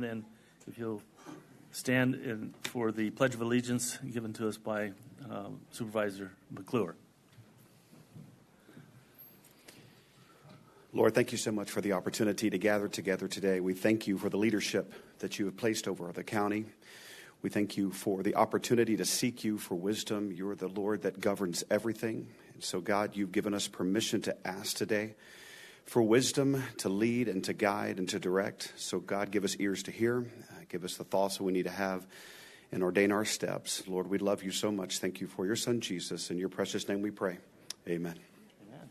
Then, if you'll stand for the Pledge of Allegiance given to us by Supervisor McClure. Lord, thank you so much for the opportunity to gather together today. We thank you for the leadership that you have placed over the county. We thank you for the opportunity to seek you for wisdom. You're the Lord that governs everything. And so, God, you've given us permission to ask today for wisdom to lead and to guide and to direct. So, God, give us ears to hear, give us the thoughts that we need to have, and ordain our steps. Lord, we love you so much. Thank you for your son, Jesus. In your precious name we pray. Amen. Amen.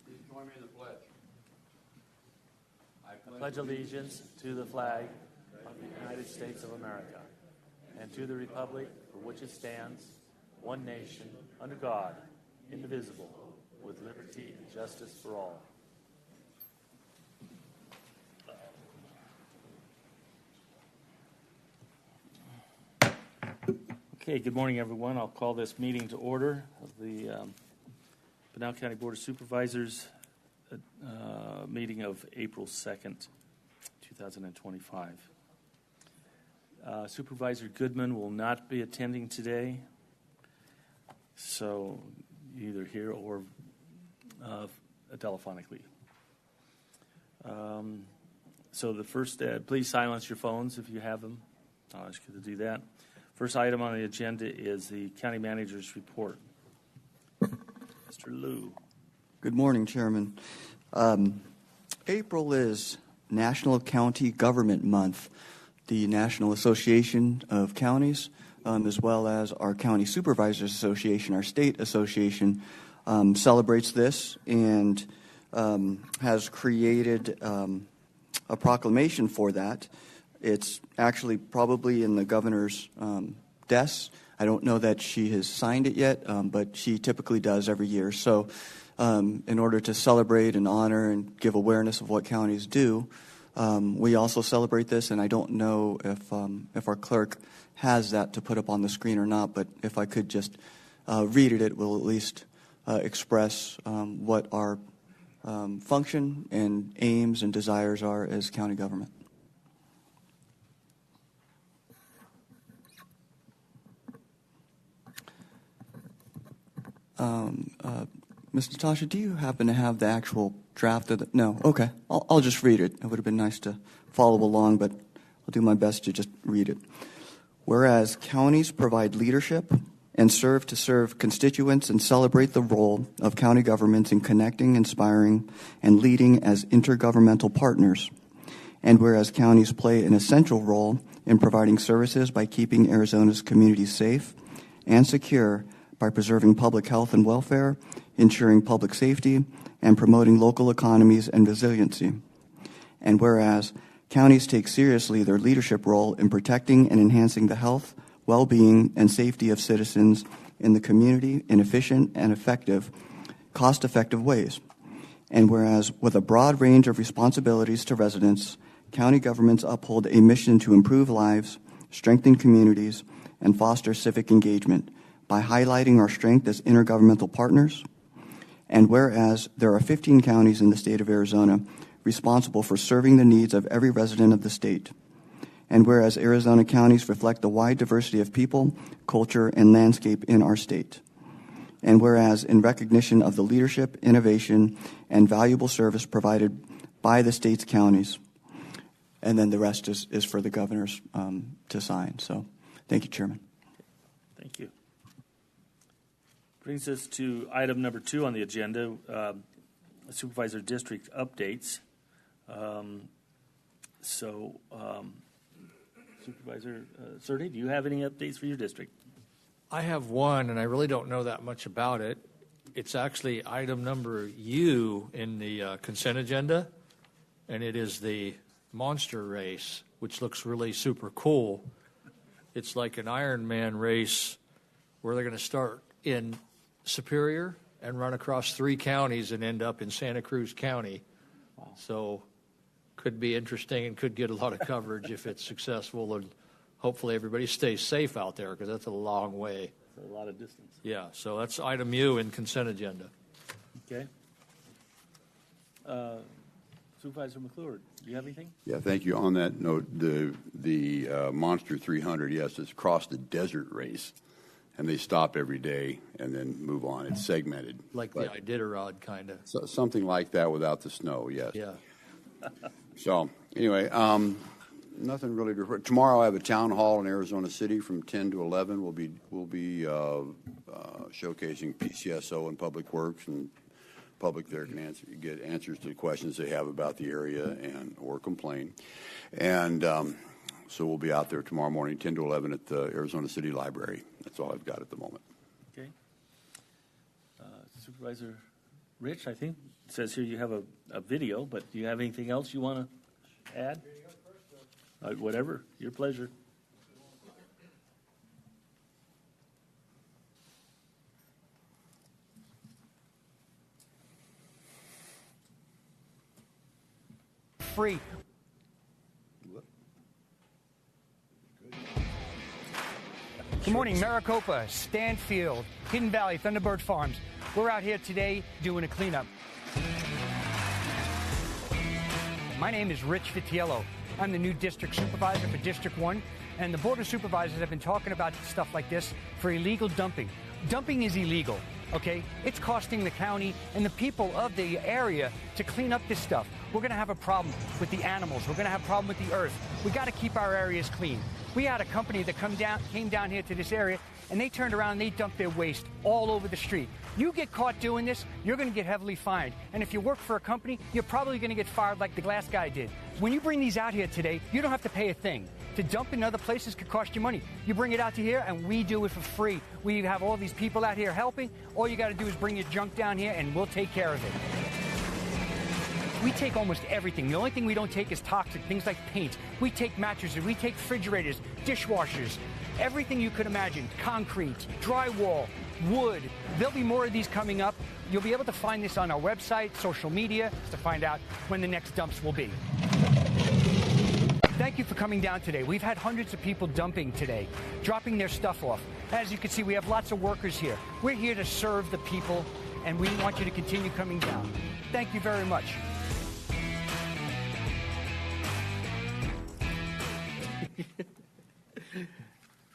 Please join me in the pledge. I pledge allegiance to the flag of the United States of America and to the republic for which it stands, one nation, under God, indivisible, with liberty and justice for all. Okay, good morning, everyone. I'll call this meeting to order of the Pinal County Board of Supervisors meeting of April 2nd, 2025. Supervisor Goodman will not be attending today, so either here or telephonically. So the first, please silence your phones if you have them. I'll ask you to do that. First item on the agenda is the county manager's report. Mr. Liu. Good morning, Chairman. April is National County Government Month. The National Association of Counties, as well as our County Supervisors Association, our state association, celebrates this and has created a proclamation for that. It's actually probably in the governor's desk. I don't know that she has signed it yet, but she typically does every year. So in order to celebrate and honor and give awareness of what counties do, we also celebrate this, and I don't know if our clerk has that to put up on the screen or not, but if I could just read it, it will at least express what our function and aims and desires are as county government. Ms. Natasha, do you happen to have the actual draft of the... No, okay. I'll just read it. It would have been nice to follow along, but I'll do my best to just read it. Whereas counties provide leadership and serve to serve constituents and celebrate the role of county governments in connecting, inspiring, and leading as intergovernmental partners. And whereas counties play an essential role in providing services by keeping Arizona's communities safe and secure by preserving public health and welfare, ensuring public safety, and promoting local economies and resiliency. And whereas counties take seriously their leadership role in protecting and enhancing the health, well-being, and safety of citizens in the community in efficient and effective, cost-effective ways. And whereas with a broad range of responsibilities to residents, county governments uphold a mission to improve lives, strengthen communities, and foster civic engagement by highlighting our strength as intergovernmental partners. And whereas there are 15 counties in the state of Arizona responsible for serving the needs of every resident of the state. And whereas Arizona counties reflect the wide diversity of people, culture, and landscape in our state. And whereas in recognition of the leadership, innovation, and valuable service provided by the state's counties. And then the rest is for the governors to sign. So thank you, Chairman. Thank you. Brings us to item number 2 on the agenda, Supervisor District updates. Supervisor Cerny, do you have any updates for your district? I have one, and I really don't know that much about it. It's actually item number U in the consent agenda, and it is the monster race, which looks really super cool. It's like an Ironman race where they're going to start in Superior and run across 3 counties and end up in Santa Cruz County. Wow. So could be interesting and could get a lot of coverage if it's successful, and hopefully everybody stays safe out there because that's a long way. That's a lot of distance. Yeah, so that's item U in consent agenda. Okay. Supervisor McClure, do you have anything? Yeah, thank you. On that note, the Monster 300, yes, it's across the desert race, and they stop every day and then move on. It's segmented. Like the Iditarod, kind of. So, something like that without the snow, yes. Yeah. So, anyway, nothing really to report. Tomorrow I have a town hall in Arizona City from 10 to 11. We'll be showcasing PCSO and Public Works, and public there can get answers to questions they have about the area or complain. And so we'll be out there tomorrow morning, 10 to 11 at the Arizona City Library. That's all I've got at the moment. Okay. Supervisor Rich, I think it says here you have a video, but do you have anything else you want to add? Whatever, your pleasure. Free. Good morning, Maricopa, Stanfield, Hidden Valley, Thunderbird Farms. We're out here today doing a cleanup. My name is Rich Vitiello. I'm the new district supervisor for District 1, and the Board of Supervisors have been talking about stuff like this for illegal dumping. Dumping is illegal, okay? It's costing the county and the people of the area to clean up this stuff. We're going to have a problem with the animals. We're going to have a problem with the earth. We got to keep our areas clean. We had a company that came down here to this area, and they turned around and they dumped their waste all over the street. You get caught doing this, you're going to get heavily fined. And if you work for a company, you're probably going to get fired like the glass guy did. When you bring these out here today, you don't have to pay a thing. To dump in other places could cost you money. You bring it out to here, and we do it for free. We have all these people out here helping. All you got to do is bring your junk down here, and we'll take care of it. We take almost everything. The only thing we don't take is toxic, things like paint. We take mattresses, we take refrigerators, dishwashers, everything you could imagine, concrete, drywall, wood. There'll be more of these coming up. You'll be able to find this on our website, social media, to find out when the next dumps will be. Thank you for coming down today. We've had hundreds of people dumping today, dropping their stuff off. As you can see, we have lots of workers here. We're here to serve the people, and we want you to continue coming down. Thank you very much.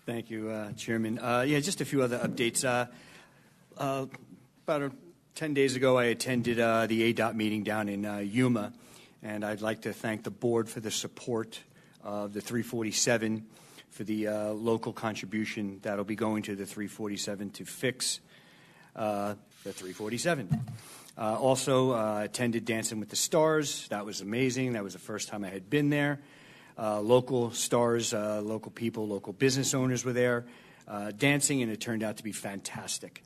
Thank you, Chairman. Just a few other updates. About 10 days ago, I attended the ADOT meeting down in Yuma, and I'd like to thank the board for the support of the 347, for the local contribution that'll be going to the 347 to fix the 347. Also attended Dancing with the Stars. That was amazing. That was the first time I had been there. Local stars, local people, local business owners were there dancing, and it turned out to be fantastic.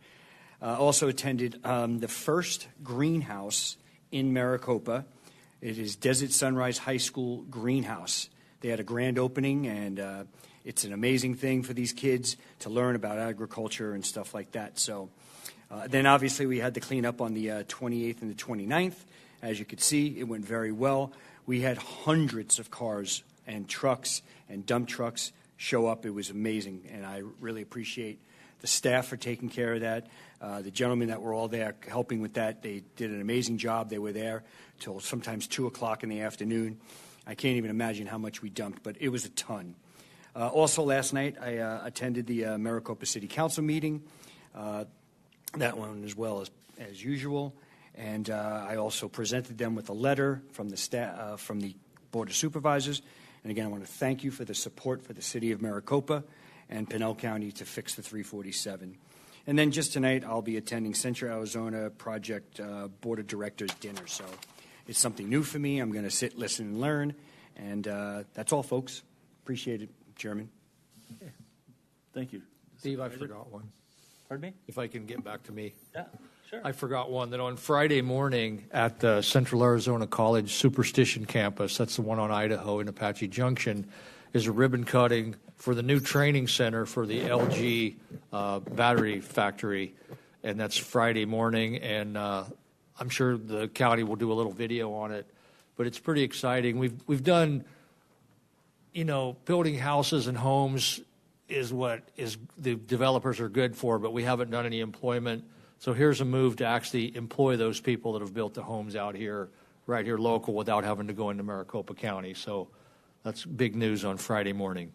Also attended the first greenhouse in Maricopa. It is Desert Sunrise High School Greenhouse. They had a grand opening, and it's an amazing thing for these kids to learn about agriculture and stuff like that. So then obviously we had to clean up on the 28th and the 29th. As you could see, it went very well. We had hundreds of cars and trucks and dump trucks show up. It was amazing, and I really appreciate the staff for taking care of that. The gentlemen that were all there helping with that, they did an amazing job. They were there till sometimes 2 o'clock in the afternoon. I can't even imagine how much we dumped, but it was a ton. Also last night, I attended the Maricopa City Council meeting, that one as well as usual. And I also presented them with a letter from the staff, from the Board of Supervisors. And again, I want to thank you for the support for the city of Maricopa and Pinal County to fix the 347. And then just tonight, I'll be attending Central Arizona Project Board of Directors dinner. So it's something new for me. I'm going to sit, listen, and learn. And that's all, folks. Appreciate it, Chairman. Okay. Thank you. Steve, I forgot one. Pardon me? If I can get back to me. Yeah, sure. I forgot one, that on Friday morning at the Central Arizona College Superstition Campus, that's the one on Idaho in Apache Junction, is a ribbon cutting for the new training center for the LG battery factory, and that's Friday morning, and I'm sure the county will do a little video on it, but it's pretty exciting. We've done, building houses and homes is what is the developers are good for, but we haven't done any employment. So here's a move to actually employ those people that have built the homes out here right here local without having to go into Maricopa County. So that's big news on Friday morning.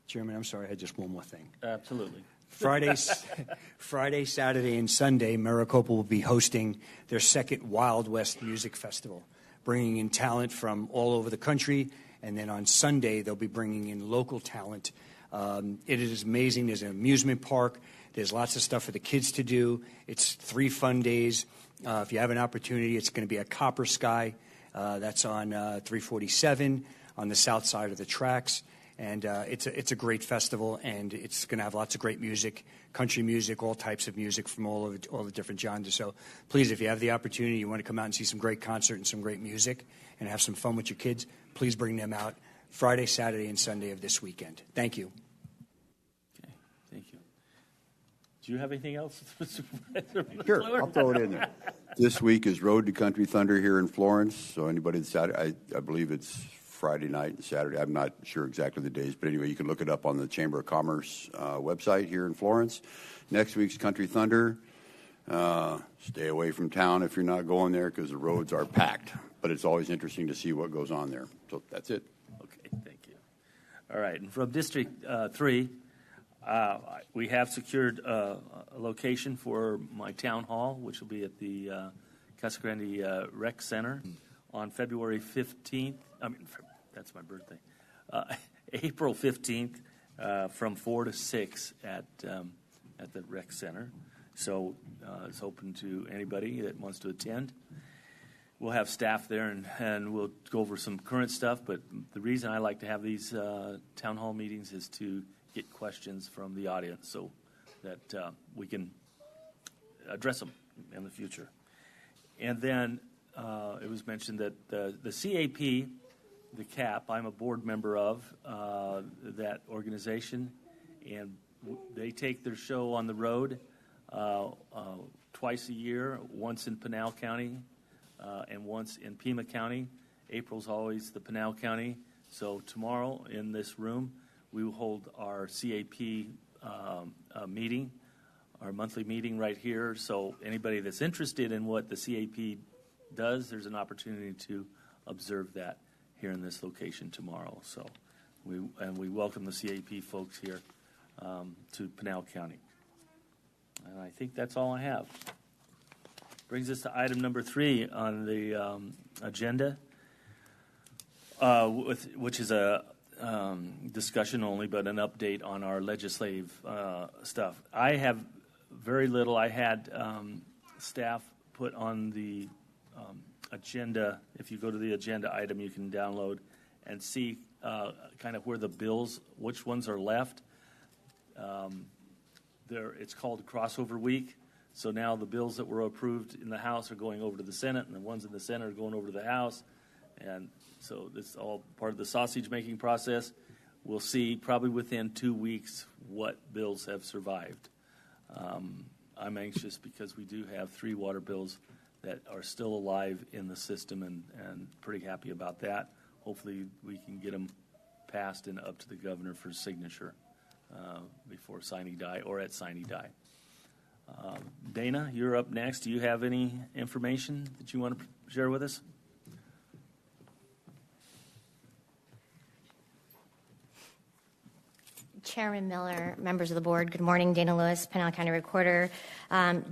Chairman, I'm sorry, I had just one more thing. Absolutely. Friday, Saturday, and Sunday, Maricopa will be hosting their second Wild West Music Festival, bringing in talent from all over the country. And then on Sunday, they'll be bringing in local talent. It is amazing. There's an amusement park. There's lots of stuff for the kids to do. It's 3 fun days. If you have an opportunity, it's going to be at Copper Sky. That's on 347 on the south side of the tracks. And it's a great festival, and it's going to have lots of great music, country music, all types of music from all the different genres. So please, if you have the opportunity, you want to come out and see some great concert and some great music and have some fun with your kids, please bring them out Friday, Saturday, and Sunday of this weekend. Thank you. Okay, thank you. Do you have anything else? Sure, I'll throw it in there. This week is Road to Country Thunder here in Florence. So anybody that's Saturday, I believe it's Friday night and Saturday. I'm not sure exactly the days, but anyway, you can look it up on the Chamber of Commerce website here in Florence. Next week's Country Thunder. Stay away from town if you're not going there because the roads are packed. But it's always interesting to see what goes on there. So that's it. Okay, thank you. All right, and from District 3, we have secured a location for my town hall, which will be at the Casa Grande Rec Center on February 15th. That's my birthday. April 15th from 4 to 6 at the Rec Center. So it's open to anybody that wants to attend. We'll have staff there, and we'll go over some current stuff. But the reason I like to have these town hall meetings is to get questions from the audience so that we can address them in the future. And then it was mentioned that the CAP, the CAP, I'm a board member of that organization, and they take their show on the road twice a year, once in Pinal County and once in Pima County. April's always the Pinal County. So tomorrow in this room, we will hold our CAP meeting, our monthly meeting right here. So anybody that's interested in what the CAP does, there's an opportunity to observe that here in this location tomorrow. So we welcome the CAP folks here to Pinal County. And I think that's all I have. Brings us to item number 3 on the agenda, which is a discussion only, but an update on our legislative stuff. I have very little. I had staff put on the agenda. If you go to the agenda item, you can download and see kind of where the bills, which ones are left. It's called Crossover Week. So now the bills that were approved in the House are going over to the Senate, and the ones in the Senate are going over to the House. And so it's all part of the sausage-making process. We'll see probably within 2 weeks what bills have survived. I'm anxious because we do have 3 water bills that are still alive in the system, and pretty happy about that. Hopefully we can get them passed and up to the governor for signature before sine die or at sine die. Dana, you're up next. Do you have any information that you want to share with us? Chairman Miller, members of the board, good morning. Dana Lewis, Pinal County Recorder.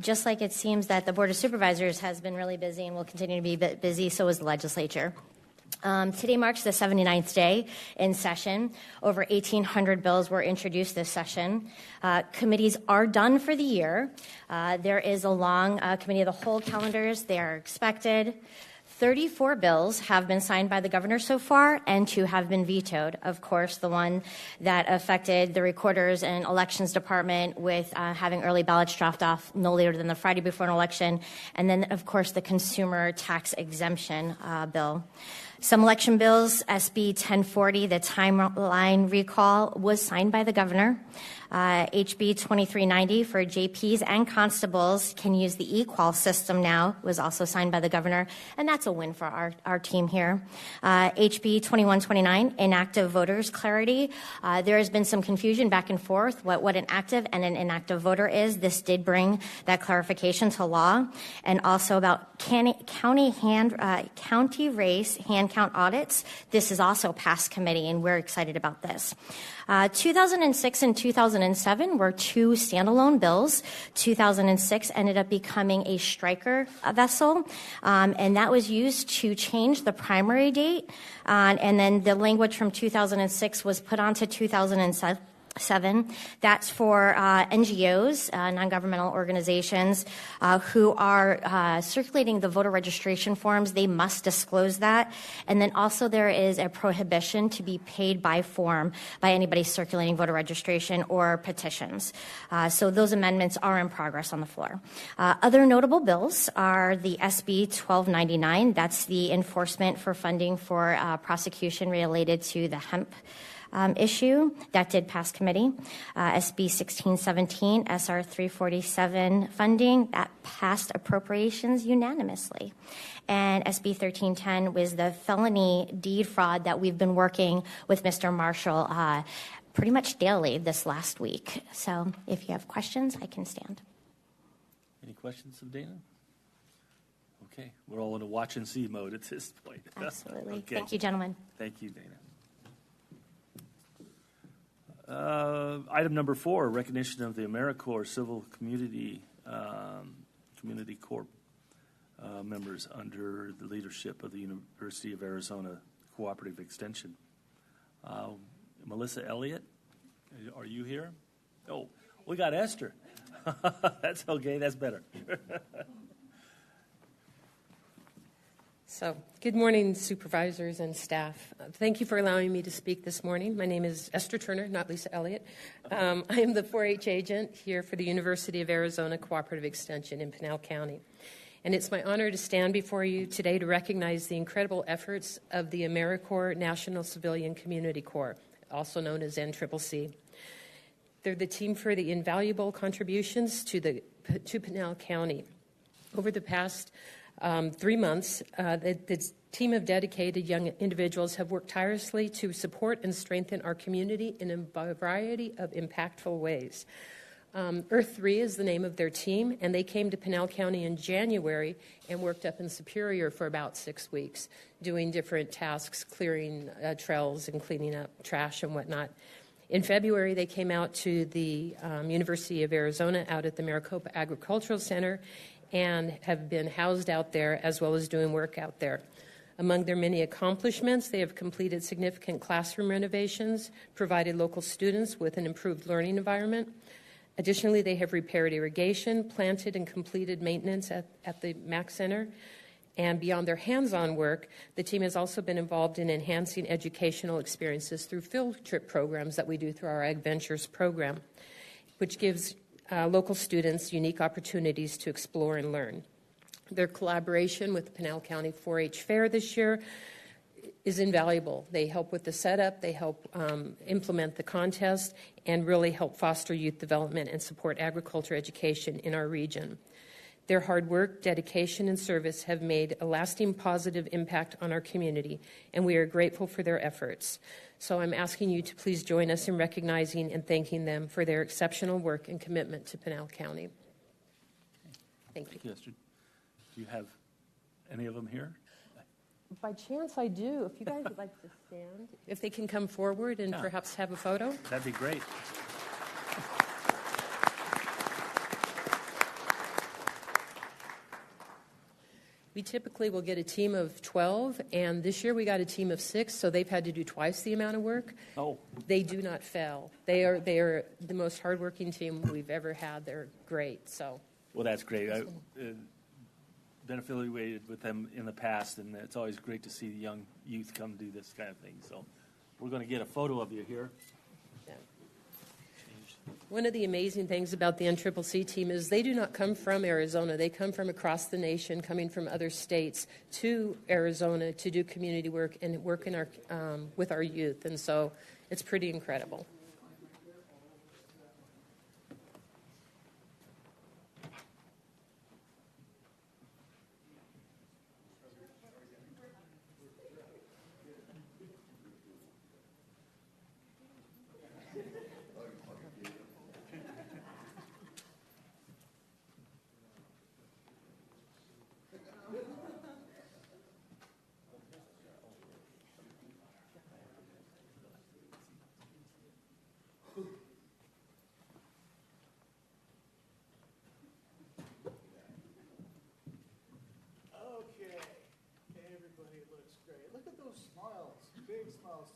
Just like it seems that the Board of Supervisors has been really busy and will continue to be busy, so is the legislature. Today marks the 79th day in session. Over 1,800 bills were introduced this session. Committees are done for the year. There is a long committee of the whole calendars. They are expected. 34 bills have been signed by the governor so far, and 2 have been vetoed. Of course, the one that affected the Recorders and Elections Department with having early ballots dropped off no later than the Friday before an election, and then, of course, the Consumer Tax Exemption bill. Some election bills, SB 1040, the timeline recall, was signed by the governor. HB 2390 for JPs and constables can use the e-qual system now, was also signed by the governor, and that's a win for our team here. HB 2129, inactive voters clarity. There has been some confusion back and forth what an active and an inactive voter is. This did bring that clarification to law, and also about county race hand count audits. This is also passed committee, and we're excited about this. 2006 and 2007 were two standalone bills. 2006 ended up becoming a striker vessel, and that was used to change the primary date. And then the language from 2006 was put onto 2007. That's for NGOs, non-governmental organizations, who are circulating the voter registration forms. They must disclose that. And then also there is a prohibition to be paid by form by anybody circulating voter registration or petitions. So those amendments are in progress on the floor. Other notable bills are the SB 1299. That's the enforcement for funding for prosecution related to the hemp issue that did pass committee. SB 1617, SR 347 funding that passed appropriations unanimously. And SB 1310 was the felony deed fraud that we've been working with Mr. Marshall pretty much daily this last week. So if you have questions, I can stand. Any questions of Dana? Okay, we're all in a watch and see mode at this point. Absolutely. Okay. Thank you, gentlemen. Thank you, Dana. Item number 4, recognition of the AmeriCorps Civil Community Corps members under the leadership of the University of Arizona Cooperative Extension. Melissa Elliott, are you here? Oh, we got Esther. That's okay, that's better. So, good morning, supervisors and staff. Thank you for allowing me to speak this morning. My name is Esther Turner, not Lisa Elliott. I am the 4-H agent here for the University of Arizona Cooperative Extension in Pinal County. And it's my honor to stand before you today to recognize the incredible efforts of the AmeriCorps National Civilian Community Corps, also known as NCCC. They're the team for the invaluable contributions to Pinal County. Over the past 3 months, the team of dedicated young individuals have worked tirelessly to support and strengthen our community in a variety of impactful ways. Earth 3 is the name of their team, and they came to Pinal County in January and worked up in Superior for about 6 weeks, doing different tasks, clearing trails and cleaning up trash and whatnot. In February, they came out to the University of Arizona out at the Maricopa Agricultural Center and have been housed out there as well as doing work out there. Among their many accomplishments, they have completed significant classroom renovations, provided local students with an improved learning environment. Additionally, they have repaired irrigation, planted and completed maintenance at the MAC Center. And beyond their hands-on work, the team has also been involved in enhancing educational experiences through field trip programs that we do through our Ag Ventures program, which gives local students unique opportunities to explore and learn. Their collaboration with the Pinal County 4-H Fair this year is invaluable. They help with the setup, they help implement the contest, and really help foster youth development and support agriculture education in our region. Their hard work, dedication, and service have made a lasting positive impact on our community, and we are grateful for their efforts. So I'm asking you to please join us in recognizing and thanking them for their exceptional work and commitment to Pinal County. Thank you. Thank you, Esther. Do you have any of them here? By chance, I do. If you guys would like to stand, if they can come forward and perhaps have a photo. That'd be great. We typically will get a team of 12, and this year we got a team of 6, so they've had to do twice the amount of work. Oh. They do not fail. They are the most hardworking team we've ever had. They're great. So. Well, that's great. I've been affiliated with them in the past, and it's always great to see the young youth come do this kind of thing. So we're going to get a photo of you here. Yeah. One of the amazing things about the NCCC team is they do not come from Arizona. They come from across the nation, coming from other states to Arizona to do community work and work in our with our youth. And so it's pretty incredible.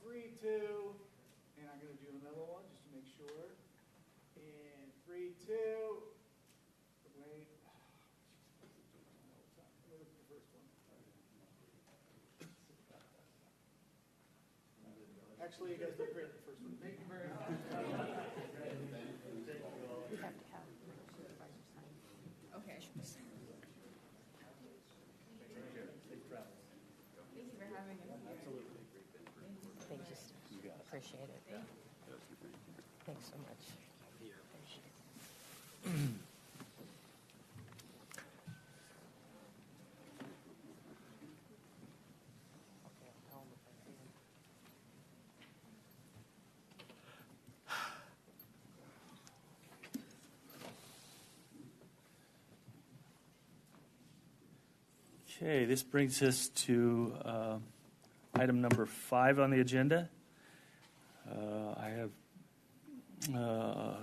3, 2, and I'm going to do another one just to make sure. And 3, 2. Wait. Let me look at the first one. Actually, you guys did great the first one. Thank you very much. Okay. Thank you for having us. Absolutely. Thank you, Steph. Appreciate it. Thanks so much. Okay, this brings us to item number 5 on the agenda. I have a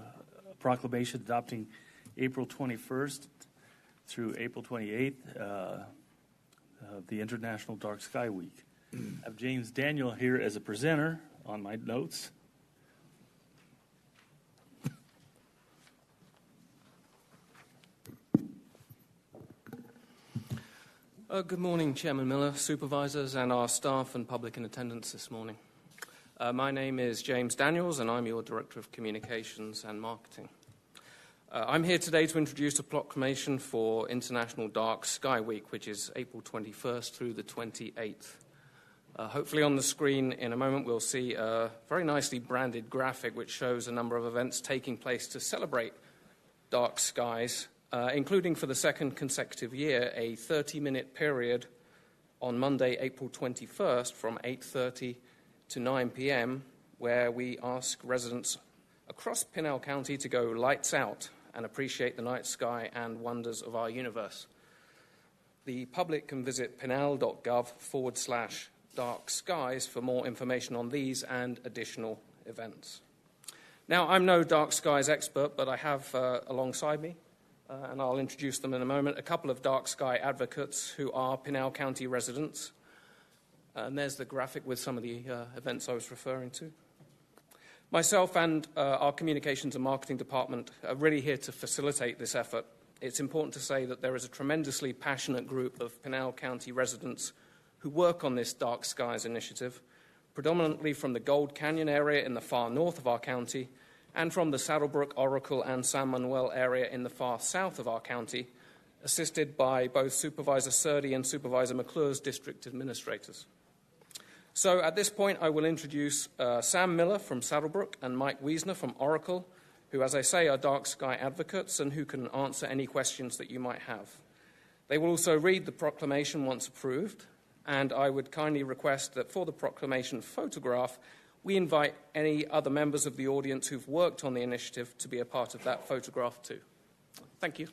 proclamation adopting April 21st through April 28th, the International Dark Sky Week. I have James Daniel here as a presenter on my notes. Good morning, Chairman Miller, supervisors, and our staff and public in attendance this morning. My name is James Daniels, and I'm your Director of Communications and Marketing. I'm here today to introduce a proclamation for International Dark Sky Week, which is April 21st through the 28th. Hopefully on the screen in a moment we'll see a very nicely branded graphic which shows a number of events taking place to celebrate dark skies, including for the second consecutive year a 30-minute period on Monday, April 21st from 8:30 to 9 p.m., where we ask residents across Pinal County to go lights out and appreciate the night sky and wonders of our universe. The public can visit pinal.gov/dark skies for more information on these and additional events. Now, I'm no dark skies expert, but I have alongside me, and I'll introduce them in a moment, a couple of dark sky advocates who are Pinal County residents. And there's the graphic with some of the events I was referring to. Myself and our communications and marketing department are really here to facilitate this effort. It's important to say that there is a tremendously passionate group of Pinal County residents who work on this Dark Skies initiative, predominantly from the Gold Canyon area in the far north of our county and from the Saddlebrook, Oracle, and San Manuel area in the far south of our county, assisted by both Supervisor Surdy and Supervisor McClure's district administrators. So at this point, I will introduce Sam Miller from Saddlebrook and Mike Wiesner from Oracle, who, as I say, are dark sky advocates and who can answer any questions that you might have. They will also read the proclamation once approved, and I would kindly request that for the proclamation photograph, we invite any other members of the audience who've worked on the initiative to be a part of that photograph too. Thank you.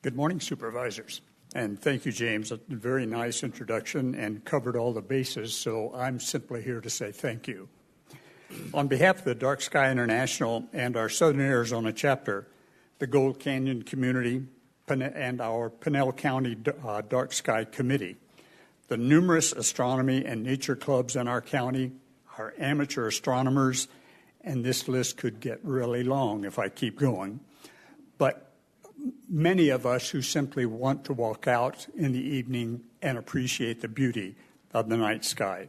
Good morning, supervisors. And thank you, James. A very nice introduction and covered all the bases, so I'm simply here to say thank you. On behalf of the Dark Sky International and our Southern Arizona chapter, the Gold Canyon community, and our Pinal County Dark Sky Committee, the numerous astronomy and nature clubs in our county, our amateur astronomers, and this list could get really long if I keep going, but many of us who simply want to walk out in the evening and appreciate the beauty of the night sky.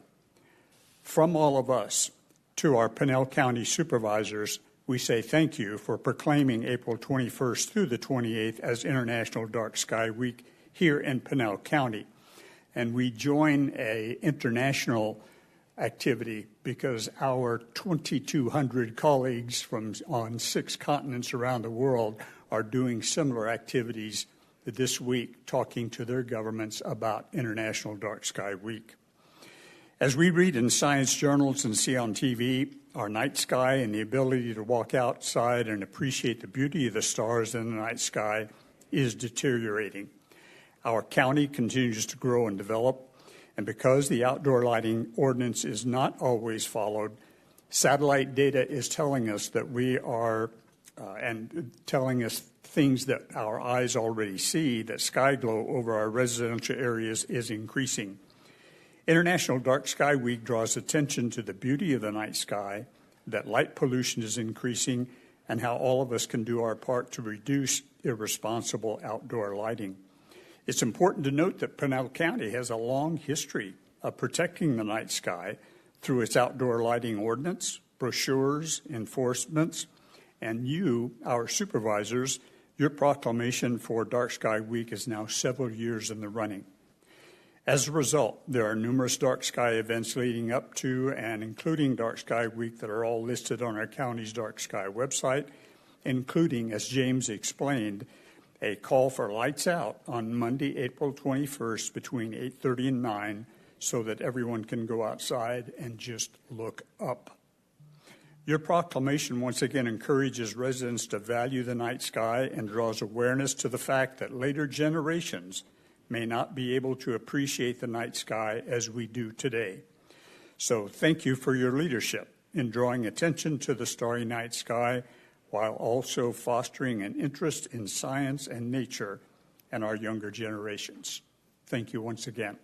From all of us to our Pinal County supervisors, we say thank you for proclaiming April 21st through the 28th as International Dark Sky Week here in Pinal County. And we join an international activity because our 2,200 colleagues on 6 continents around the world are doing similar activities this week, talking to their governments about International Dark Sky Week. As we read in science journals and see on TV, our night sky and the ability to walk outside and appreciate the beauty of the stars in the night sky is deteriorating. Our county continues to grow and develop, and because the outdoor lighting ordinance is not always followed, satellite data is telling us that we are and telling us things that our eyes already see, that sky glow over our residential areas is increasing. International Dark Sky Week draws attention to the beauty of the night sky, that light pollution is increasing, and how all of us can do our part to reduce irresponsible outdoor lighting. It's important to note that Pinal County has a long history of protecting the night sky through its outdoor lighting ordinance, brochures, enforcements, and you, our supervisors, your proclamation for Dark Sky Week is now several years in the running. As a result, there are numerous dark sky events leading up to and including Dark Sky Week that are all listed on our county's Dark Sky website, including, as James explained, a call for lights out on Monday, April 21st between 8:30 and 9 so that everyone can go outside and just look up. Your proclamation once again encourages residents to value the night sky and draws awareness to the fact that later generations may not be able to appreciate the night sky as we do today. So thank you for your leadership in drawing attention to the starry night sky while also fostering an interest in science and nature and our younger generations. Thank you once again.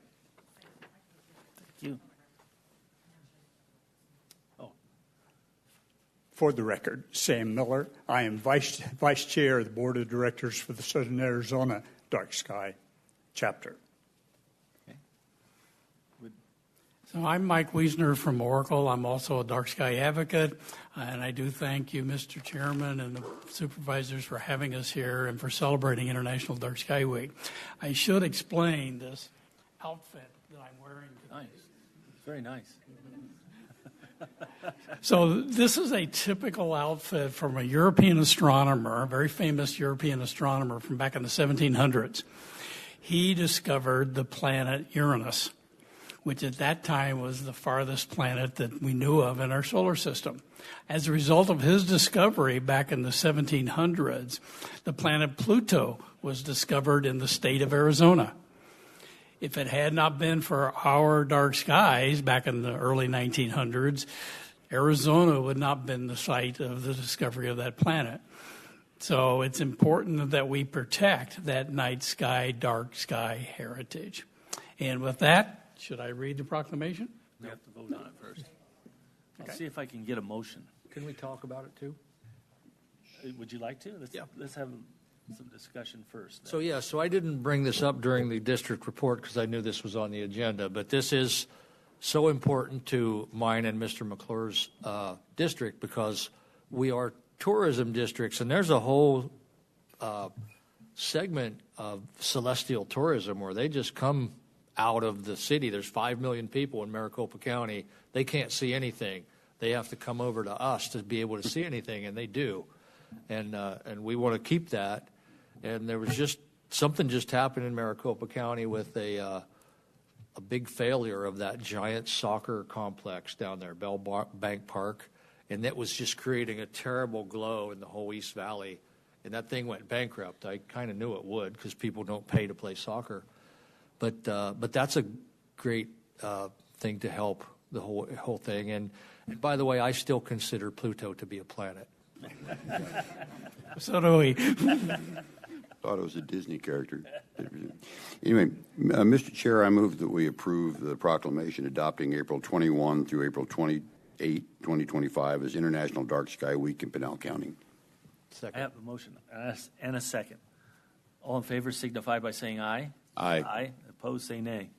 Thank you. For the record, Sam Miller. I am Vice Chair of the Board of Directors for the Southern Arizona Dark Sky Chapter. So I'm Mike Wiesner from Oracle. I'm also a dark sky advocate, and I do thank you, Mr. Chairman, and the supervisors for having us here and for celebrating International Dark Sky Week. I should explain this outfit that I'm wearing today. Nice. Very nice. So this is a typical outfit from a European astronomer, a very famous European astronomer from back in the 1700s. He discovered the planet Uranus, which at that time was the farthest planet that we knew of in our solar system. As a result of his discovery back in the 1700s, the planet Pluto was discovered in the state of Arizona. If it had not been for our dark skies back in the early 1900s, Arizona would not have been the site of the discovery of that planet. So it's important that we protect that night sky, dark sky heritage. And with that, should I read the proclamation? We have to vote on it first. I'll see if I can get a motion. Can we talk about it too? Would you like to? Yeah. Let's have some discussion first. So I didn't bring this up during the district report because I knew this was on the agenda, but this is so important to mine and Mr. McClure's district because we are tourism districts, and there's a whole segment of celestial tourism where they just come out of the city. There's 5 million people in Maricopa County. They can't see anything. They have to come over to us to be able to see anything, and they do. And we want to keep that. And there was just something just happened in Maricopa County with a big failure of that giant soccer complex down there, Bell Bank Park, and that was just creating a terrible glow in the whole East Valley. And that thing went bankrupt. I kind of knew it would because people don't pay to play soccer. But that's a great thing to help the whole thing. And by the way, I still consider Pluto to be a planet. So do we. Thought it was a Disney character. Anyway, Mr. Chair, I move that we approve the proclamation adopting April 21 through April 28, 2025 as International Dark Sky Week in Pinal County. Second. I have a motion and a second. All in favor signify by saying aye. Aye. Aye. Opposed, say nay.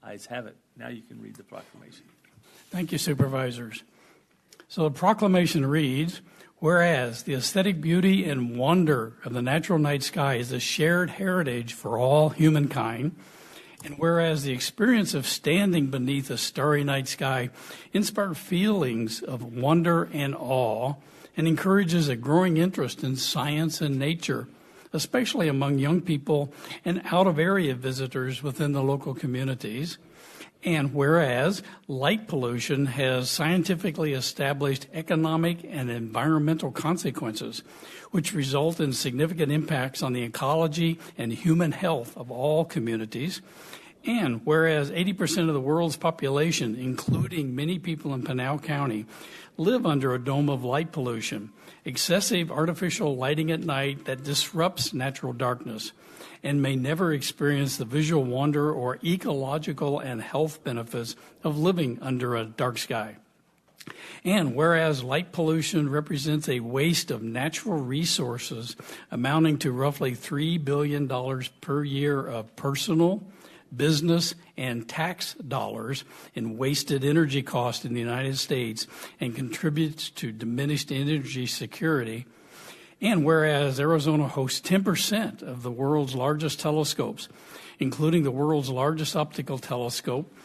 Ayes have it. Now you can read the proclamation. Thank you, supervisors. So the proclamation reads, whereas the aesthetic beauty and wonder of the natural night sky is a shared heritage for all humankind, and whereas the experience of standing beneath a starry night sky inspires feelings of wonder and awe and encourages a growing interest in science and nature, especially among young people and out-of-area visitors within the local communities. And whereas light pollution has scientifically established economic and environmental consequences, which result in significant impacts on the ecology and human health of all communities. And whereas 80% of the world's population, including many people in Pinal County, live under a dome of light pollution, excessive artificial lighting at night that disrupts natural darkness, and may never experience the visual wonder or ecological and health benefits of living under a dark sky. And whereas light pollution represents a waste of natural resources amounting to roughly $3 billion per year of personal, business, and tax dollars in wasted energy costs in the United States and contributes to diminished energy security. And whereas Arizona hosts 10% of the world's largest telescopes, including the world's largest optical telescope,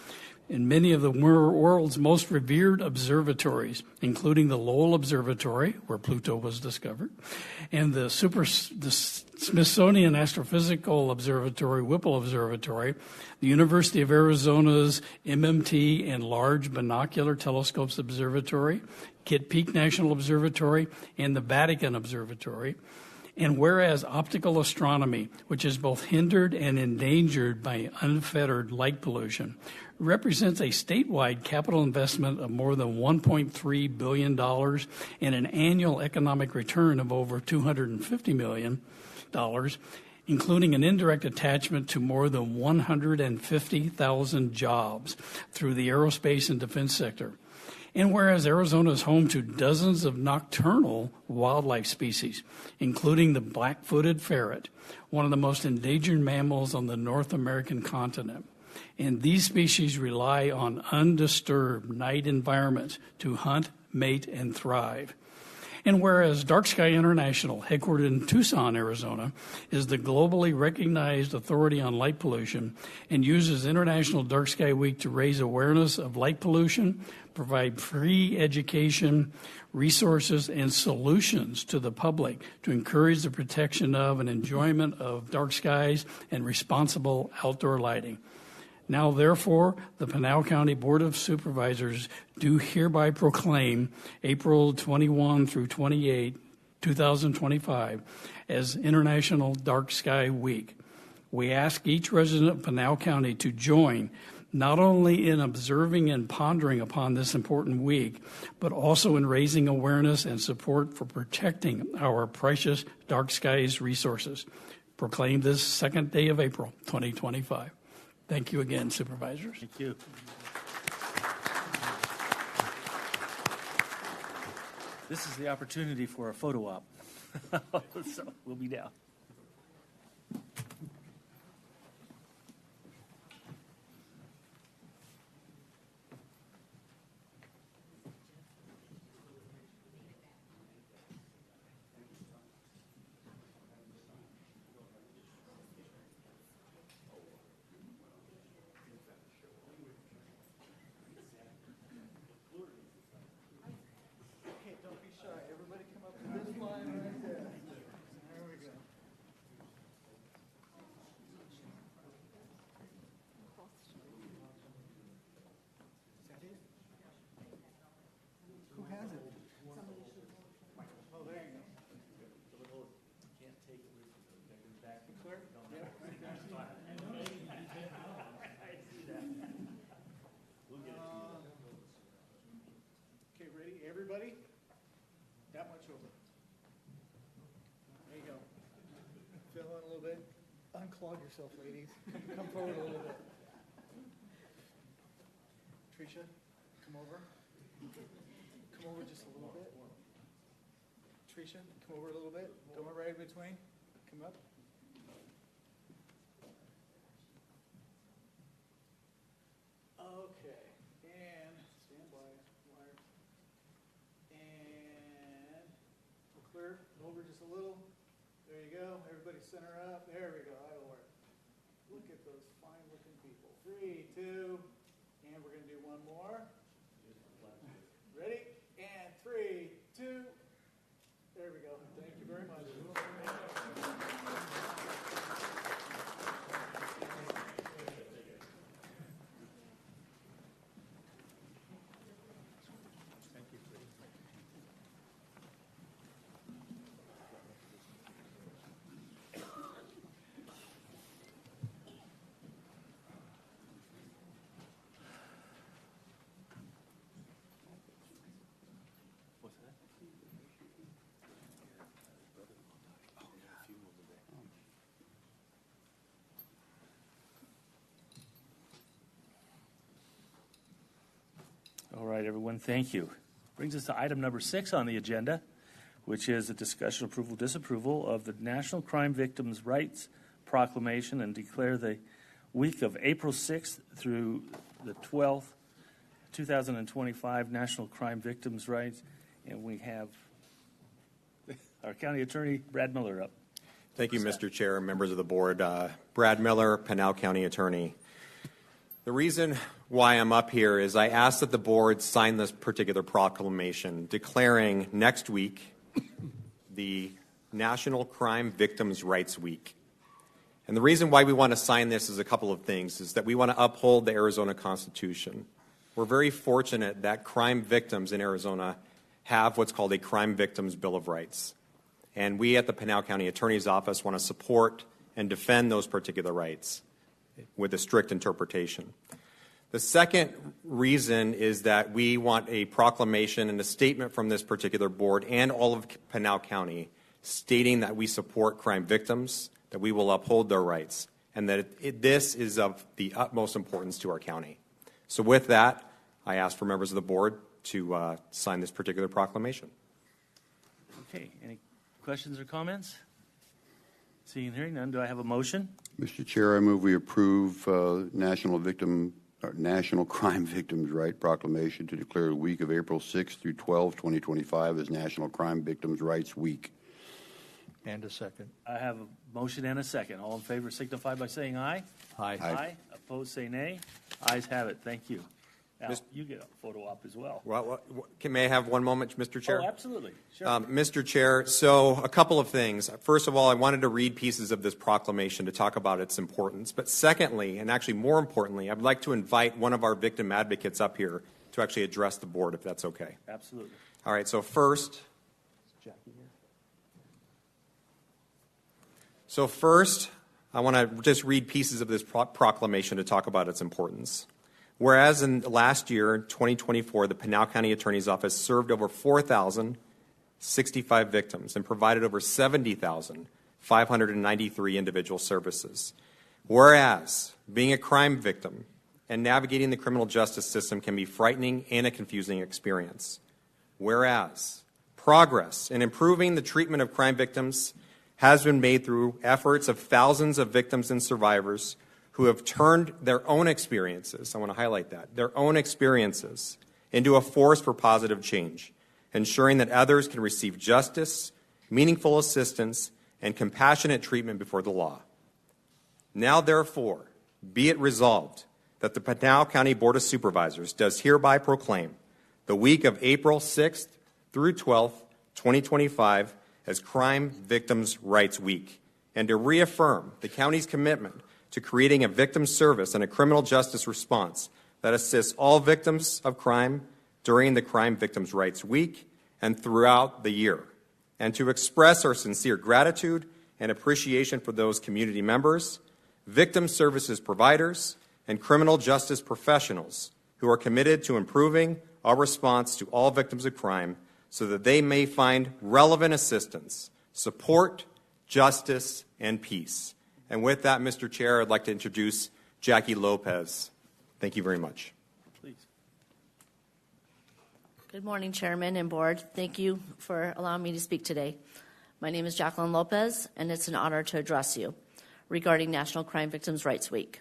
and many of the world's most revered observatories, including the Lowell Observatory, where Pluto was discovered, and the Smithsonian Astrophysical Observatory, Whipple Observatory, the University of Arizona's MMT and Large Binocular Telescopes Observatory, Kitt Peak National Observatory, and the Vatican Observatory. And whereas optical astronomy, which is both hindered and endangered by unfettered light pollution, represents a statewide capital investment of more than $1.3 billion and an annual economic return of over $250 million, including an indirect attachment to more than 150,000 jobs through the aerospace and defense sector. And whereas Arizona is home to dozens of nocturnal wildlife species, including the black-footed ferret, one of the most endangered mammals on the North American continent. And these species rely on undisturbed night environments to hunt, mate, and thrive. And whereas Dark Sky International, headquartered in Tucson, Arizona, is the globally recognized authority on light pollution and uses International Dark Sky Week to raise awareness of light pollution, provide free education, resources, and solutions to the public to encourage the protection of and enjoyment of dark skies and responsible outdoor lighting. Now, therefore, the Pinal County Board of Supervisors do hereby proclaim April 21 through 28, 2025, as International Dark Sky Week. We ask each resident of Pinal County to join not only in observing and pondering upon this important week, but also in raising awareness and support for protecting our precious dark skies resources. Proclaimed this second day of April, 2025. Thank you again, Supervisors. Thank you. This is the opportunity for a photo op. So we'll be down. Everybody? That much over. There you go. Fill in a little bit. Unclog yourself, ladies. Come forward a little bit. Tricia, come over. Come over just a little bit. Tricia, come over a little bit. Don't right in between. Come up. Okay. And stand by. Wires. And we'll clear over just a little. There you go. Everybody center up. There we go. That'll work. Look at those fine looking people. 3, 2, and we're going to do one more. Ready? And 3, 2. There we go. Thank you very much. everyone. Thank you. Brings us to item number 6 on the agenda, which is a discussion, approval, disapproval of the National Crime Victims' Rights Proclamation, and declare the week of April 6th through the 12th, 2025, National Crime Victims' Rights. And we have our County Attorney, Brad Miller, up. Thank you, Mr. Chair and members of the board. Brad Miller, Pinal County Attorney. The reason why I'm up here is I asked that the board sign this particular proclamation declaring next week the National Crime Victims' Rights Week. And the reason why we want to sign this is a couple of things, is that we want to uphold the Arizona Constitution. We're very fortunate that crime victims in Arizona have what's called a Crime Victims' Bill of Rights. And we at the Pinal County Attorney's Office want to support and defend those particular rights with a strict interpretation. The second reason is that we want a proclamation and a statement from this particular board and all of Pinal County stating that we support crime victims, that we will uphold their rights, and that this is of the utmost importance to our county. So with that, I ask for members of the board to sign this particular proclamation. Okay, any questions or comments? Seeing and hearing none, do I have a motion? Mr. Chair, I move we approve National Crime Victims' Right Proclamation to declare the week of April 6th through 12, 2025 as National Crime Victims' Rights Week. And a second. I have a motion and a second. All in favor signify by saying aye. Aye. Aye. Opposed, say nay. Ayes have it. Thank you. Al, you get a photo op as well. May I have one moment, Mr. Chair? Oh, absolutely. Sure. Mr. Chair, so a couple of things. First of all, I wanted to read pieces of this proclamation to talk about its importance. But secondly, and actually more importantly, I'd like to invite one of our victim advocates up here to actually address the board, if that's okay. Absolutely. All right, so first, I want to just read pieces of this proclamation to talk about its importance. Whereas in last year, 2024, the Pinal County Attorney's Office served over 4,065 victims and provided over 70,593 individual services. Whereas being a crime victim and navigating the criminal justice system can be frightening and a confusing experience. Whereas progress in improving the treatment of crime victims has been made through efforts of thousands of victims and survivors who have turned their own experiences, I want to highlight that, their own experiences into a force for positive change, ensuring that others can receive justice, meaningful assistance, and compassionate treatment before the law. Now, therefore, be it resolved that the Pinal County Board of Supervisors does hereby proclaim the week of April 6th through 12th, 2025 as Crime Victims' Rights Week, and to reaffirm the county's commitment to creating a victim service and a criminal justice response that assists all victims of crime during the Crime Victims' Rights Week and throughout the year, and to express our sincere gratitude and appreciation for those community members, victim services providers, and criminal justice professionals who are committed to improving our response to all victims of crime so that they may find relevant assistance, support, justice, and peace. And with that, Mr. Chair, I'd like to introduce Jackie Lopez. Thank you very much. Please. Good morning, Chairman and Board. Thank you for allowing me to speak today. My name is Jacqueline Lopez, and it's an honor to address you regarding National Crime Victims' Rights Week.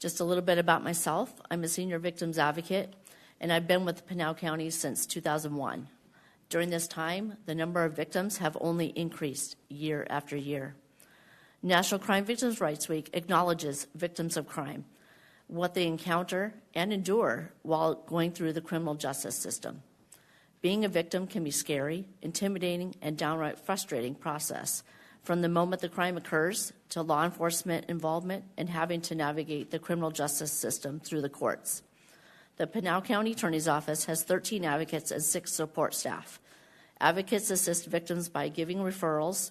Just a little bit about myself. I'm a senior victims advocate, and I've been with Pinal County since 2001. During this time, the number of victims have only increased year after year. National Crime Victims' Rights Week acknowledges victims of crime, what they encounter and endure while going through the criminal justice system. Being a victim can be scary, intimidating, and downright frustrating process, from the moment the crime occurs to law enforcement involvement and having to navigate the criminal justice system through the courts. The Pinal County Attorney's Office has 13 advocates and 6 support staff. Advocates assist victims by giving referrals,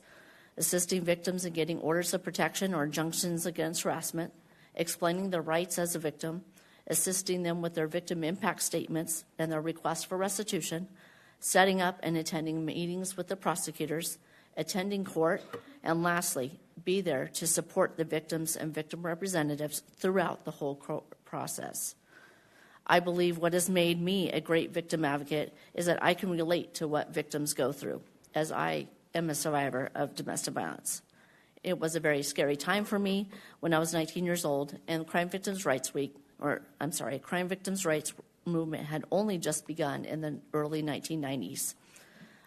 assisting victims in getting orders of protection or injunctions against harassment, explaining their rights as a victim, assisting them with their victim impact statements and their requests for restitution, setting up and attending meetings with the prosecutors, attending court, and lastly, be there to support the victims and victim representatives throughout the whole process. I believe what has made me a great victim advocate is that I can relate to what victims go through, as I am a survivor of domestic violence. It was a very scary time for me when I was 19 years old, and Crime Victims' Rights movement had only just begun in the early 1990s.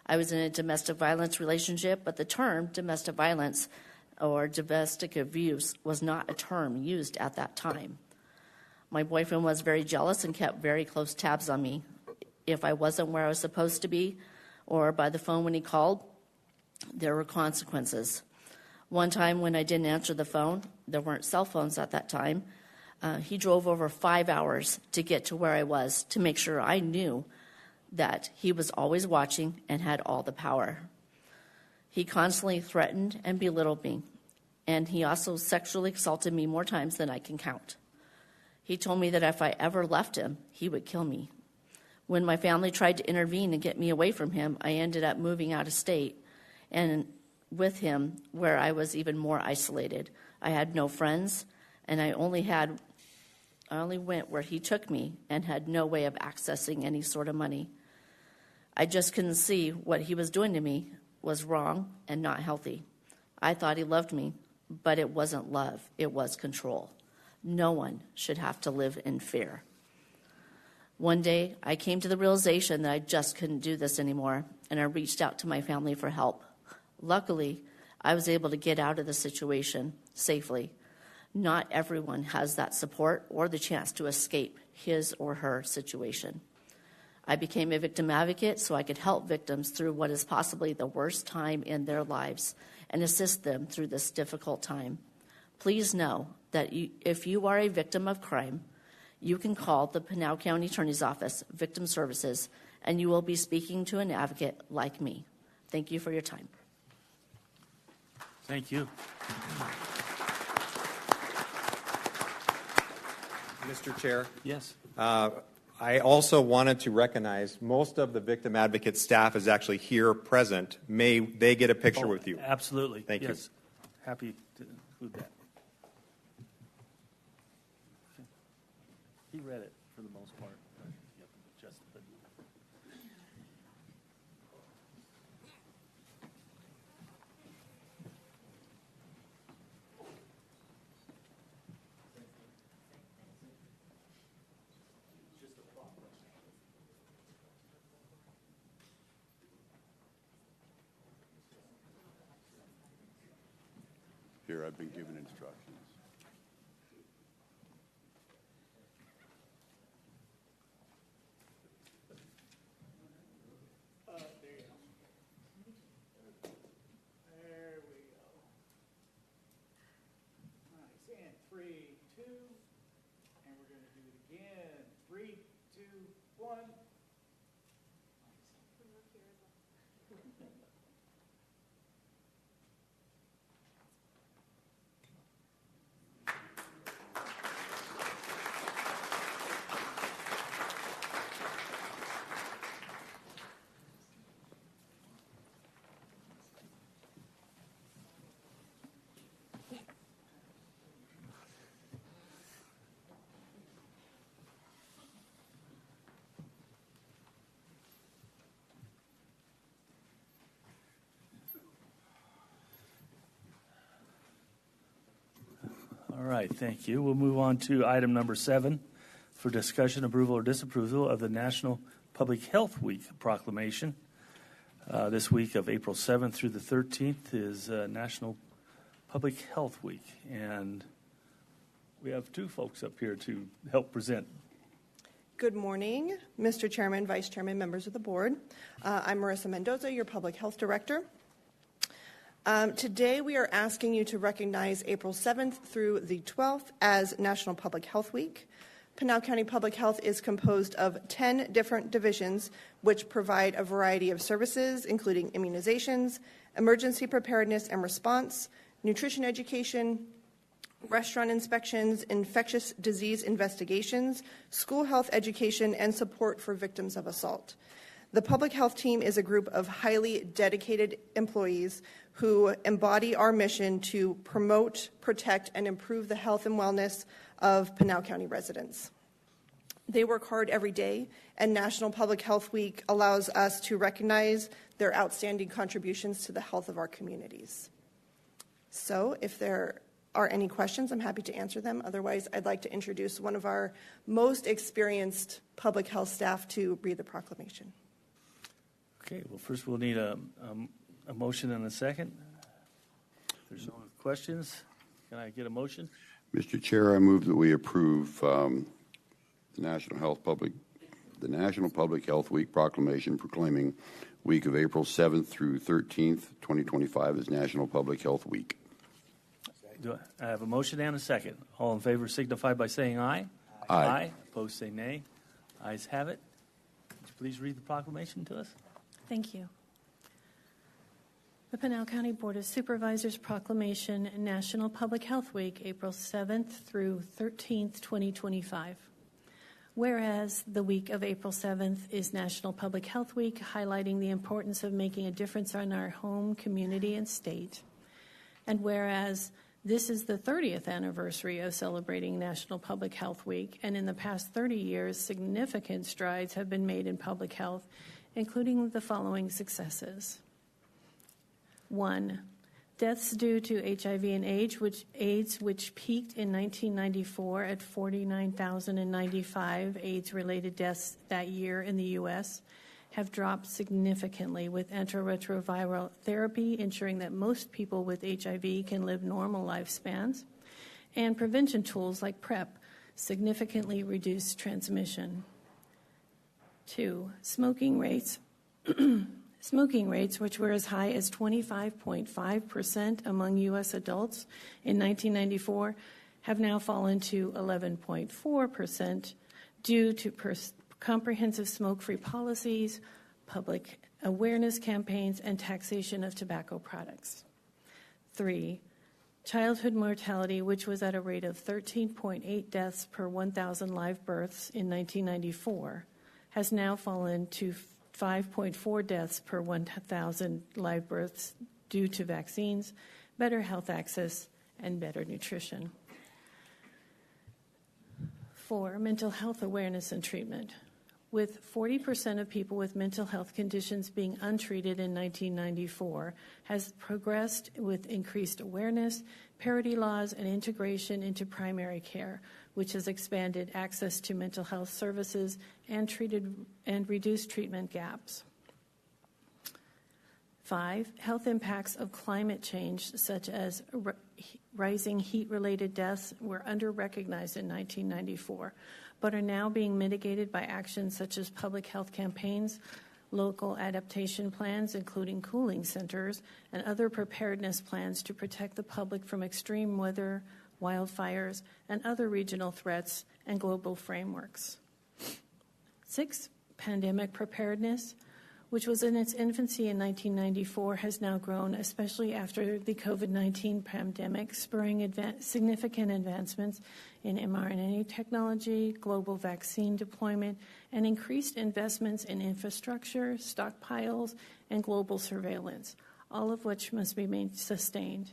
I was in a domestic violence relationship, but the term domestic violence or domestic abuse was not a term used at that time. My boyfriend was very jealous and kept very close tabs on me. If I wasn't where I was supposed to be, or by the phone when he called, there were consequences. One time when I didn't answer the phone, there weren't cell phones at that time, he drove over 5 hours to get to where I was to make sure I knew that he was always watching and had all the power. He constantly threatened and belittled me, and he also sexually assaulted me more times than I can count. He told me that if I ever left him, he would kill me. When my family tried to intervene and get me away from him, I ended up moving out of state and with him where I was even more isolated. I had no friends, and I only went where he took me and had no way of accessing any sort of money. I just couldn't see what he was doing to me was wrong and not healthy. I thought he loved me, but it wasn't love, it was control. No one should have to live in fear. One day, I came to the realization that I just couldn't do this anymore, and I reached out to my family for help. Luckily, I was able to get out of the situation safely. Not everyone has that support or the chance to escape his or her situation. I became a victim advocate so I could help victims through what is possibly the worst time in their lives and assist them through this difficult time. Please know that if you are a victim of crime, you can call the Pinal County Attorney's Office, Victim Services, and you will be speaking to an advocate like me. Thank you for your time. Thank you. Mr. Chair? Yes. I also wanted to recognize most of the victim advocate staff is actually here present. May they get a picture with you? Absolutely. Thank you. Happy to include that. He read it for the most part. Yep, Here, I've been given instructions. There we go. Nice. And 3, 2. And we're going to do it again. 3, 2, 1. All right, thank you. We'll move on to item number 7 for discussion, approval, or disapproval of the National Public Health Week proclamation. This week of April 7th through the 13th is National Public Health Week, and we have 2 folks up here to help present. Good morning, Mr. Chairman, Vice Chairman, members of the board. I'm Marissa Mendoza, your Public Health Director. Today we are asking you to recognize April 7th through the 12th as National Public Health Week. Pinal County Public Health is composed of 10 different divisions which provide a variety of services, including immunizations, emergency preparedness and response, nutrition education, restaurant inspections, infectious disease investigations, school health education, and support for victims of assault. The public health team is a group of highly dedicated employees who embody our mission to promote, protect, and improve the health and wellness of Pinal County residents. They work hard every day, and National Public Health Week allows us to recognize their outstanding contributions to the health of our communities. So if there are any questions, I'm happy to answer them. Otherwise, I'd like to introduce one of our most experienced public health staff to read the proclamation. Okay, well, first we'll need a motion and a second. If there's no questions, can I get a motion? Mr. Chair, I move that we approve the National Public Health Week proclamation proclaiming week of April 7th through 13th, 2025 as National Public Health Week. Do I have a motion and a second? All in favor signify by saying aye. Aye. Aye. Opposed say nay. Ayes have it. Would you please read the proclamation to us? Thank you. The Pinal County Board of Supervisors proclamation National Public Health Week, April 7th through 13th, 2025. Whereas the week of April 7th is National Public Health Week, highlighting the importance of making a difference in our home, community, and state. And whereas this is the 30th anniversary of celebrating National Public Health Week, and in the past 30 years, significant strides have been made in public health, including the following successes. 1. Deaths due to HIV and AIDS, which peaked in 1994 at 49,095 AIDS-related deaths that year in the U.S., have dropped significantly with antiretroviral therapy, ensuring that most people with HIV can live normal lifespans, and prevention tools like PrEP significantly reduce transmission. 2. Smoking rates, which were as high as 25.5% among U.S. adults in 1994, have now fallen to 11.4% due to comprehensive smoke-free policies, public awareness campaigns, and taxation of tobacco products. 3. Childhood mortality, which was at a rate of 13.8 deaths per 1,000 live births in 1994, has now fallen to 5.4 deaths per 1,000 live births due to vaccines, better health access, and better nutrition. 4. Mental health awareness and treatment. With 40% of people with mental health conditions being untreated in 1994, has progressed with increased awareness, parity laws, and integration into primary care, which has expanded access to mental health services and reduced treatment gaps. 5. Health impacts of climate change, such as rising heat-related deaths, were under-recognized in 1994, but are now being mitigated by actions such as public health campaigns, local adaptation plans, including cooling centers, and other preparedness plans to protect the public from extreme weather, wildfires, and other regional threats and global frameworks. 6. Pandemic preparedness, which was in its infancy in 1994, has now grown, especially after the COVID-19 pandemic, spurring significant advancements in mRNA technology, global vaccine deployment, and increased investments in infrastructure, stockpiles, and global surveillance, all of which must be sustained.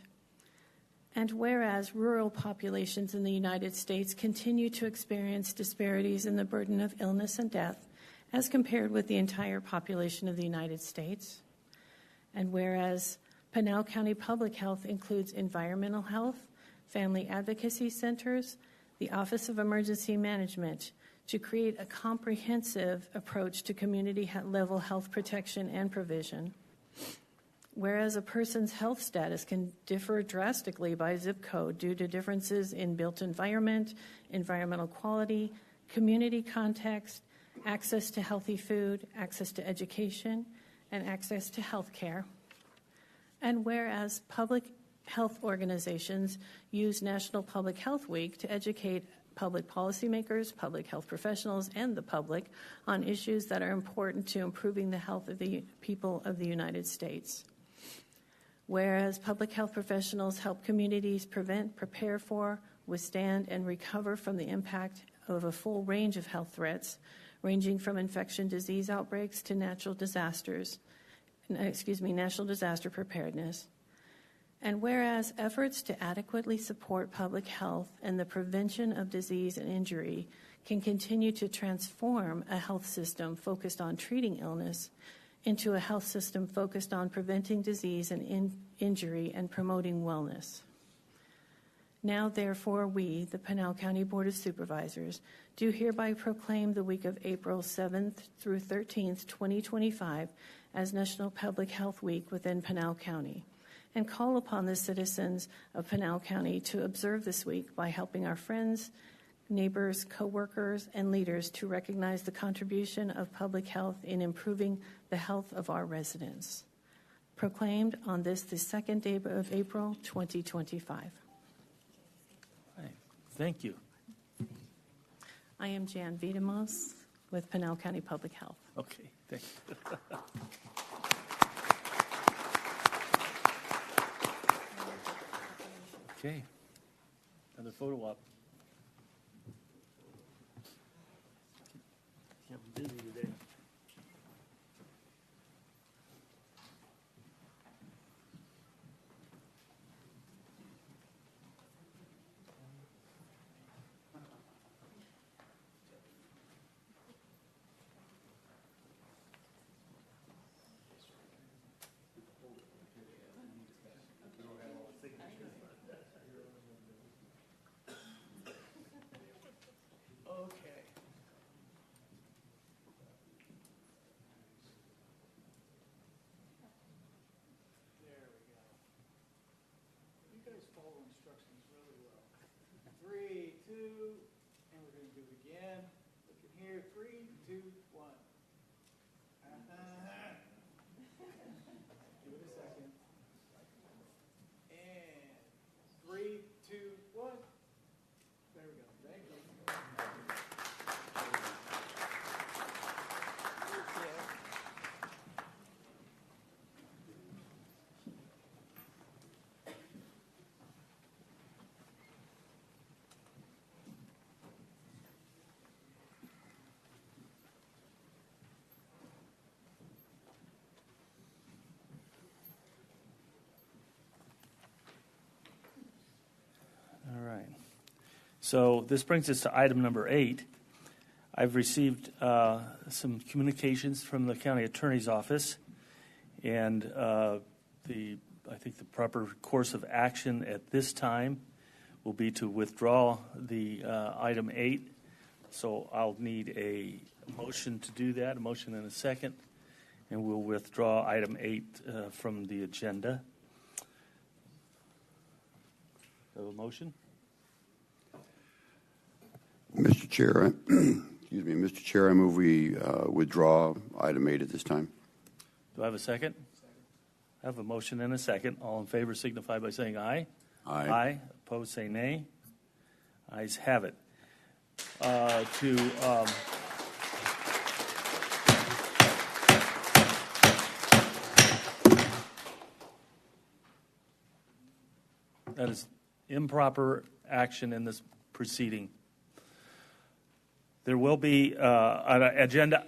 And whereas rural populations in the United States continue to experience disparities in the burden of illness and death, as compared with the entire population of the United States. And whereas Pinal County Public Health includes environmental health, family advocacy centers, the Office of Emergency Management, to create a comprehensive approach to community-level health protection and provision. Whereas a person's health status can differ drastically by zip code due to differences in built environment, environmental quality, community context, access to healthy food, access to education, and access to health care. And whereas public health organizations use National Public Health Week to educate public policymakers, public health professionals, and the public on issues that are important to improving the health of the people of the United States. Whereas public health professionals help communities prevent, prepare for, withstand, and recover from the impact of a full range of health threats, ranging from infection disease outbreaks to natural disaster preparedness. And whereas efforts to adequately support public health and the prevention of disease and injury can continue to transform a health system focused on treating illness into a health system focused on preventing disease and injury and promoting wellness. Now, therefore, we, the Pinal County Board of Supervisors, do hereby proclaim the week of April 7th through 13th, 2025, as National Public Health Week within Pinal County, and call upon the citizens of Pinal County to observe this week by helping our friends, neighbors, co-workers, and leaders to recognize the contribution of public health in improving the health of our residents. Proclaimed on this, the second day of April, 2025. Thank you. I am Jan Wiedemos with Pinal County Public Health. Okay, thank you. Okay, another photo op. Yeah, I'm busy today. Okay. There we go. You guys follow instructions really well. 3, 2, and we're going to do it again. Look in here. 3, 2, 1. Give it a second. And 3, 2, 1. There we go. Thank you. All right. So this brings us to item number 8. I've received some communications from the county attorney's office, and I think the proper course of action at this time will be to withdraw the item 8. So I'll need a motion to do that, a motion and a second, and we'll withdraw item 8 from the agenda. So a motion? Mr. Chair, excuse me, Mr. Chair, I move we withdraw item 8 at this time. Do I have a second? I have a motion and a second. All in favor signify by saying aye. Aye. Aye. Opposed, say nay. Ayes have it. That is improper action in this proceeding. There will be an agenda.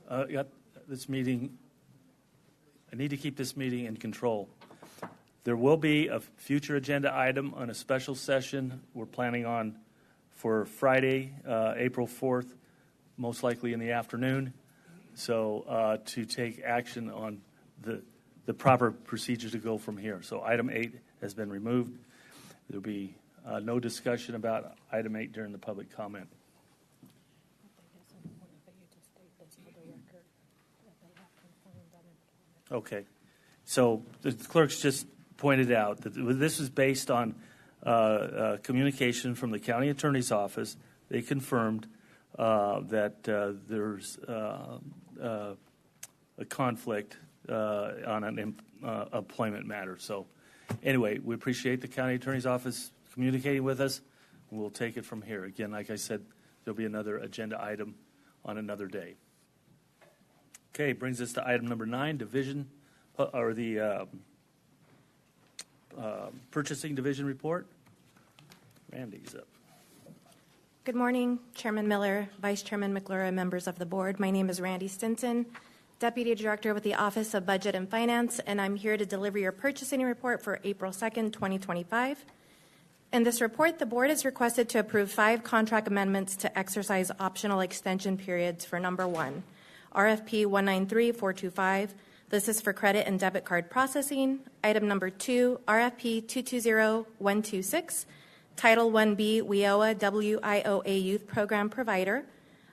Got this meeting. I need to keep this meeting in control. There will be a future agenda item on a special session we're planning on for Friday, April 4th, most likely in the afternoon. So to take action on the proper procedure to go from here. So item 8 has been removed. There will be no discussion about item 8 during the public comment. Okay. So the clerks just pointed out that this is based on communication from the county attorney's office. They confirmed that there's a conflict on an employment matter. So anyway, we appreciate the county attorney's office communicating with us. We'll take it from here. Again, like I said, there'll be another agenda item on another day. Okay, brings us to item number 9, division, or the purchasing division report. Randy's up. Good morning, Chairman Miller, Vice Chairman McClure, members of the board. My name is Randy Stinson, Deputy Director with the Office of Budget and Finance, and I'm here to deliver your purchasing report for April 2nd, 2025. In this report, the board is requested to approve 5 contract amendments to exercise optional extension periods for number 1, RFP 193425. This is for credit and debit card processing. Item number 2, RFP 220126, Title 1B WIOA WIOA Youth Program Provider.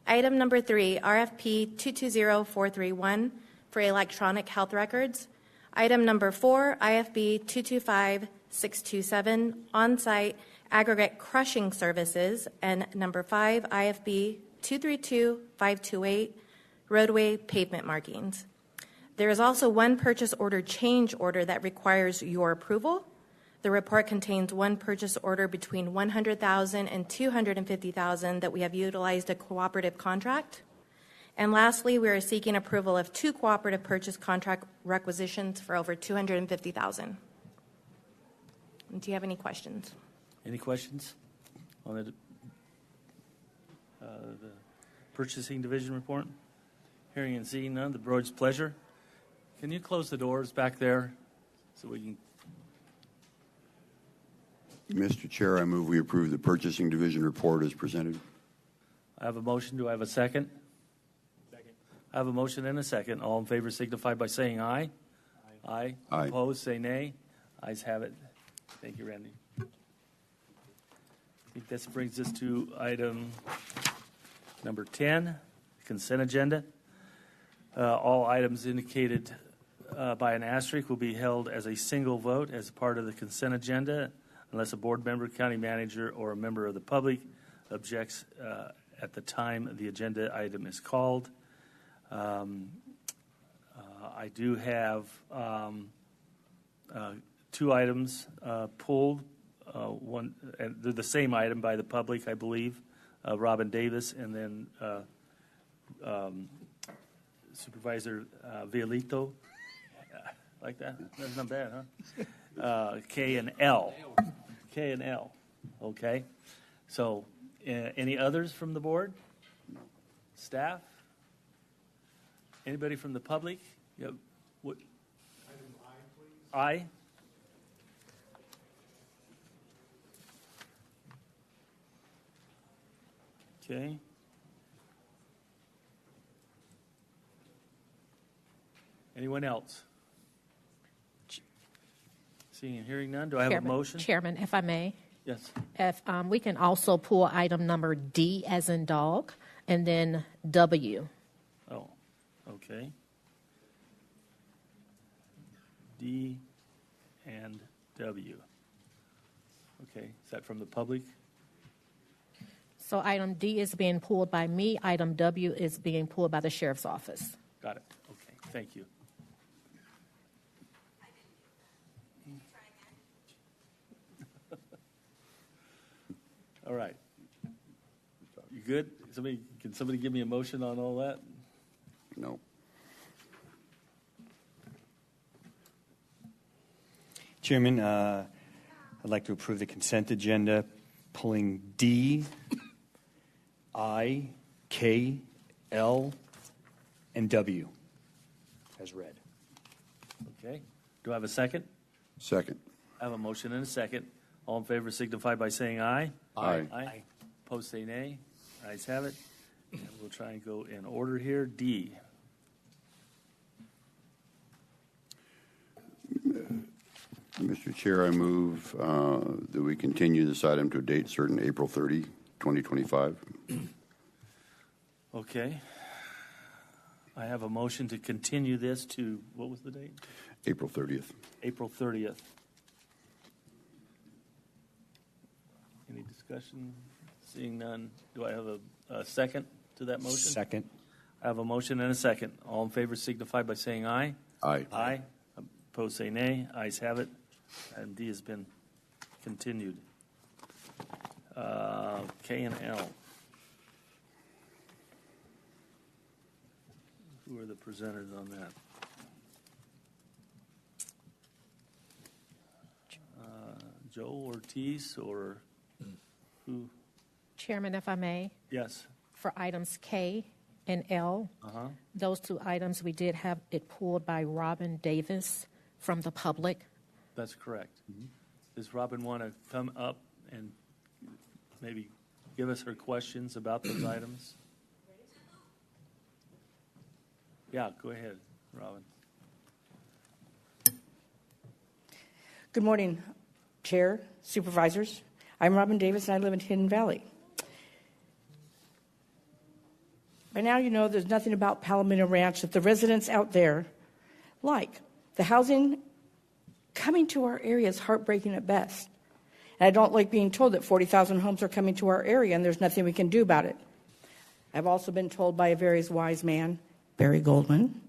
Item number 3, RFP 220431 for electronic health records. Item number 4, IFB 225627 on-site aggregate crushing services. And number 5, IFB 232528 roadway pavement markings. There is also one purchase order change order that requires your approval. The report contains one purchase order between $100,000 and $250,000 that we have utilized a cooperative contract. And lastly, we are seeking approval of 2 cooperative purchase contract requisitions for over $250,000. Do you have any questions? Any questions on the purchasing division report? Hearing and seeing none, the board's pleasure. Can you close the doors back there so we can? Mr. Chair, I move we approve the purchasing division report as presented. I have a motion. Do I have a second? Second. I have a motion and a second. All in favor signify by saying aye. Aye. Aye. Opposed, say nay. Ayes have it. Thank you, Randy. I think this brings us to item number 10, consent agenda. All items indicated by an asterisk will be held as a single vote as part of the consent agenda unless a board member, county manager, or a member of the public objects at the time the agenda item is called. I do have 2 items pulled. One, and they're the same item by the public, I believe. Robin Davis and then Supervisor Violito. Like that? That's not bad, huh? K and L. K and L. Okay. So, any others from the board? Staff? Anybody from the public? Yep. What? Item I, please. I? Okay. Anyone else? Seeing and hearing none, do I have a motion? Chairman, if I may. Yes. If we can also pull item number D as in dog, and then W. Oh, okay. D and W. Okay, is that from the public? So item D is being pulled by me. Item W is being pulled by the sheriff's office. Got it. Okay, thank you. All right. You good? Can somebody give me a motion on all that? No. Chairman, I'd like to approve the consent agenda, pulling D, I, K, L, and W as read. Okay. Do I have a second? Second. I have a motion and a second. All in favor signify by saying aye. Aye. Aye. Opposed say nay. Ayes have it. And we'll try and go in order here. D. Mr. Chair, I move that we continue this item to a date certain, April 30, 2025. Okay. I have a motion to continue this to, what was the date? April 30th. April 30th. Any discussion? Seeing none, do I have a second to that motion? Second. I have a motion and a second. All in favor signify by saying aye. Aye. Aye. Opposed say nay. Ayes have it. And D has been continued. K and L. Who are the presenters on that? Joe Ortiz or who? Chairman, if I may, Yes. for items K and L, those two items, we did have it pulled by Robin Davis from the public. That's correct. Does Robin want to come up and maybe give us her questions about those items? Yeah, go ahead, Robin. Good morning, Chair, Supervisors. I'm Robin Davis, and I live in Hidden Valley. By now, you know there's nothing about Palomino Ranch that the residents out there like. The housing coming to our area is heartbreaking at best. And I don't like being told that 40,000 homes are coming to our area and there's nothing we can do about it. I've also been told by a very wise man, Barry Goldman,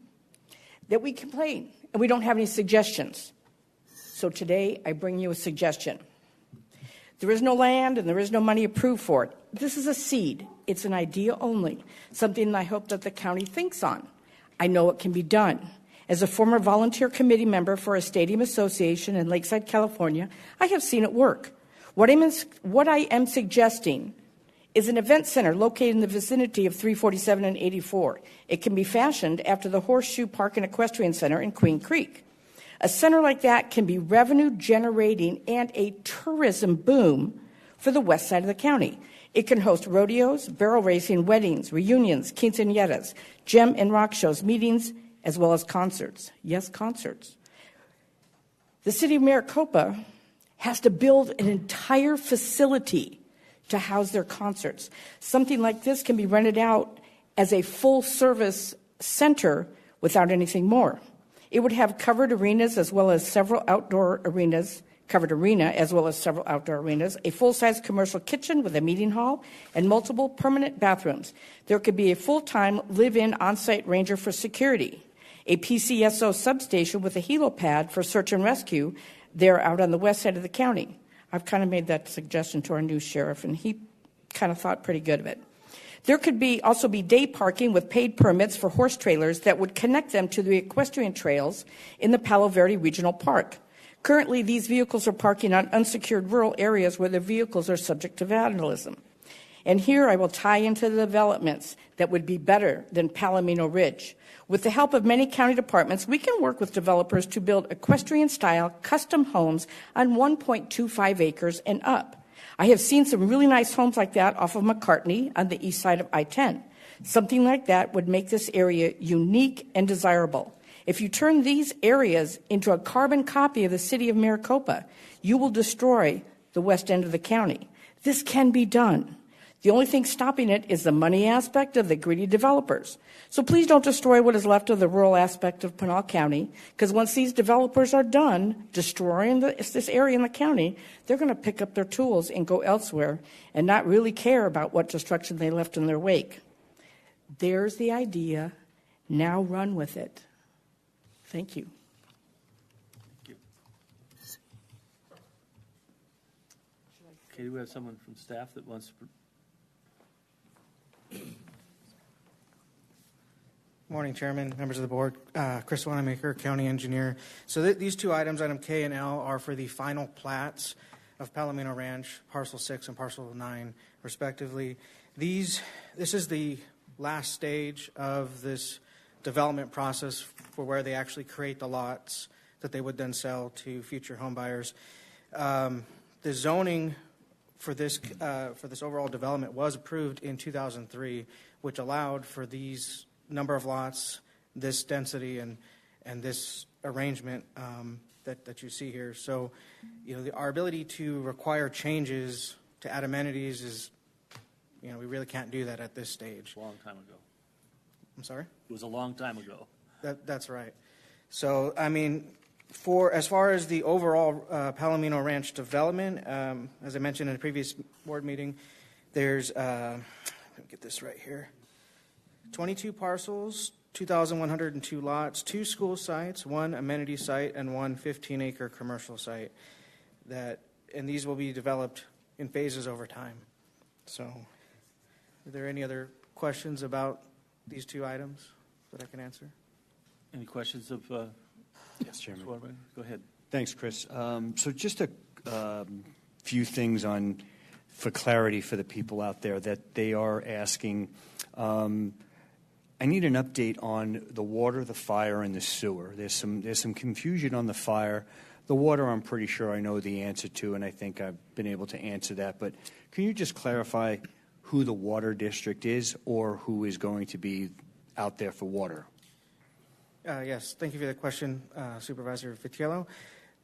that we complain and we don't have any suggestions. So today, I bring you a suggestion. There is no land and there is no money approved for it. This is a seed. It's an idea only, something I hope that the county thinks on. I know it can be done. As a former volunteer committee member for a stadium association in Lakeside, California, I have seen it work. What I am suggesting is an event center located in the vicinity of 347 and 84. It can be fashioned after the Horseshoe Park and Equestrian Center in Queen Creek. A center like that can be revenue generating and a tourism boom for the west side of the county. It can host rodeos, barrel racing, weddings, reunions, quinceañeras, gem and rock shows, meetings, as well as concerts. Yes, concerts. The city of Maricopa has to build an entire facility to house their concerts. Something like this can be rented out as a full-service center without anything more. It would have covered arenas as well as several outdoor arenas, covered arena as well as several outdoor arenas, a full-size commercial kitchen with a meeting hall, and multiple permanent bathrooms. There could be a full-time live-in on-site ranger for security, a PCSO substation with a helipad for search and rescue there out on the west side of the county. I've kind of made that suggestion to our new sheriff, and he kind of thought pretty good of it. There could also be day parking with paid permits for horse trailers that would connect them to the equestrian trails in the Palo Verde Regional Park. Currently, these vehicles are parking on unsecured rural areas where the vehicles are subject to vandalism. And here I will tie into the developments that would be better than Palomino Ridge. With the help of many county departments, we can work with developers to build equestrian-style custom homes on 1.25 acres and up. I have seen some really nice homes like that off of McCartney on the east side of I-10. Something like that would make this area unique and desirable. If you turn these areas into a carbon copy of the city of Maricopa, you will destroy the west end of the county. This can be done. The only thing stopping it is the money aspect of the greedy developers. So please don't destroy what is left of the rural aspect of Pinal County, because once these developers are done destroying this area in the county, they're going to pick up their tools and go elsewhere and not really care about what destruction they left in their wake. There's the idea. Now run with it. Thank you. Okay, do we have someone from staff that wants to? Morning, Chairman, members of the board. Chris Wanamaker, County Engineer. So these two items, item K and L, are for the final plats of Palomino Ranch, Parcel 6 and Parcel 9, respectively. This is the last stage of this development process for where they actually create the lots that they would then sell to future home buyers. The zoning for this overall development was approved in 2003, which allowed for these number of lots, this density, and this arrangement that you see here. So, our ability to require changes to add amenities is, we really can't do that at this stage. A long time ago. I'm sorry? It was a long time ago. That's right. So, as far as the overall Palomino Ranch development, as I mentioned in a previous board meeting, there's, let me get this right here, 22 parcels, 2,102 lots, 2 school sites, 1 amenity site, and 1 15-acre commercial site. And these will be developed in phases over time. So, are there any other questions about these two items that I can answer? Any questions of? Yes, Chairman. Go ahead. Thanks, Chris. So just a few things on for clarity for the people out there that they are asking. I need an update on the water, the fire, and the sewer. There's some confusion on the fire. The water, I'm pretty sure I know the answer to, and I think I've been able to answer that. But can you just clarify who the water district is or who is going to be out there for water? Yes, thank you for the question, Supervisor Vitiello.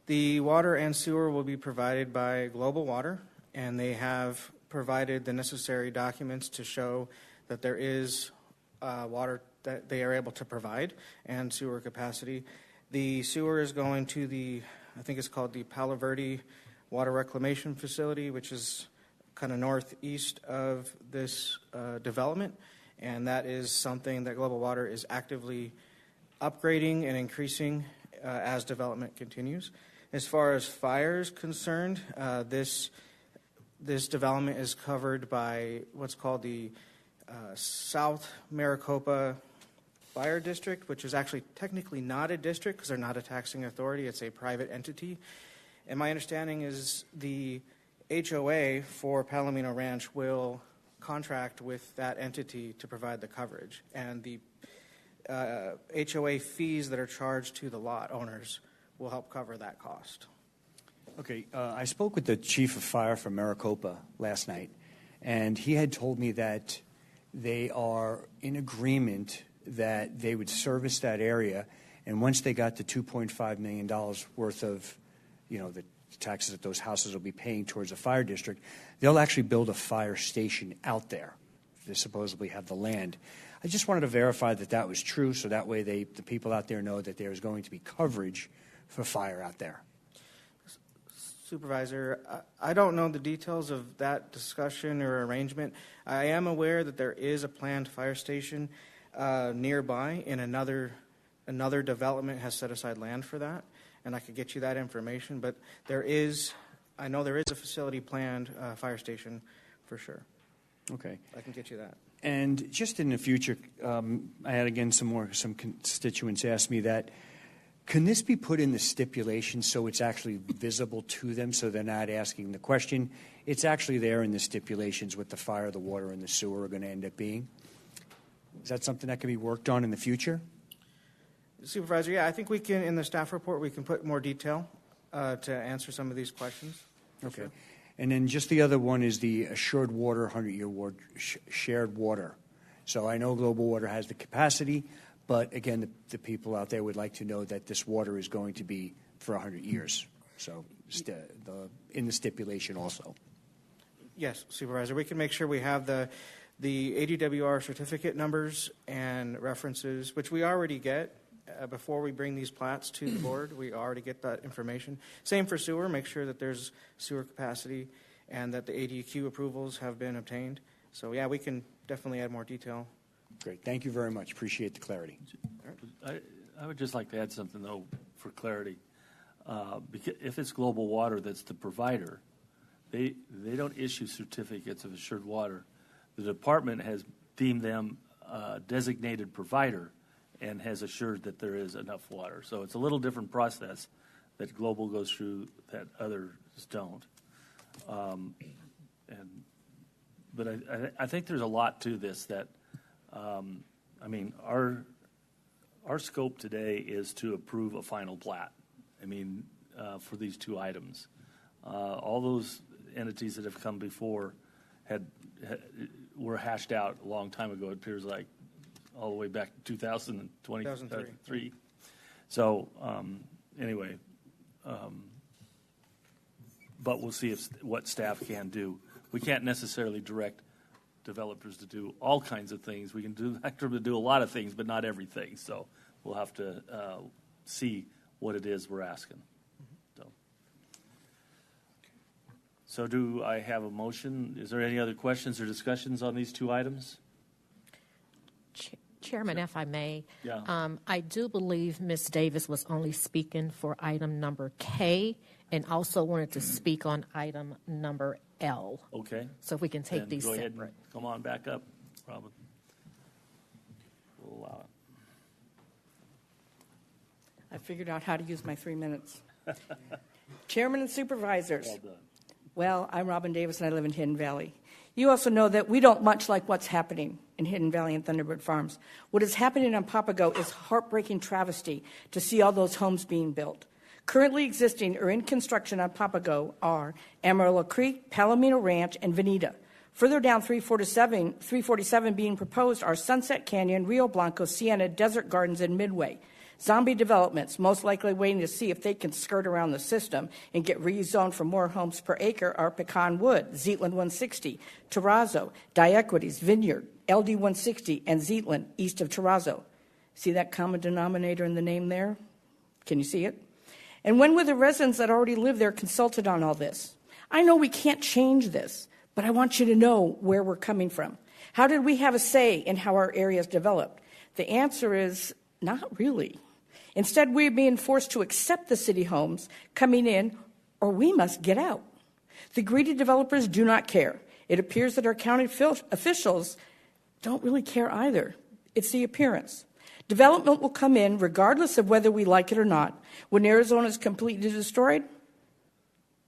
The water and sewer will be provided by Global Water, and they have provided the necessary documents to show that there is water that they are able to provide and sewer capacity. The sewer is going to I think it's called the Palo Verde Water Reclamation Facility, which is kind of northeast of this development, and that is something that Global Water is actively upgrading and increasing as development continues. As far as fire is concerned, this development is covered by what's called the South Maricopa Fire District, which is actually technically not a district because they're not a taxing authority. It's a private entity. And my understanding is the HOA for Palomino Ranch will contract with that entity to provide the coverage. And the HOA fees that are charged to the lot owners will help cover that cost. Okay, I spoke with the chief of fire from Maricopa last night, and he had told me that they are in agreement that they would service that area, and once they got the $2.5 million worth of, the taxes that those houses will be paying towards a fire district, they'll actually build a fire station out there. They supposedly have the land. I just wanted to verify that that was true, so that way the people out there know that there is going to be coverage for fire out there. Supervisor, I don't know the details of that discussion or arrangement. I am aware that there is a planned fire station nearby, and another development has set aside land for that, and I could get you that information. But I know there is a facility planned fire station for sure. Okay. I can get you that. And just in the future, I had again some constituents ask me that, can this be put in the stipulation so it's actually visible to them so they're not asking the question? It's actually there in the stipulations what the fire, the water, and the sewer are going to end up being. Is that something that can be worked on in the future? Supervisor, yeah, I think we can, in the staff report, we can put more detail to answer some of these questions. Okay. Sure. And then just the other one is the assured water, 100-year shared water. So I know Global Water has the capacity, but again, the people out there would like to know that this water is going to be for 100 years. So in the stipulation also. Yes, Supervisor. We can make sure we have the ADWR certificate numbers and references, which we already get before we bring these plats to the board. We already get that information. Same for sewer. Make sure that there's sewer capacity and that the ADQ approvals have been obtained. So, yeah, we can definitely add more detail. Great. Thank you very much. Appreciate the clarity. I would just like to add something, though, for clarity. Because if it's Global Water that's the provider, they don't issue certificates of assured water. The department has deemed them a designated provider and has assured that there is enough water. So it's a little different process that Global goes through that others don't. But I think there's a lot to this that, our scope today is to approve a final plat. For these two items. All those entities that have come before were hashed out a long time ago. It appears like all the way back to 2003. So anyway, but we'll see what staff can do. We can't necessarily direct developers to do all kinds of things. We can direct them to do a lot of things, but not everything. So we'll have to see what it is we're asking. So do I have a motion? Is there any other questions or discussions on these two items? Chairman, if I may, yeah. I do believe Ms. Davis was only speaking for item number K and also wanted to speak on item number L. Okay. So if we can take then these go separate. ahead and come on back up, Robin. We'll allow it. I figured out how to use my 3 minutes. Chairman and Supervisors. Well done. Well, I'm Robin Davis, and I live in Hidden Valley. You also know that we don't much like what's happening in Hidden Valley and Thunderbird Farms. What is happening on Papago is heartbreaking travesty to see all those homes being built. Currently existing or in construction on Papago are Amarillo Creek, Palomino Ranch, and Veneta. Further down 347 being proposed are Sunset Canyon, Rio Blanco, Sienna, Desert Gardens, and Midway. Zombie developments, most likely waiting to see if they can skirt around the system and get rezoned for more homes per acre, are Pecan Wood, Zeatland 160, Terrazzo, Diequities, Vineyard, LD 160, and Zeatland east of Terrazzo. See that common denominator in the name there? Can you see it? And when were the residents that already live there consulted on all this? I know we can't change this, but I want you to know where we're coming from. How did we have a say in how our area is developed? The answer is not really. Instead, we're being forced to accept the city homes coming in, or we must get out. The greedy developers do not care. It appears that our county officials don't really care either. It's the appearance. Development will come in regardless of whether we like it or not. When Arizona is completely destroyed,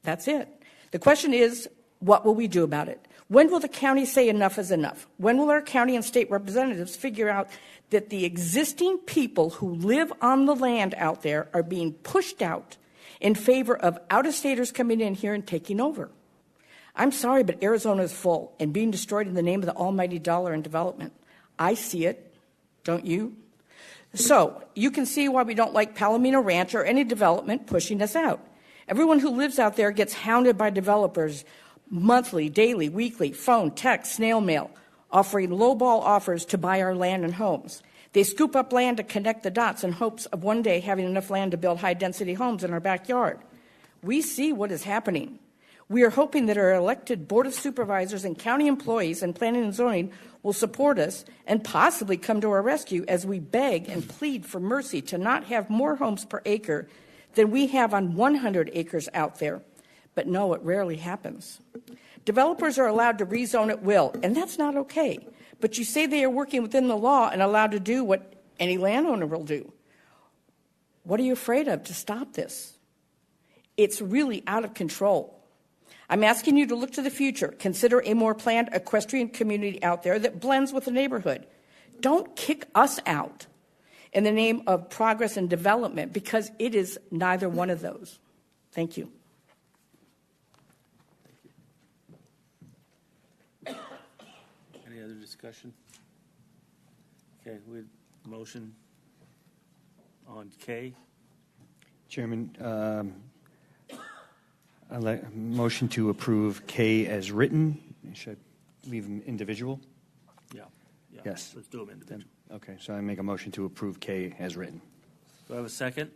that's it. The question is, what will we do about it? When will the county say enough is enough? When will our county and state representatives figure out that the existing people who live on the land out there are being pushed out in favor of out-of-staters coming in here and taking over? I'm sorry, but Arizona is full and being destroyed in the name of the almighty dollar and development. I see it, don't you? So you can see why we don't like Palomino Ranch or any development pushing us out. Everyone who lives out there gets hounded by developers monthly, daily, weekly, phone, text, snail mail, offering lowball offers to buy our land and homes. They scoop up land to connect the dots in hopes of one day having enough land to build high-density homes in our backyard. We see what is happening. We are hoping that our elected Board of Supervisors and county employees and planning and zoning will support us and possibly come to our rescue as we beg and plead for mercy to not have more homes per acre than we have on 100 acres out there. But no, it rarely happens. Developers are allowed to rezone at will, and that's not okay. But you say they are working within the law and allowed to do what any landowner will do. What are you afraid of to stop this? It's really out of control. I'm asking you to look to the future. Consider a more planned equestrian community out there that blends with the neighborhood. Don't kick us out in the name of progress and development, because it is neither one of those. Thank you. Any other discussion? Okay, we motion on K. Chairman, I'd like a motion to approve K as written. Should I leave them individual? Yeah. Yes. Let's do them individually. Okay, so I make a motion to approve K as written. Do I have a second?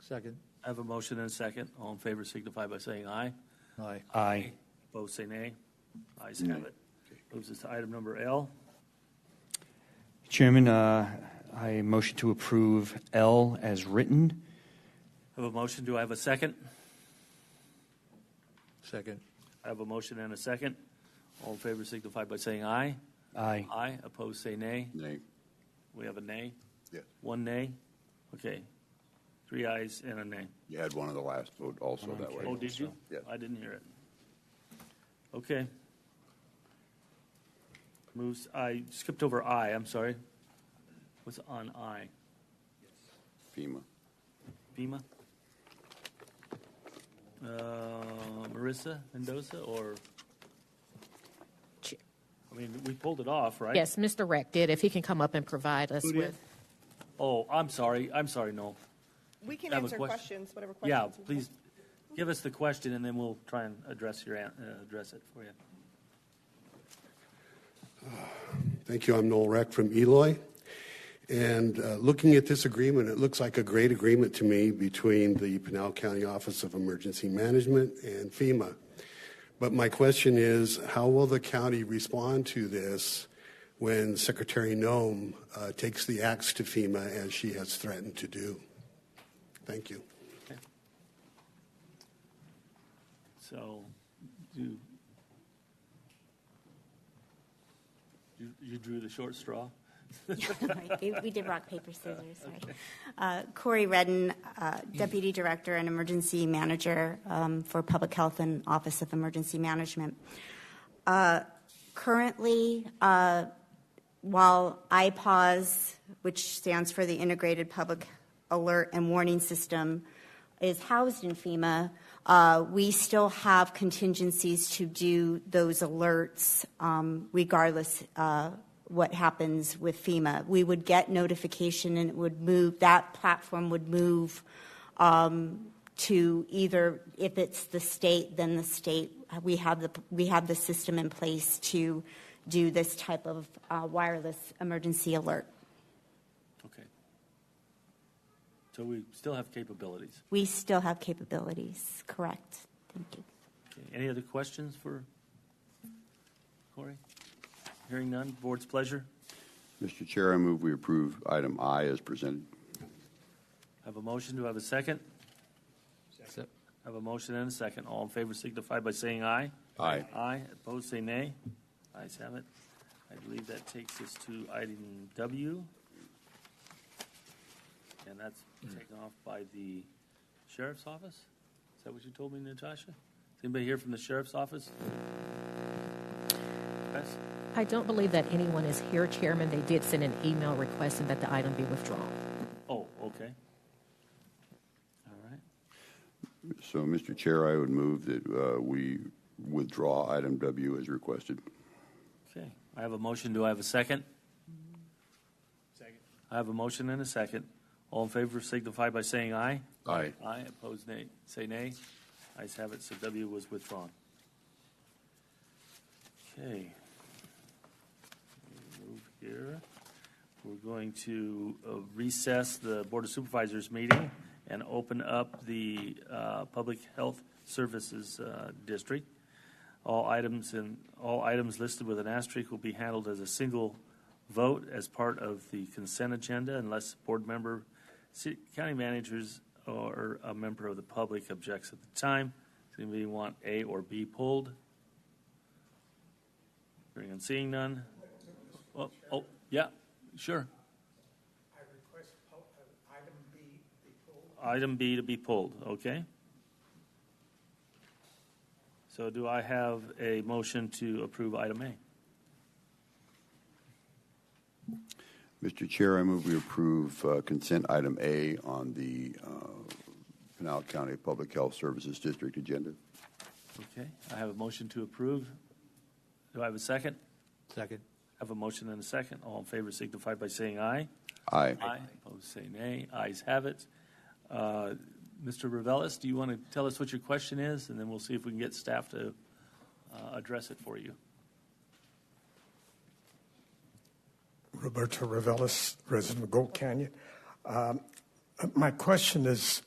Second. I have a motion and a second. All in favor signify by saying aye. Aye. Aye. Opposed, say nay. Ayes have it. Moves us to item number L. Chairman, I motion to approve L as written. I have a motion. Do I have a second? Second. I have a motion and a second. All in favor signify by saying aye. Aye. Aye. Opposed, say nay. Nay. We have a nay. Yes. One nay. Okay. 3 ayes and a nay. You had one of the last vote also that way. Oh, did you? Yes. I didn't hear it. Okay. Moves. I skipped over I. I'm sorry. What's on I? FEMA. FEMA? Marissa Mendoza, or? I mean, we pulled it off, right? Yes, Mr. Reck did. If he can come up and provide us Who did? with. Oh, I'm sorry. No. We can I have a answer question. questions, whatever Yeah, questions. you please give us the question, and then we'll try and address it for you. Thank you. I'm Noel Reck from Eloy. And looking at this agreement, it looks like a great agreement to me between the Pinal County Office of Emergency Management and FEMA. But my question is, how will the county respond to this when Secretary Noem takes the axe to FEMA as she has threatened to do? Thank you. Okay. So, you drew the short straw. Right. We did rock, paper, scissors. Sorry. Corey Redden, Deputy Director and Emergency Manager for Public Health and Office of Emergency Management. Currently, while IPAWS, which stands for the Integrated Public Alert and Warning System, is housed in FEMA, we still have contingencies to do those alerts regardless what happens with FEMA. We would get notification and it would move, that platform would move to either, if it's the state, then the state, we have the system in place to do this type of wireless emergency alert. Okay. So we still have capabilities. We still have capabilities, correct. Thank you. Okay. Any other questions for Corey? Hearing none, board's pleasure. Mr. Chair, I move we approve item I as presented. I have a motion. Do I have a second? Second. I have a motion and a second. All in favor signify by saying aye. Aye. Aye. Opposed, say nay. Ayes have it. I believe that takes us to item W. And that's taken off by the sheriff's office? Is that what you told me, Natasha? Is anybody here from the sheriff's office? Yes? I don't believe that anyone is here, Chairman. They did send an email requesting that the item be withdrawn. Oh, okay. All right. So, Mr. Chair, I would move that we withdraw item W as requested. Okay. I have a motion. Do I have a second? Second. I have a motion and a second. All in favor signify by saying aye. Aye. Aye. Opposed, nay. Say nay. Ayes have it. So W was withdrawn. Okay. Move here. We're going to recess the Board of Supervisors meeting and open up the Public Health Services District. All items listed with an asterisk will be handled as a single vote as part of the consent agenda unless board member, city, county managers, or a member of the public objects at the time. Does anybody want A or B pulled? Hearing and seeing none. Oh, yeah, sure. I request item B be pulled. Item B to be pulled, okay. So do I have a motion to approve item A? Mr. Chair, I move we approve consent item A on the Pinal County Public Health Services District agenda. Okay, I have a motion to approve. Do I have a second? Second. I have a motion and a second. All in favor signify by saying aye. Aye. Aye. Opposed, say nay. Ayes have it. Mr. Revelis, do you want to tell us what your question is, and then we'll see if we can get staff to address it for you. Roberto Revelis, resident of Gold Canyon. My question is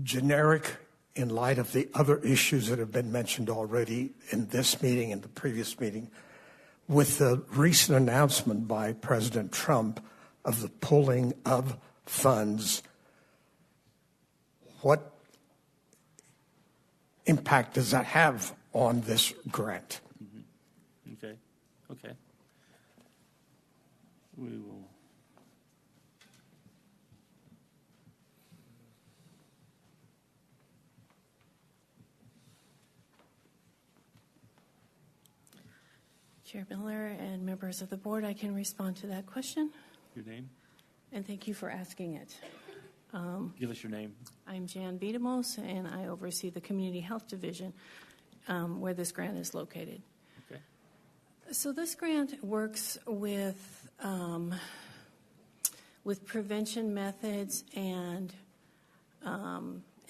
generic in light of the other issues that have been mentioned already in this meeting and the previous meeting. With the recent announcement by President Trump of the pulling of funds, what impact does that have on this grant? Mm-hmm. Okay. We will. Chair Miller and members of the board, I can respond to that question. Your name? And thank you for asking it. Give us your name. I'm Jan Biedemos, and I oversee the Community Health Division where this grant is located. Okay. So this grant works with prevention methods and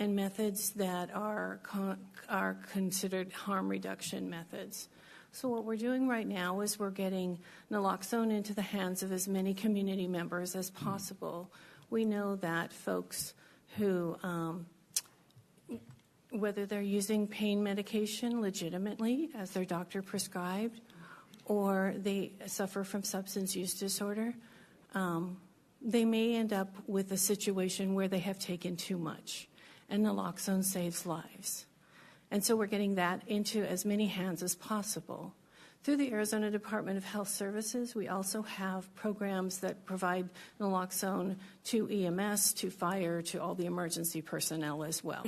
methods that are considered harm reduction methods. So what we're doing right now is we're getting naloxone into the hands of as many community members as possible. We know that folks who, whether they're using pain medication legitimately as their doctor prescribed, or they suffer from substance use disorder, they may end up with a situation where they have taken too much, and naloxone saves lives. And so we're getting that into as many hands as possible. Through the Arizona Department of Health Services, we also have programs that provide naloxone to EMS, to fire, to all the emergency personnel as well.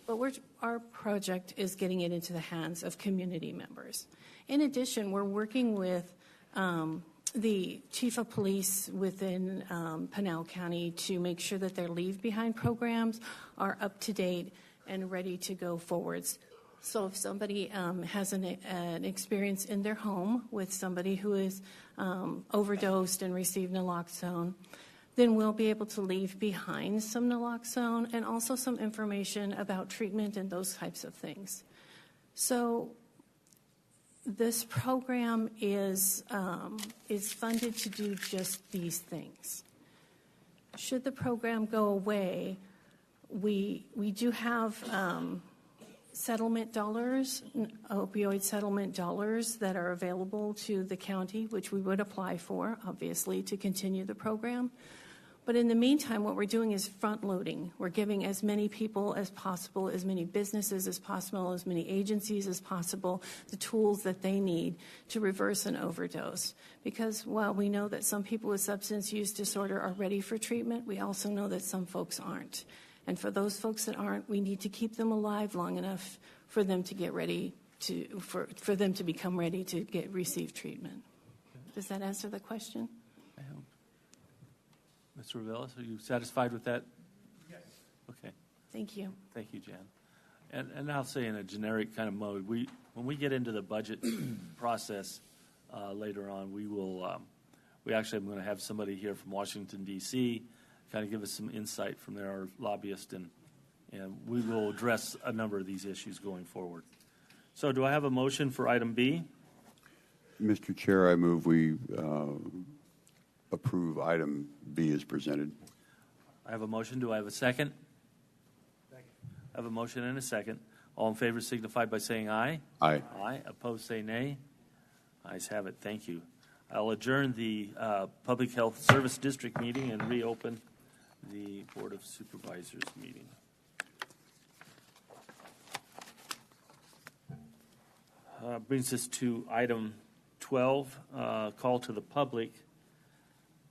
But our project is getting it into the hands of community members. In addition, we're working with the chief of police within Pinal County to make sure that their leave-behind programs are up to date and ready to go forwards. So if somebody has an experience in their home with somebody who is overdosed and received naloxone, then we'll be able to leave behind some naloxone and also some information about treatment and those types of things. So this program is funded to do just these things. Should the program go away, we do have settlement dollars, opioid settlement dollars that are available to the county, which we would apply for, obviously, to continue the program. But in the meantime, what we're doing is front-loading. We're giving as many people as possible, as many businesses as possible, as many agencies as possible, the tools that they need to reverse an overdose. Because while we know that some people with substance use disorder are ready for treatment, we also know that some folks aren't. And for those folks that aren't, we need to keep them alive long enough for them to get ready for them to become ready to receive treatment. Does that answer the question? I hope. Mr. Revelis, are you satisfied with that? Yes. Okay. Thank you. Thank you, Jan. And I'll say in a generic kind of mode, when we get into the budget process later on, we actually am going to have somebody here from Washington, D.C., kind of give us some insight from our lobbyist, and we will address a number of these issues going forward. So do I have a motion for item B? Mr. Chair, I move we approve item B as presented. I have a motion. Do I have a second? Second. I have a motion and a second. All in favor signify by saying aye. Aye. Aye. Opposed, say nay. Ayes have it. Thank you. I'll adjourn the Public Health Service District meeting and reopen the Board of Supervisors meeting. Brings us to item 12, call to the public.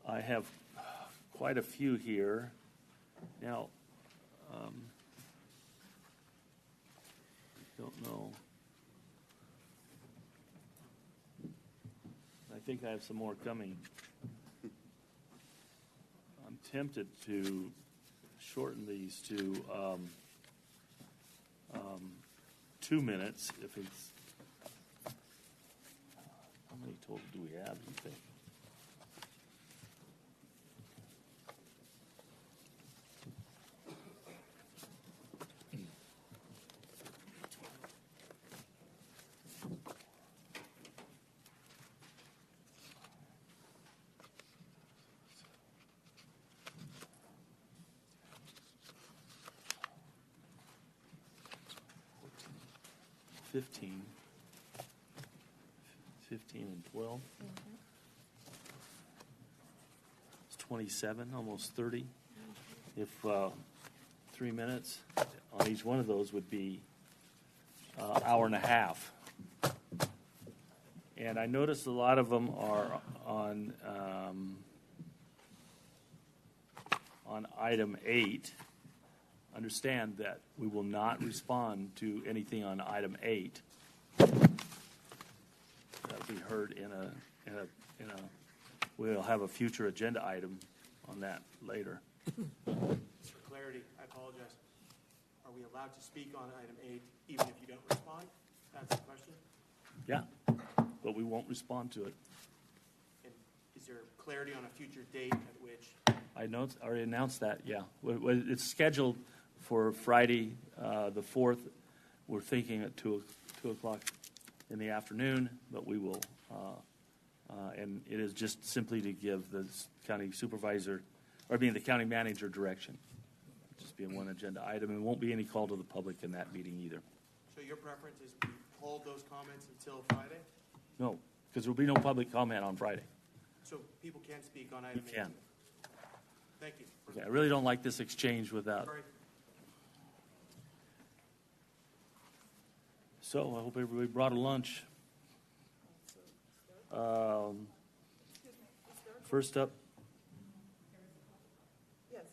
I have quite a few here. Now, I don't know. I think I have some more coming. I'm tempted to shorten these to 2 minutes if it's. How many total do we have, do you think? Fifteen and 12. It's 27, almost 30. If 3 minutes on each one of those would be an hour and a half. And I noticed a lot of them are on item 8. Understand that we will not respond to anything on item 8. That'll be heard in a. We'll have a future agenda item on that later. For clarity, I apologize. Are we allowed to speak on item 8 even if you don't respond? That's the question. Yeah, but we won't respond to it. And is there clarity on a future date at which? I already announced that. Yeah, it's scheduled for Friday, the 4th. We're thinking at 2 o'clock in the afternoon, but we will, and it is just simply to give the county supervisor, the county manager direction. It'll just be in one agenda item, and won't be any call to the public in that meeting either. So your preference is to hold those comments until Friday? No, because there will be no public comment on Friday. So people can speak on item 8? You can. Thank you. Okay, I really don't like this exchange without. Sorry. So I hope everybody brought a lunch. First up,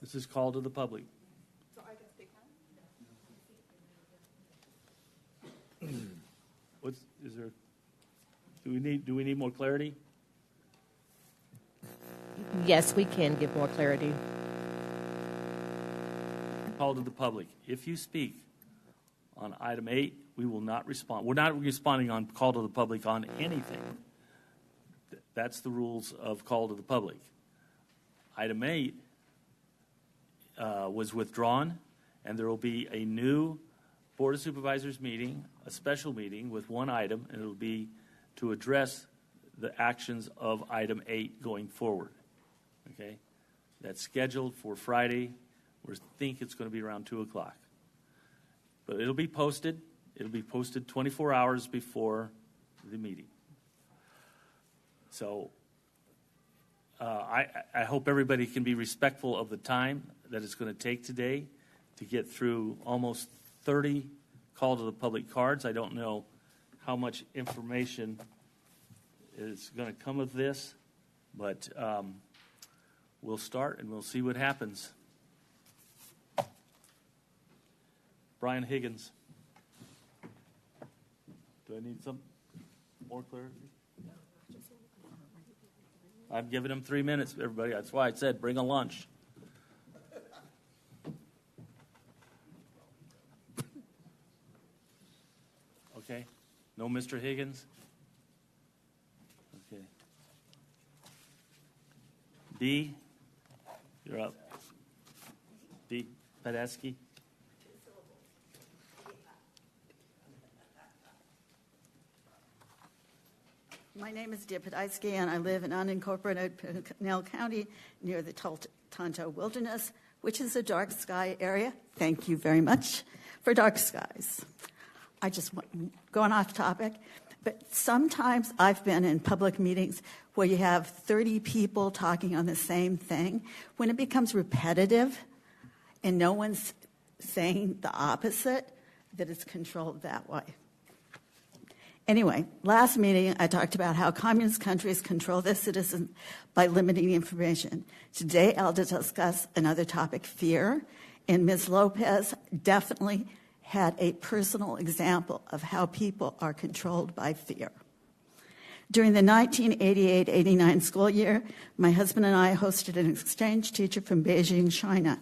this is call to the public. So I can speak now? Do we need more clarity? Yes, we can give more clarity. Call to the public. If you speak on item 8, we will not respond. We're not responding on call to the public on anything. That's the rules of call to the public. Item 8 was withdrawn, and there will be a new Board of Supervisors meeting, a special meeting with one item, and it will be to address the actions of item 8 going forward. Okay? That's scheduled for Friday. We think it's going to be around 2 o'clock. But it'll be posted. It'll be posted 24 hours before the meeting. So I hope everybody can be respectful of the time that it's going to take today to get through almost 30 call to the public cards. I don't know how much information is going to come of this, but we'll start and we'll see what happens. Brian Higgins. Do I need some more clarity? I'm giving him 3 minutes, everybody. That's why I said bring a lunch. Okay. No Mr. Higgins? Okay. B, you're up. B, Padesky. My name is Dea Podolsky, and I live in unincorporated Pinal County near the Tonto Wilderness, which is a dark sky area. Thank you very much for dark skies. I just want, going off topic, but sometimes I've been in public meetings where you have 30 people talking on the same thing. When it becomes repetitive and no one's saying the opposite, that it's controlled that way. Anyway, last meeting, I talked about how communist countries control their citizens by limiting information. Today, I'll discuss another topic, fear. And Ms. Lopez definitely had a personal example of how people are controlled by fear. During the 1988-89 school year, my husband and I hosted an exchange teacher from Beijing, China.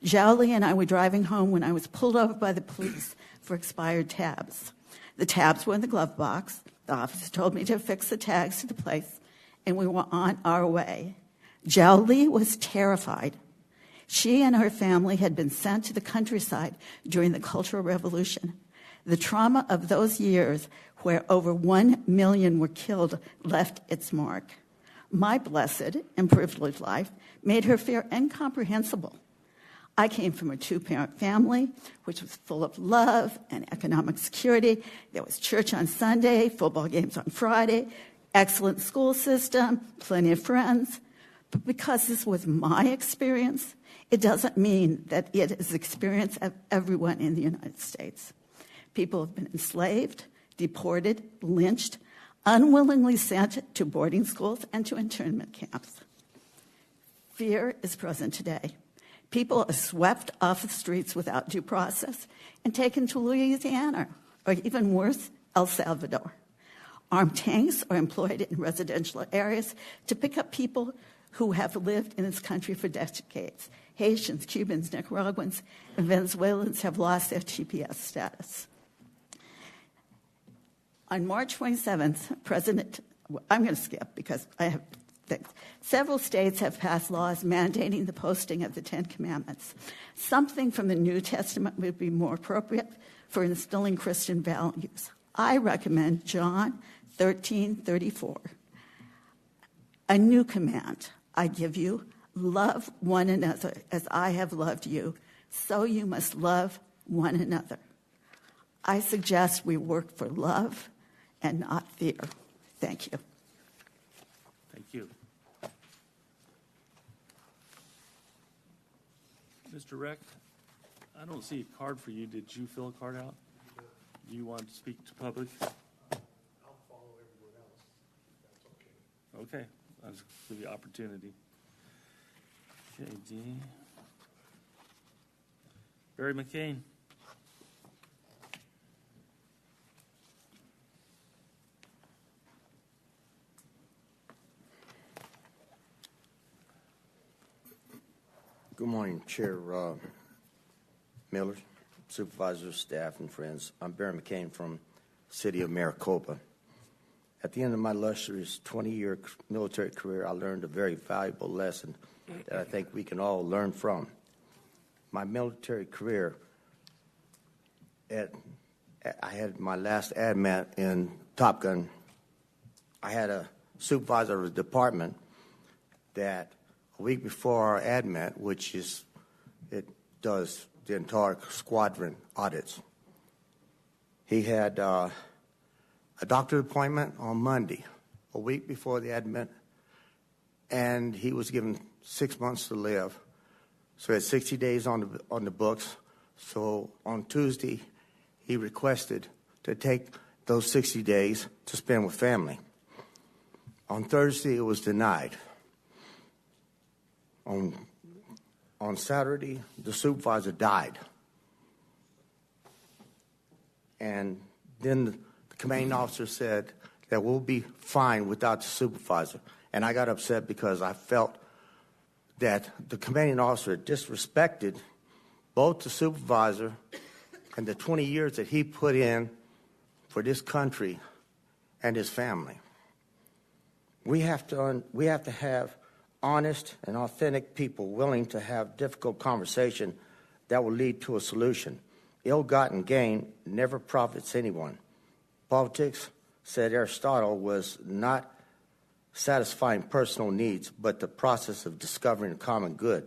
Zhao Li and I were driving home when I was pulled over by the police for expired tabs. The tabs were in the glove box. The officer told me to affix the tags to the place, and we were on our way. Zhao Li was terrified. She and her family had been sent to the countryside during the Cultural Revolution. The trauma of those years, where over 1 million were killed, left its mark. My blessed and privileged life made her fear incomprehensible. I came from a two-parent family, which was full of love and economic security. There was church on Sunday, football games on Friday, excellent school system, plenty of friends. But because this was my experience, it doesn't mean that it is the experience of everyone in the United States. People have been enslaved, deported, lynched, unwillingly sent to boarding schools and to internment camps. Fear is present today. People are swept off the streets without due process and taken to Louisiana, or even worse, El Salvador. Armed tanks are employed in residential areas to pick up people who have lived in this country for decades. Haitians, Cubans, Nicaraguans, and Venezuelans have lost their TPS status. On March 27th, I'm going to skip because I have things. Several states have passed laws mandating the posting of the Ten Commandments. Something from the New Testament would be more appropriate for instilling Christian values. I recommend John 13:34. A new command I give you, love one another as I have loved you, so you must love one another. I suggest we work for love and not fear. Thank you. Thank you. Mr. Reck, I don't see a card for you. Did you fill a card out? Do you want to speak to public? I'll follow everyone else. That's okay. Okay, I'll just give you opportunity. Okay, D. Barry McCain. Good morning, Chair Miller, supervisors, staff, and friends. I'm Barry McCain from the city of Maricopa. At the end of my illustrious 20-year military career, I learned a very valuable lesson that I think we can all learn from. My military career, I had my last admin in Top Gun. I had a supervisor of the department that a week before our admin, which is, it does the entire squadron audits. He had a doctor appointment on Monday, a week before the admin, and he was given 6 months to live. So he had 60 days on the books. So on Tuesday, he requested to take those 60 days to spend with family. On Thursday, it was denied. On Saturday, the supervisor died. And then the commanding officer said that we'll be fine without the supervisor. And I got upset because I felt that the commanding officer disrespected both the supervisor and the 20 years that he put in for this country and his family. We have to have honest and authentic people willing to have difficult conversation that will lead to a solution. Ill-gotten gain never profits anyone. Politics, said Aristotle, was not satisfying personal needs, but the process of discovering a common good.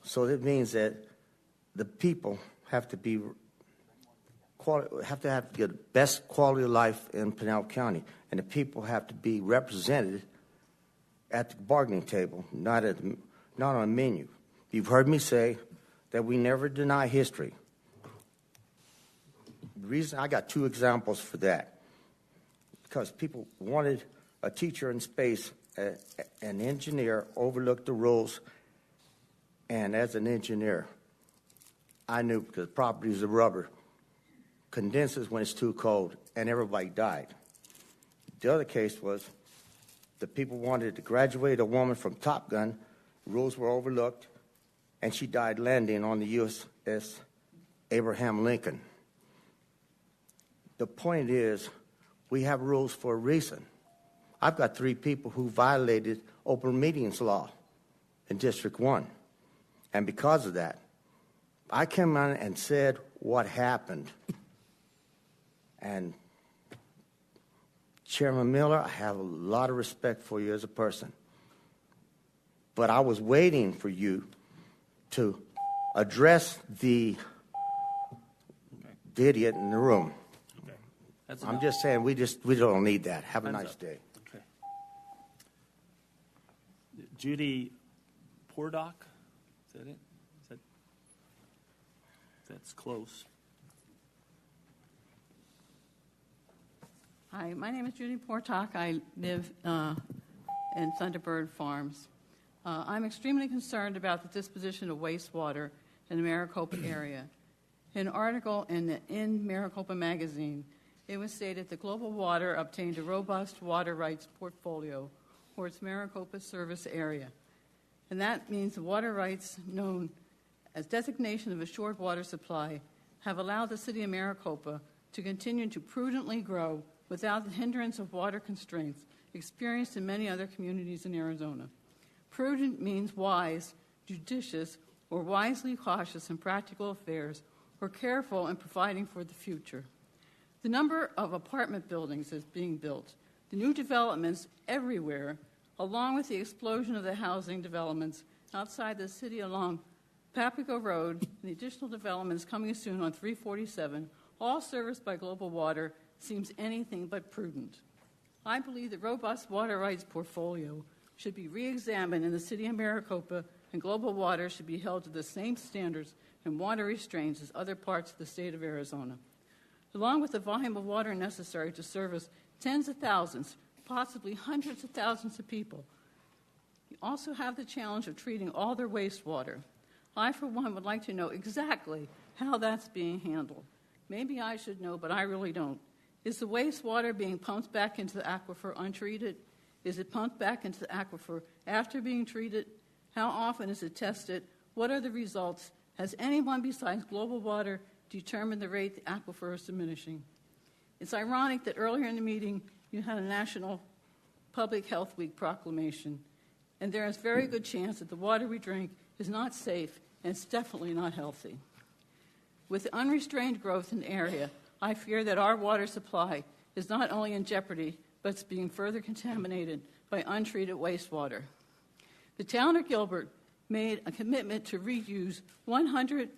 So that means that the people have to have the best quality of life in Pinal County, and the people have to be represented at the bargaining table, not on a menu. You've heard me say that we never deny history. The reason I got two examples for that, because people wanted a teacher in space, an engineer overlooked the rules, and as an engineer, I knew because properties of rubber condenses when it's too cold, and everybody died. The other case was the people wanted to graduate a woman from Top Gun, rules were overlooked, and she died landing on the USS Abraham Lincoln. The point is, we have rules for a reason. I've got 3 people who violated open meetings law in District 1. And because of that, I came on and said what happened. And Chairman Miller, I have a lot of respect for you as a person. But I was waiting for you to address the idiot in the room. Okay. I'm just saying we don't need that. Have a nice day. Okay. Judy Pordock, is that it? That's close. Hi, my name is Judy Portock. I live in Thunderbird Farms. I'm extremely concerned about the disposition of wastewater in the Maricopa area. In an article in Maricopa Magazine, it was stated that Global Water obtained a robust water rights portfolio for its Maricopa service area. And that means the water rights, known as designation of assured water supply, have allowed the city of Maricopa to continue to prudently grow without the hindrance of water constraints experienced in many other communities in Arizona. Prudent means wise, judicious, or wisely cautious in practical affairs, or careful in providing for the future. The number of apartment buildings is being built, the new developments everywhere, along with the explosion of the housing developments outside the city along Papago Road, and the additional developments coming soon on 347, all serviced by Global Water, seems anything but prudent. I believe the robust water rights portfolio should be re-examined in the city of Maricopa, and Global Water should be held to the same standards and water restraints as other parts of the state of Arizona. Along with the volume of water necessary to service tens of thousands, possibly hundreds of thousands of people. You also have the challenge of treating all their wastewater. I, for one, would like to know exactly how that's being handled. Maybe I should know, but I really don't. Is the wastewater being pumped back into the aquifer untreated? Is it pumped back into the aquifer after being treated? How often is it tested? What are the results? Has anyone besides Global Water determined the rate the aquifer is diminishing? It's ironic that earlier in the meeting you had a National Public Health Week proclamation, and there is very good chance that the water we drink is not safe and it's definitely not healthy. With unrestrained growth in the area, I fear that our water supply is not only in jeopardy, but it's being further contaminated by untreated wastewater. The town of Gilbert made a commitment to reuse 100%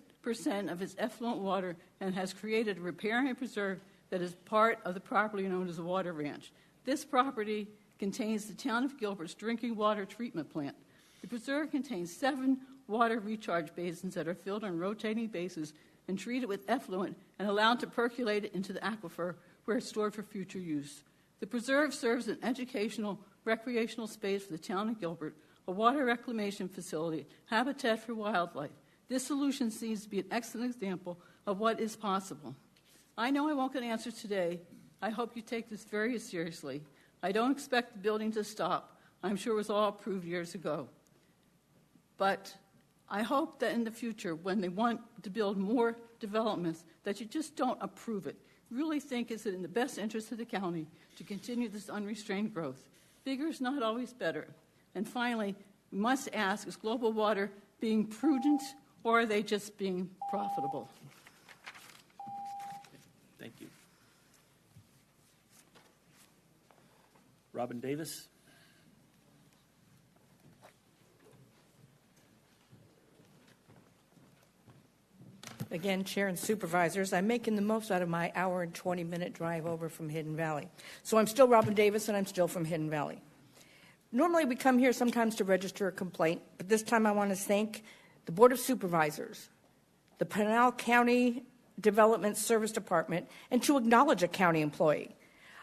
of its effluent water and has created a repair and preserve that is part of the property known as the Water Ranch. This property contains the town of Gilbert's drinking water treatment plant. The preserve contains 7 water recharge basins that are filled on a rotating basis and treated with effluent and allowed to percolate it into the aquifer where it's stored for future use. The preserve serves an educational, recreational space for the town of Gilbert, a water reclamation facility, habitat for wildlife. This solution seems to be an excellent example of what is possible. I know I won't get answers today. I hope you take this very seriously. I don't expect the building to stop. I'm sure it was all approved years ago. But I hope that in the future, when they want to build more developments, that you just don't approve it. Really think, is it in the best interest of the county to continue this unrestrained growth? Bigger is not always better. And finally, we must ask, is Global Water being prudent, or are they just being profitable? Thank you. Robin Davis. Again, Chair and Supervisors, I'm making the most out of my hour and 20-minute drive over from Hidden Valley. So I'm still Robin Davis, and I'm still from Hidden Valley. Normally, we come here sometimes to register a complaint, but this time I want to thank the Board of Supervisors, the Pinal County Development Service Department, and to acknowledge a county employee.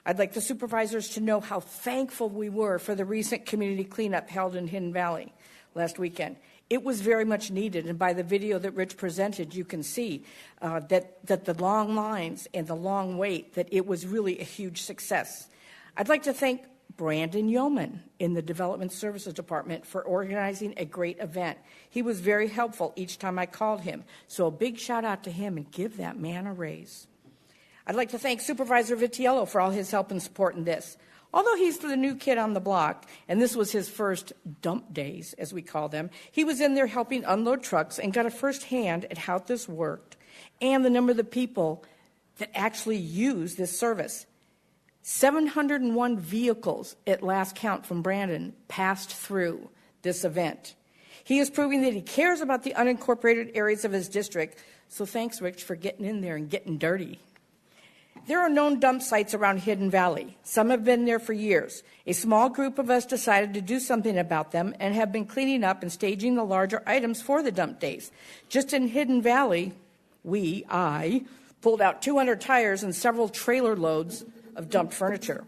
I'd like the supervisors to know how thankful we were for the recent community cleanup held in Hidden Valley last weekend. It was very much needed, and by the video that Rich presented, you can see that the long lines and the long wait, that it was really a huge success. I'd like to thank Brandon Yeoman in the Development Services Department for organizing a great event. He was very helpful each time I called him, so a big shout out to him and give that man a raise. I'd like to thank Supervisor Vitiello for all his help and support in this. Although he's the new kid on the block, and this was his first dump days, as we call them, he was in there helping unload trucks and got a first hand at how this worked and the number of the people that actually use this service. 701 vehicles at last count from Brandon passed through this event. He is proving that he cares about the unincorporated areas of his district, so thanks, Rich, for getting in there and getting dirty. There are known dump sites around Hidden Valley. Some have been there for years. A small group of us decided to do something about them and have been cleaning up and staging the larger items for the dump days. Just in Hidden Valley, I pulled out 200 tires and several trailer loads of dumped furniture.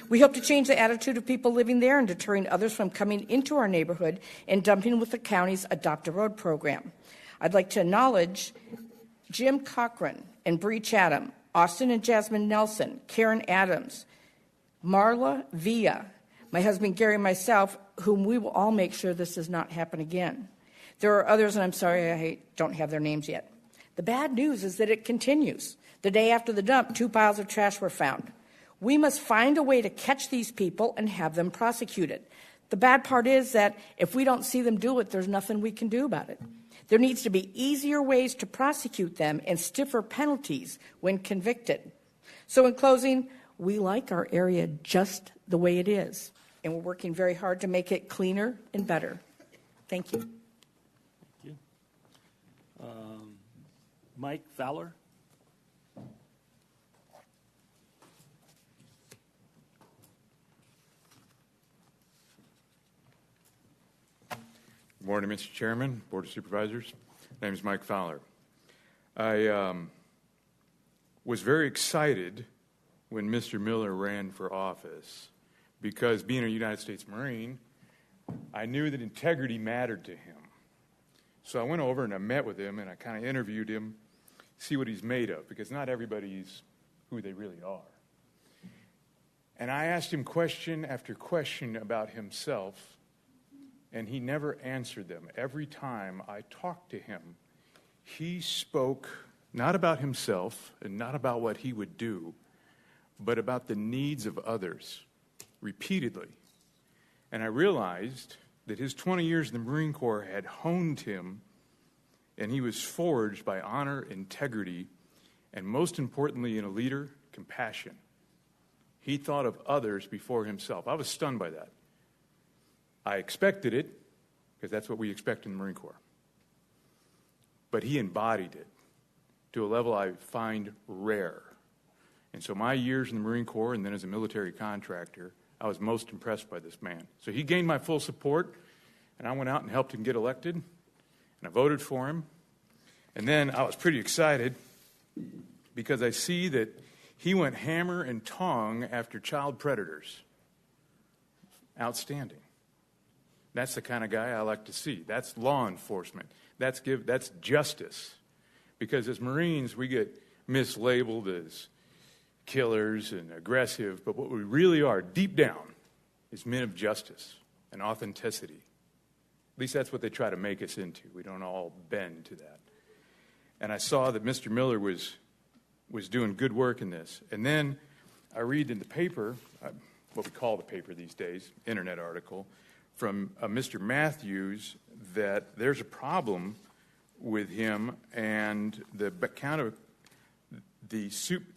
We hope to change the attitude of people living there and deterring others from coming into our neighborhood and dumping with the county's Adopt a Road program. I'd like to acknowledge Jim Cochran and Bree Chatham, Austin and Jasmine Nelson, Karen Adams, Marla Villa, my husband Gary and myself, whom we will all make sure this does not happen again. There are others, and I'm sorry I don't have their names yet. The bad news is that it continues. The day after the dump, 2 piles of trash were found. We must find a way to catch these people and have them prosecuted. The bad part is that if we don't see them do it, there's nothing we can do about it. There needs to be easier ways to prosecute them and stiffer penalties when convicted. So in closing, we like our area just the way it is, and we're working very hard to make it cleaner and better. Thank you. Thank you. Mike Fowler. Good morning, Mr. Chairman, Board of Supervisors. My name is Mike Fowler. I was very excited when Mr. Miller ran for office because being a United States Marine, I knew that integrity mattered to him. So I went over and I met with him and I kind of interviewed him, see what he's made of, because not everybody's who they really are. And I asked him question after question about himself, and he never answered them. Every time I talked to him, he spoke not about himself and not about what he would do, but about the needs of others, repeatedly. And I realized that his 20 years in the Marine Corps had honed him, and he was forged by honor, integrity, and most importantly in a leader, compassion. He thought of others before himself. I was stunned by that. I expected it, because that's what we expect in the Marine Corps. But he embodied it to a level I find rare. And so my years in the Marine Corps and then as a military contractor, I was most impressed by this man. So he gained my full support, and I went out and helped him get elected, and I voted for him. And then I was pretty excited because I see that he went hammer and tong after child predators. Outstanding. That's the kind of guy I like to see. That's law enforcement. That's justice. Because as Marines, we get mislabeled as killers and aggressive, but what we really are, deep down, is men of justice and authenticity. At least that's what they try to make us into. We don't all bend to that. And I saw that Mr. Miller was doing good work in this. And then I read in the paper, what we call the paper these days, internet article, from Mr. Matthews, that there's a problem with him, and the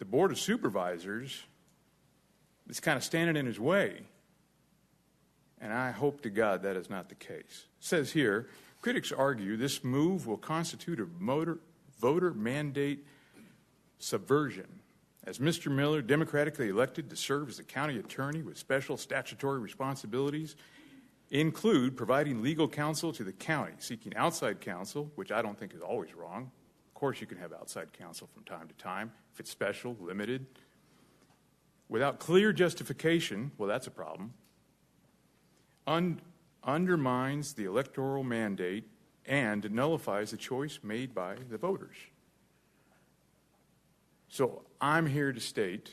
Board of Supervisors is kind of standing in his way. And I hope to God that is not the case. It says here, critics argue this move will constitute a voter mandate subversion, as Mr. Miller, democratically elected to serve as a county attorney with special statutory responsibilities, include providing legal counsel to the county, seeking outside counsel, which I don't think is always wrong. Of course you can have outside counsel from time to time, if it's special, limited. Without clear justification, well, that's a problem. Undermines the electoral mandate and nullifies the choice made by the voters. So I'm here to state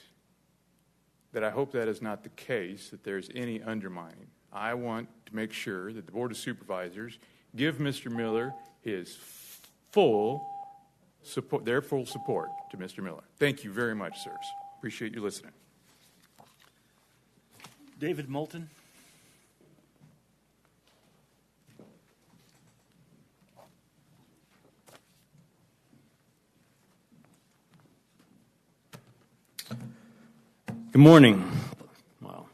that I hope that is not the case, that there's any undermining. I want to make sure that the Board of Supervisors give Mr. Miller his full support, their full support to Mr. Miller. Thank you very much, sirs. Appreciate you listening. David Moulton. Good morning. Wow.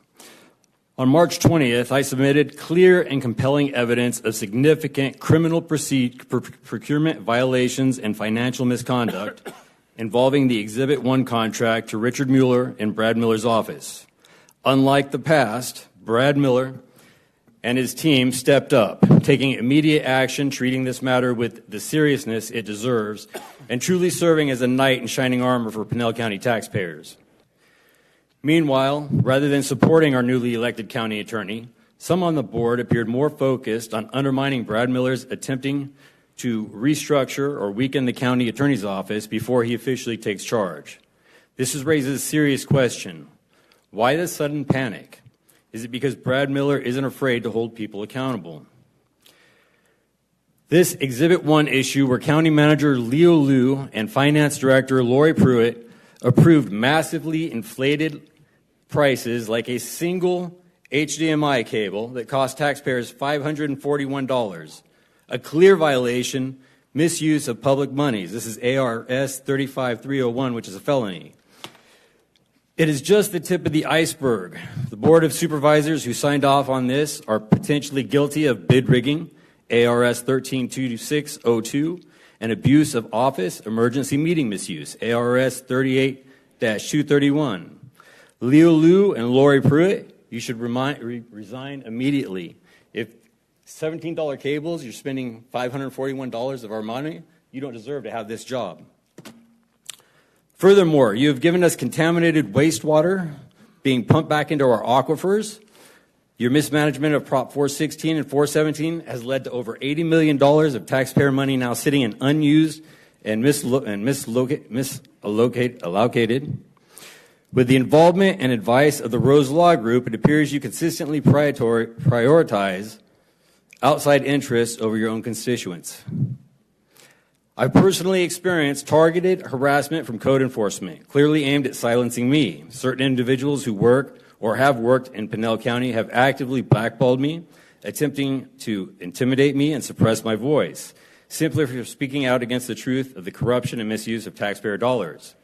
On March 20th, I submitted clear and compelling evidence of significant criminal procurement violations and financial misconduct involving the Exhibit 1 contract to Richard Mueller in Brad Miller's office. Unlike the past, Brad Miller and his team stepped up, taking immediate action, treating this matter with the seriousness it deserves, and truly serving as a knight in shining armor for Pinal County taxpayers. Meanwhile, rather than supporting our newly elected county attorney, some on the board appeared more focused on undermining Brad Miller's attempting to restructure or weaken the county attorney's office before he officially takes charge. This raises a serious question. Why the sudden panic? Is it because Brad Miller isn't afraid to hold people accountable? This Exhibit 1 issue, where County Manager Leo Liu and Finance Director Lori Pruitt approved massively inflated prices like a single HDMI cable that cost taxpayers $541, a clear violation, misuse of public monies. This is ARS 35301, which is a felony. It is just the tip of the iceberg. The Board of Supervisors who signed off on this are potentially guilty of bid rigging, ARS 132602, and abuse of office emergency meeting misuse, ARS 38-231. Leo Liu and Lori Pruitt, you should resign immediately. If $17 cables, you're spending $541 of our money, you don't deserve to have this job. Furthermore, you have given us contaminated wastewater being pumped back into our aquifers, Your mismanagement of Prop 416 and 417 has led to over $80 million of taxpayer money now sitting in unused and misallocated. With the involvement and advice of the Rose Law Group, it appears you consistently prioritize outside interests over your own constituents. I've personally experienced targeted harassment from code enforcement, clearly aimed at silencing me. Certain individuals who work or have worked in Pinal County have actively blackballed me, attempting to intimidate me and suppress my voice, simply for speaking out against the truth of the corruption and misuse of taxpayer dollars.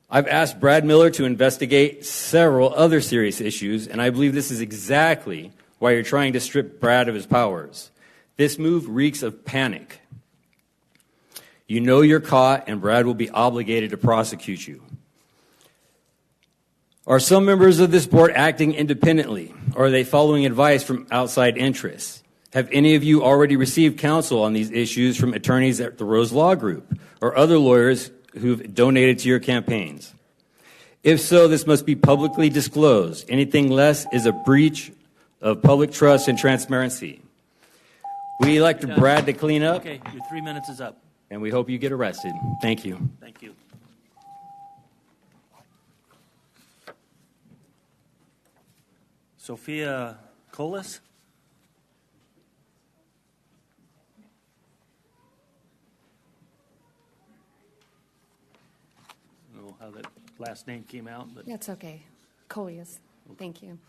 I've asked Brad Miller to investigate several other serious issues, and I believe this is exactly why you're trying to strip Brad of his powers. This move reeks of panic. You know you're caught, and Brad will be obligated to prosecute you. Are some members of this board acting independently, or are they following advice from outside interests? Have any of you already received counsel on these issues from attorneys at the Rose Law Group or other lawyers who've donated to your campaigns? If so, this must be publicly disclosed. Anything less is a breach of public trust and transparency. We elected Brad to clean up. Okay, your 3 minutes is up. And we hope you get arrested. Thank you. Thank you. Sophia Colas? I don't know how that last name came out, but That's okay. Coleus. Thank you.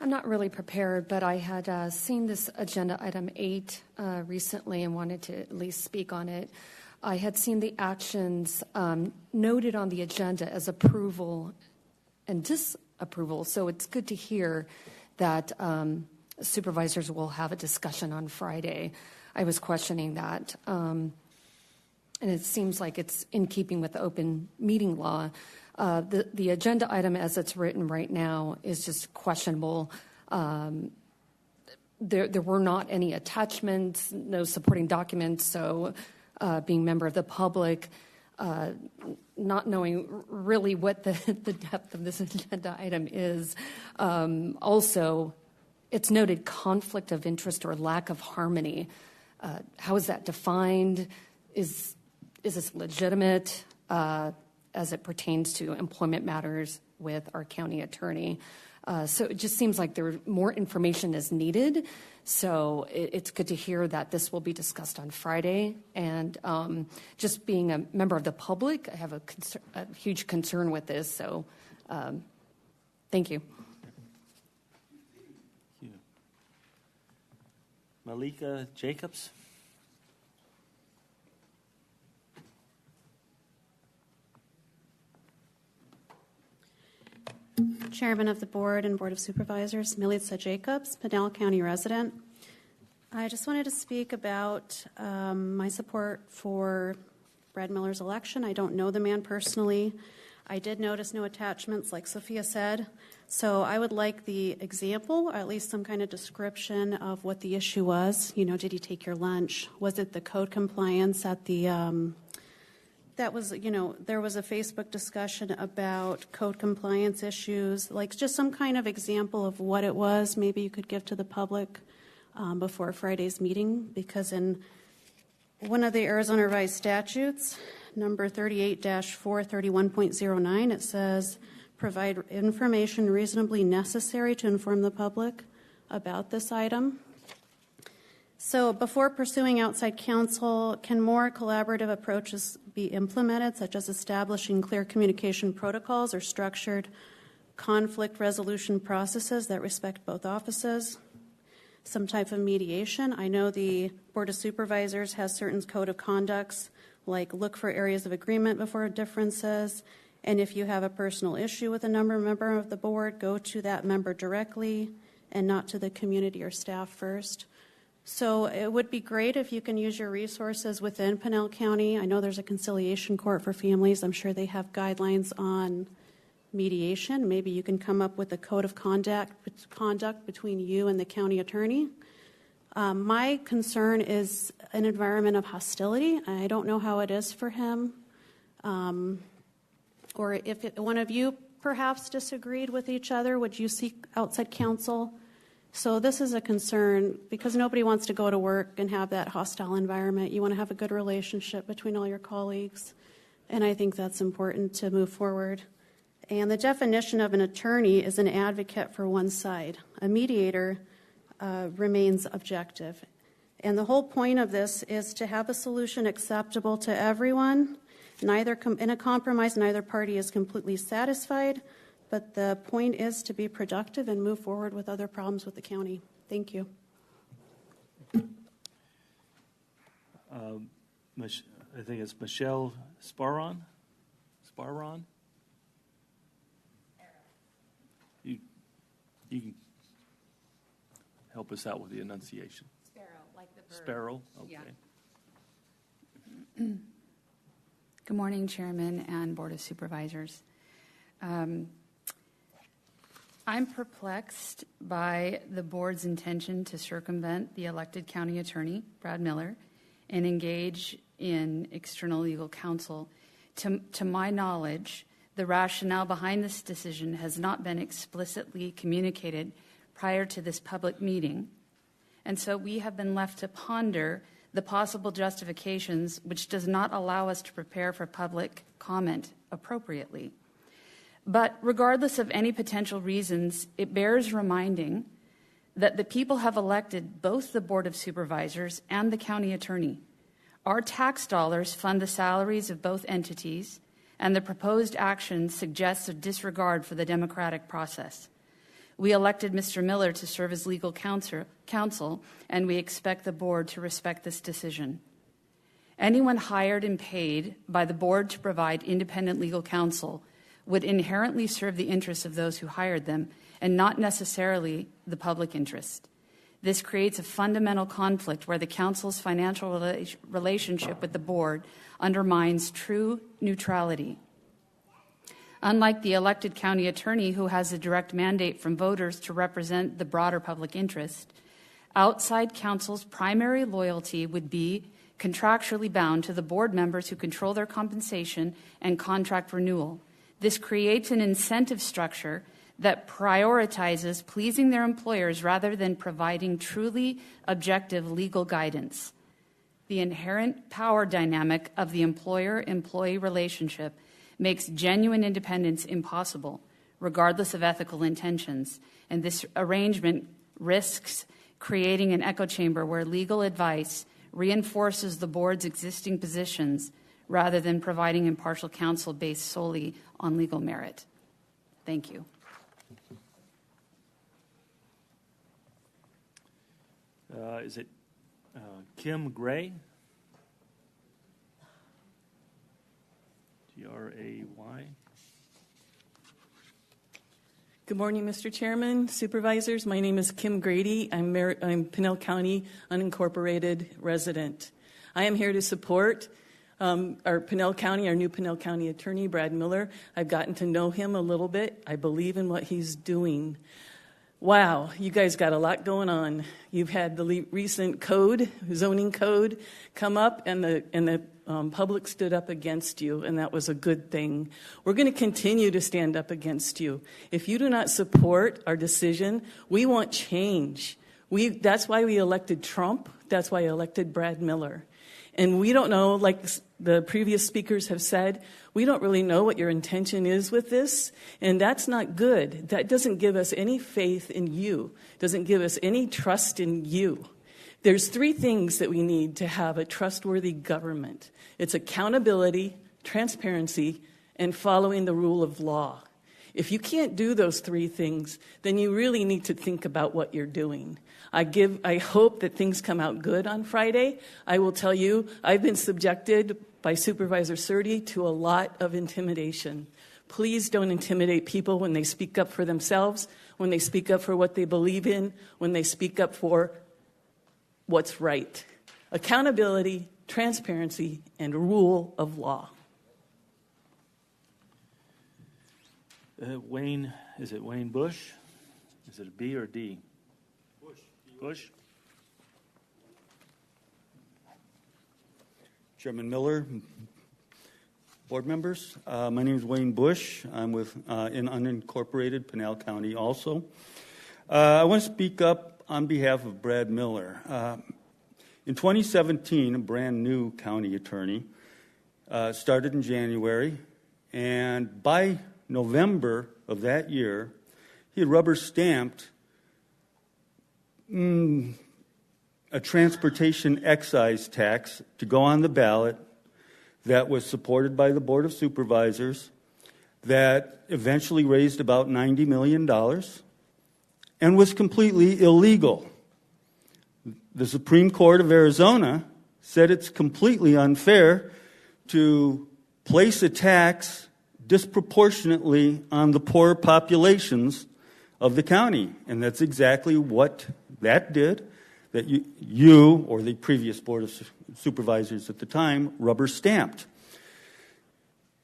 I'm not really prepared, but I had seen this agenda item 8 recently and wanted to at least speak on it. I had seen the actions noted on the agenda as approval and disapproval, so it's good to hear that supervisors will have a discussion on Friday. I was questioning that, and it seems like it's in keeping with the open meeting law. The agenda item as it's written right now is just questionable. There were not any attachments, no supporting documents, so being member of the public, not knowing really what the depth of this agenda item is. Also, it's noted conflict of interest or lack of harmony. How is that defined? Is this legitimate as it pertains to employment matters with our county attorney? So it just seems like more information is needed. So it's good to hear that this will be discussed on Friday. And just being a member of the public, I have a huge concern with this. So thank you. Thank you. Malika Jacobs? Chairman of the Board and Board of Supervisors, Melissa Jacobs, Pinal County resident. I just wanted to speak about my support for Brad Miller's election. I don't know the man personally. I did notice no attachments, like Sophia said. So I would like the example, or at least some kind of description of what the issue was. You know, did he take your lunch? Was it the code compliance at the that was, you know, there was a Facebook discussion about code compliance issues, like just some kind of example of what it was. Maybe you could give to the public before Friday's meeting, because in one of the Arizona Revised Statutes, number 38-431.09, it says, provide information reasonably necessary to inform the public about this item. So before pursuing outside counsel, can more collaborative approaches be implemented, such as establishing clear communication protocols or structured conflict resolution processes that respect both offices? Some type of mediation. I know the Board of Supervisors has certain code of conducts, like look for areas of agreement before differences, and if you have a personal issue with a member of the board, go to that member directly and not to the community or staff first. So it would be great if you can use your resources within Pinal County. I know there's a conciliation court for families. I'm sure they have guidelines on mediation. Maybe you can come up with a code of conduct between you and the county attorney. My concern is an environment of hostility. I don't know how it is for him. Or if one of you perhaps disagreed with each other, would you seek outside counsel? So this is a concern because nobody wants to go to work and have that hostile environment. You want to have a good relationship between all your colleagues, and I think that's important to move forward. And the definition of an attorney is an advocate for one side. A mediator remains objective. And the whole point of this is to have a solution acceptable to everyone. In a compromise, neither party is completely satisfied, but the point is to be productive and move forward with other problems with the county. Thank you. I think it's Michelle Sparron. You can help us out with the enunciation. Sparrow, like the bird. Sparrow, okay. Yeah. Good morning, Chairman and Board of Supervisors. I'm perplexed by the board's intention to circumvent the elected county attorney, Brad Miller, and engage in external legal counsel. To my knowledge, the rationale behind this decision has not been explicitly communicated prior to this public meeting, and so we have been left to ponder the possible justifications, which does not allow us to prepare for public comment appropriately. But regardless of any potential reasons, it bears reminding that the people have elected both the Board of Supervisors and the county attorney. Our tax dollars fund the salaries of both entities, and the proposed action suggests a disregard for the democratic process. We elected Mr. Miller to serve as legal counsel, and we expect the board to respect this decision. Anyone hired and paid by the board to provide independent legal counsel would inherently serve the interests of those who hired them and not necessarily the public interest. This creates a fundamental conflict where the council's financial relationship with the board undermines true neutrality. Unlike the elected county attorney who has a direct mandate from voters to represent the broader public interest, outside counsel's primary loyalty would be contractually bound to the board members who control their compensation and contract renewal. This creates an incentive structure that prioritizes pleasing their employers rather than providing truly objective legal guidance. The inherent power dynamic of the employer-employee relationship makes genuine independence impossible, regardless of ethical intentions, and this arrangement risks creating an echo chamber where legal advice reinforces the board's existing positions rather than providing impartial counsel based solely on legal merit. Thank you. Is it Kim Gray? Gray. Good morning, Mr. Chairman, Supervisors. My name is Kim Grady. I'm Pinal County unincorporated resident. I am here to support our new Pinal County attorney, Brad Miller. I've gotten to know him a little bit. I believe in what he's doing. Wow, you guys got a lot going on. You've had the recent zoning code, come up, and the public stood up against you, and that was a good thing. We're going to continue to stand up against you. If you do not support our decision, we want change. That's why we elected Trump. That's why I elected Brad Miller. And we don't know, like the previous speakers have said, we don't really know what your intention is with this, and that's not good. That doesn't give us any faith in you, doesn't give us any trust in you. There's three things that we need to have a trustworthy government. It's accountability, transparency, and following the rule of law. If you can't do those three things, then you really need to think about what you're doing. I hope that things come out good on Friday. I will tell you, I've been subjected by Supervisor Surdy to a lot of intimidation. Please don't intimidate people when they speak up for themselves, when they speak up for what they believe in, when they speak up for what's right. Accountability, transparency, and rule of law. Wayne, is it Wayne Bush? Is it a B or a D? Bush. Chairman Miller, board members. My name is Wayne Bush. I'm with in unincorporated Pinal County also. I want to speak up on behalf of Brad Miller. In 2017, a brand new county attorney started in January, and by November of that year, he had rubber stamped a transportation excise tax to go on the ballot that was supported by the Board of Supervisors, that eventually raised about $90 million and was completely illegal. The Supreme Court of Arizona said it's completely unfair to place a tax disproportionately on the poor populations of the county. And that's exactly what that did, that you or the previous Board of Supervisors at the time rubber stamped.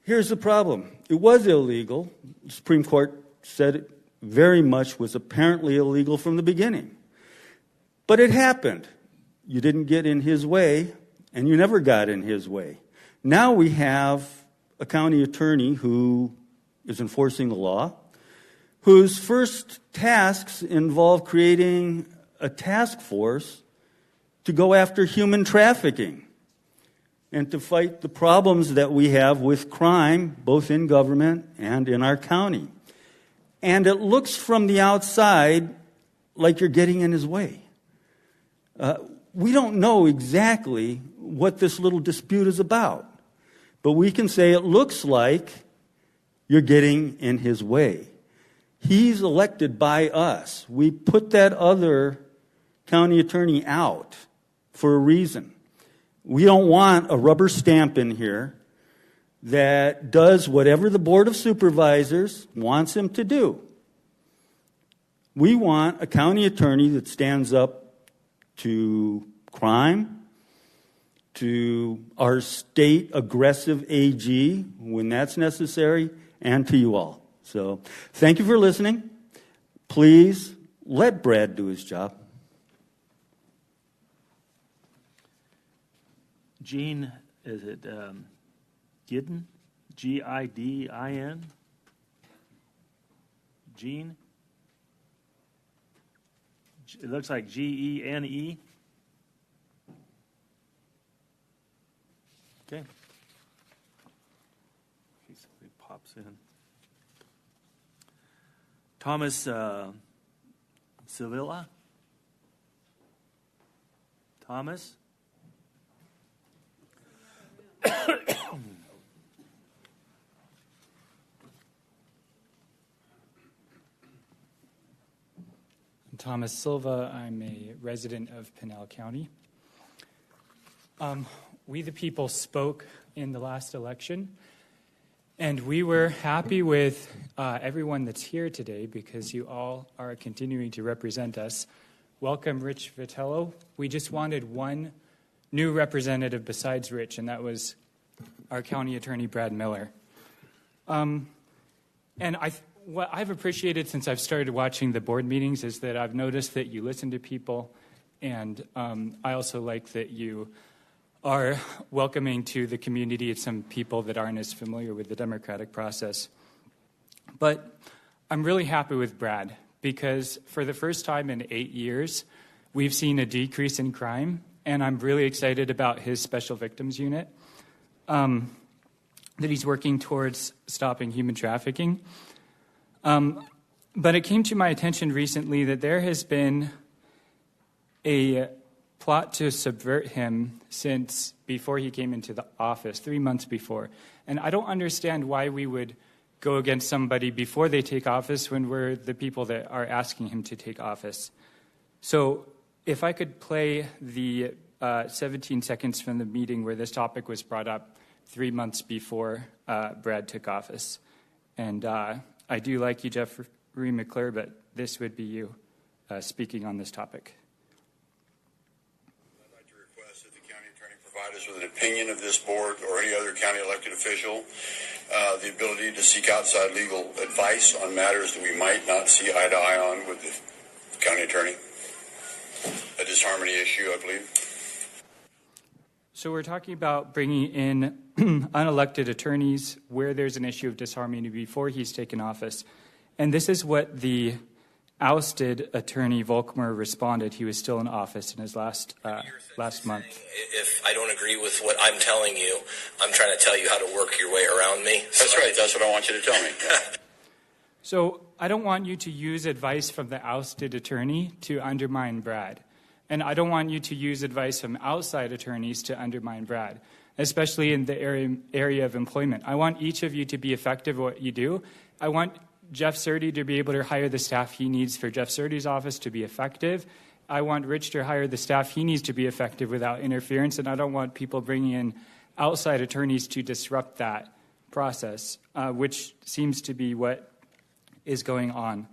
Here's the problem. It was illegal. The Supreme Court said it very much was apparently illegal from the beginning. But it happened. You didn't get in his way, and you never got in his way. Now we have a county attorney who is enforcing the law, whose first tasks involve creating a task force to go after human trafficking and to fight the problems that we have with crime, both in government and in our county. And it looks from the outside like you're getting in his way. We don't know exactly what this little dispute is about, but we can say it looks like you're getting in his way. He's elected by us. We put that other county attorney out for a reason. We don't want a rubber stamp in here that does whatever the Board of Supervisors wants him to do. We want a county attorney that stands up to crime, to our state aggressive AG when that's necessary, and to you all. So thank you for listening. Please let Brad do his job. Gene, is it Gidden? Gidin? Gene? It looks like Gene. Okay. He pops in. Thomas Sevilla? Thomas? Thomas Silva. I'm a resident of Pinal County. We the people spoke in the last election, and we were happy with everyone that's here today because you all are continuing to represent us. Welcome, Rich Vitello. We just wanted one new representative besides Rich, and that was our county attorney, Brad Miller. And what I've appreciated since I've started watching the board meetings is that I've noticed that you listen to people, and I also like that you are welcoming to the community some people that aren't as familiar with the democratic process. But I'm really happy with Brad because for the first time in 8 years, we've seen a decrease in crime, and I'm really excited about his special victims unit, that he's working towards stopping human trafficking. But it came to my attention recently that there has been a plot to subvert him since before he came into the office, 3 months before. And I don't understand why we would go against somebody before they take office when we're the people that are asking him to take office. So if I could play the 17 seconds from the meeting where this topic was brought up 3 months before Brad took office. And I do like you, Jeffrey McClure, but this would be you speaking on this topic. I'd like to request that the county attorney provide us with an opinion of this board or any other county elected official, the ability to seek outside legal advice on matters that we might not see eye to eye on with the county attorney. A disharmony issue, I believe. So we're talking about bringing in unelected attorneys where there's an issue of disharmony before he's taken office. And this is what the ousted attorney Volkmer responded. He was still in office in his last month. If I don't agree with what I'm telling you, I'm trying to tell you how to work your way around me. That's right. That's what I want you to tell me. So I don't want you to use advice from the ousted attorney to undermine Brad. And I don't want you to use advice from outside attorneys to undermine Brad, especially in the area of employment. I want each of you to be effective at what you do. I want Jeff Surdy to be able to hire the staff he needs for Jeff Surdy's office to be effective. I want Rich to hire the staff he needs to be effective without interference, and I don't want people bringing in outside attorneys to disrupt that process, which seems to be what is going on.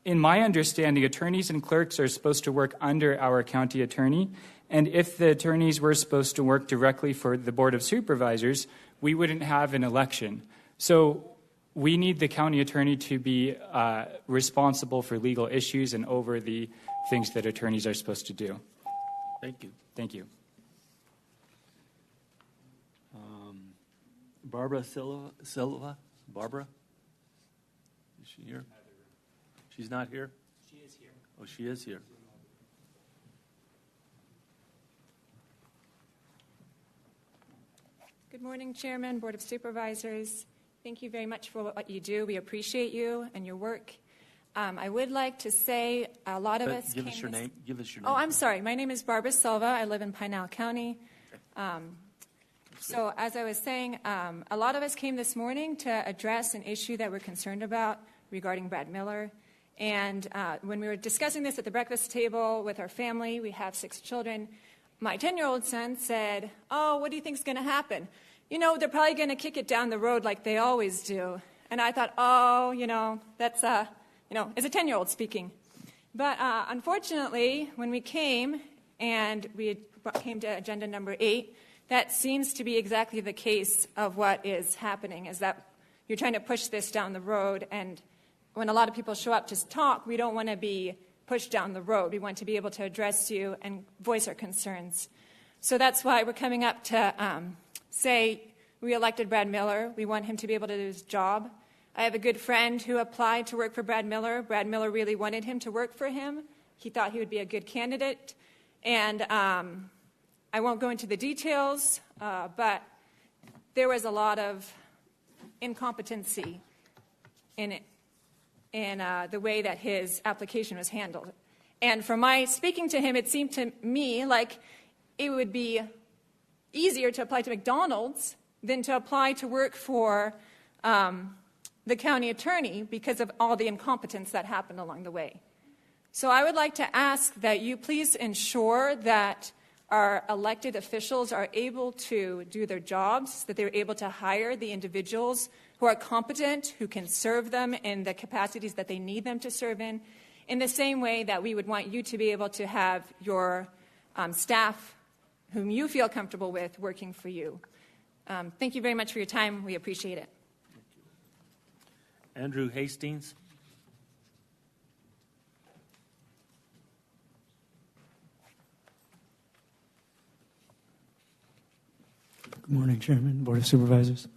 In my understanding, attorneys and clerks are supposed to work under our county attorney, and if the attorneys were supposed to work directly for the Board of Supervisors, we wouldn't have an election. So we need the county attorney to be responsible for legal issues and over the things that attorneys are supposed to do. Thank you. Thank you. Barbara Silva? Barbara? Is she here? She's not here? She is here. Oh, she is here. Good morning, Chairman, Board of Supervisors. Thank you very much for what you do. We appreciate you and your work. I would like to say a lot of us Give us your name. Give us your name. Oh, I'm sorry. My name is Barbara Silva. I live in Pinal County. So as I was saying, a lot of us came this morning to address an issue that we're concerned about regarding Brad Miller. And when we were discussing this at the breakfast table with our family, we have 6 children, my 10-year-old son said, "Oh, what do you think is going to happen? You know, they're probably going to kick it down the road like they always do." And I thought, oh, that's, as a 10-year-old speaking. But unfortunately, when we came and we came to agenda number 8, that seems to be exactly the case of what is happening, is that you're trying to push this down the road. And when a lot of people show up to talk, we don't want to be pushed down the road. We want to be able to address you and voice our concerns. So that's why we're coming up to say we elected Brad Miller. We want him to be able to do his job. I have a good friend who applied to work for Brad Miller. Brad Miller really wanted him to work for him. He thought he would be a good candidate. And I won't go into the details, but there was a lot of incompetency in the way that his application was handled. And from my speaking to him, it seemed to me like it would be easier to apply to McDonald's than to apply to work for the county attorney because of all the incompetence that happened along the way. So I would like to ask that you please ensure that our elected officials are able to do their jobs, that they're able to hire the individuals who are competent, who can serve them in the capacities that they need them to serve in the same way that we would want you to be able to have your staff whom you feel comfortable with working for you. Thank you very much for your time. We appreciate it. Andrew Hastings. Good morning, Chairman, Board of Supervisors.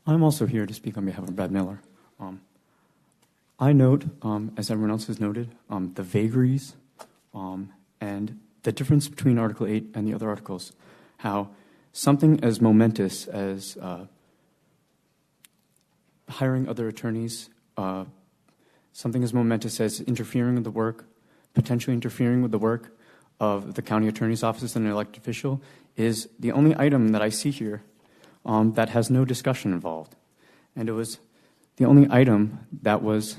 I'm also here to speak on behalf of Brad Miller. I note, as everyone else has noted, the vagaries and the difference between Article 8 and the other articles, how something as momentous as hiring other attorneys, something as momentous as interfering with the work, potentially interfering with the work of the county attorney's office and an elected official, is the only item that I see here that has no discussion involved. And it was the only item that was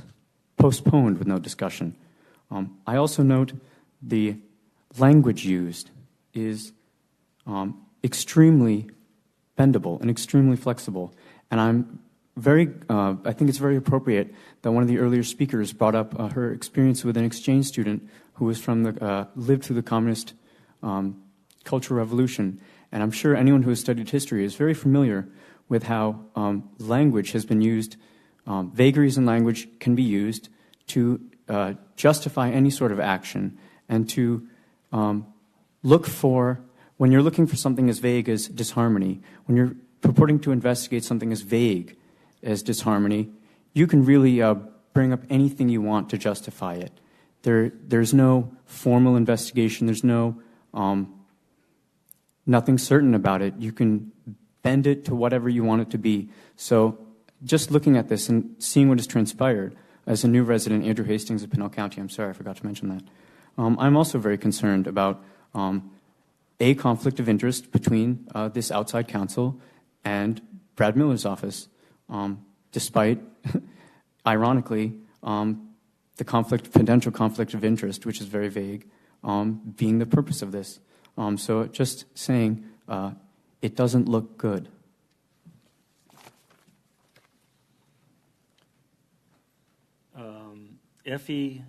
postponed with no discussion. I also note the language used is extremely bendable and extremely flexible. And I think it's very appropriate that one of the earlier speakers brought up her experience with an exchange student who was lived through the communist Cultural Revolution. And I'm sure anyone who has studied history is very familiar with how language has been used, vagaries in language can be used to justify any sort of action and to look for when you're looking for something as vague as disharmony, when you're purporting to investigate something as vague as disharmony, you can really bring up anything you want to justify it. There's no formal investigation. There's no nothing certain about it. You can bend it to whatever you want it to be. So just looking at this and seeing what has transpired, as a new resident, Andrew Hastings of Pinal County, I'm sorry, I forgot to mention that. I'm also very concerned about a conflict of interest between this outside counsel and Brad Miller's office, despite, ironically, the potential conflict of interest, which is very vague, being the purpose of this. So just saying, it doesn't look good. Effie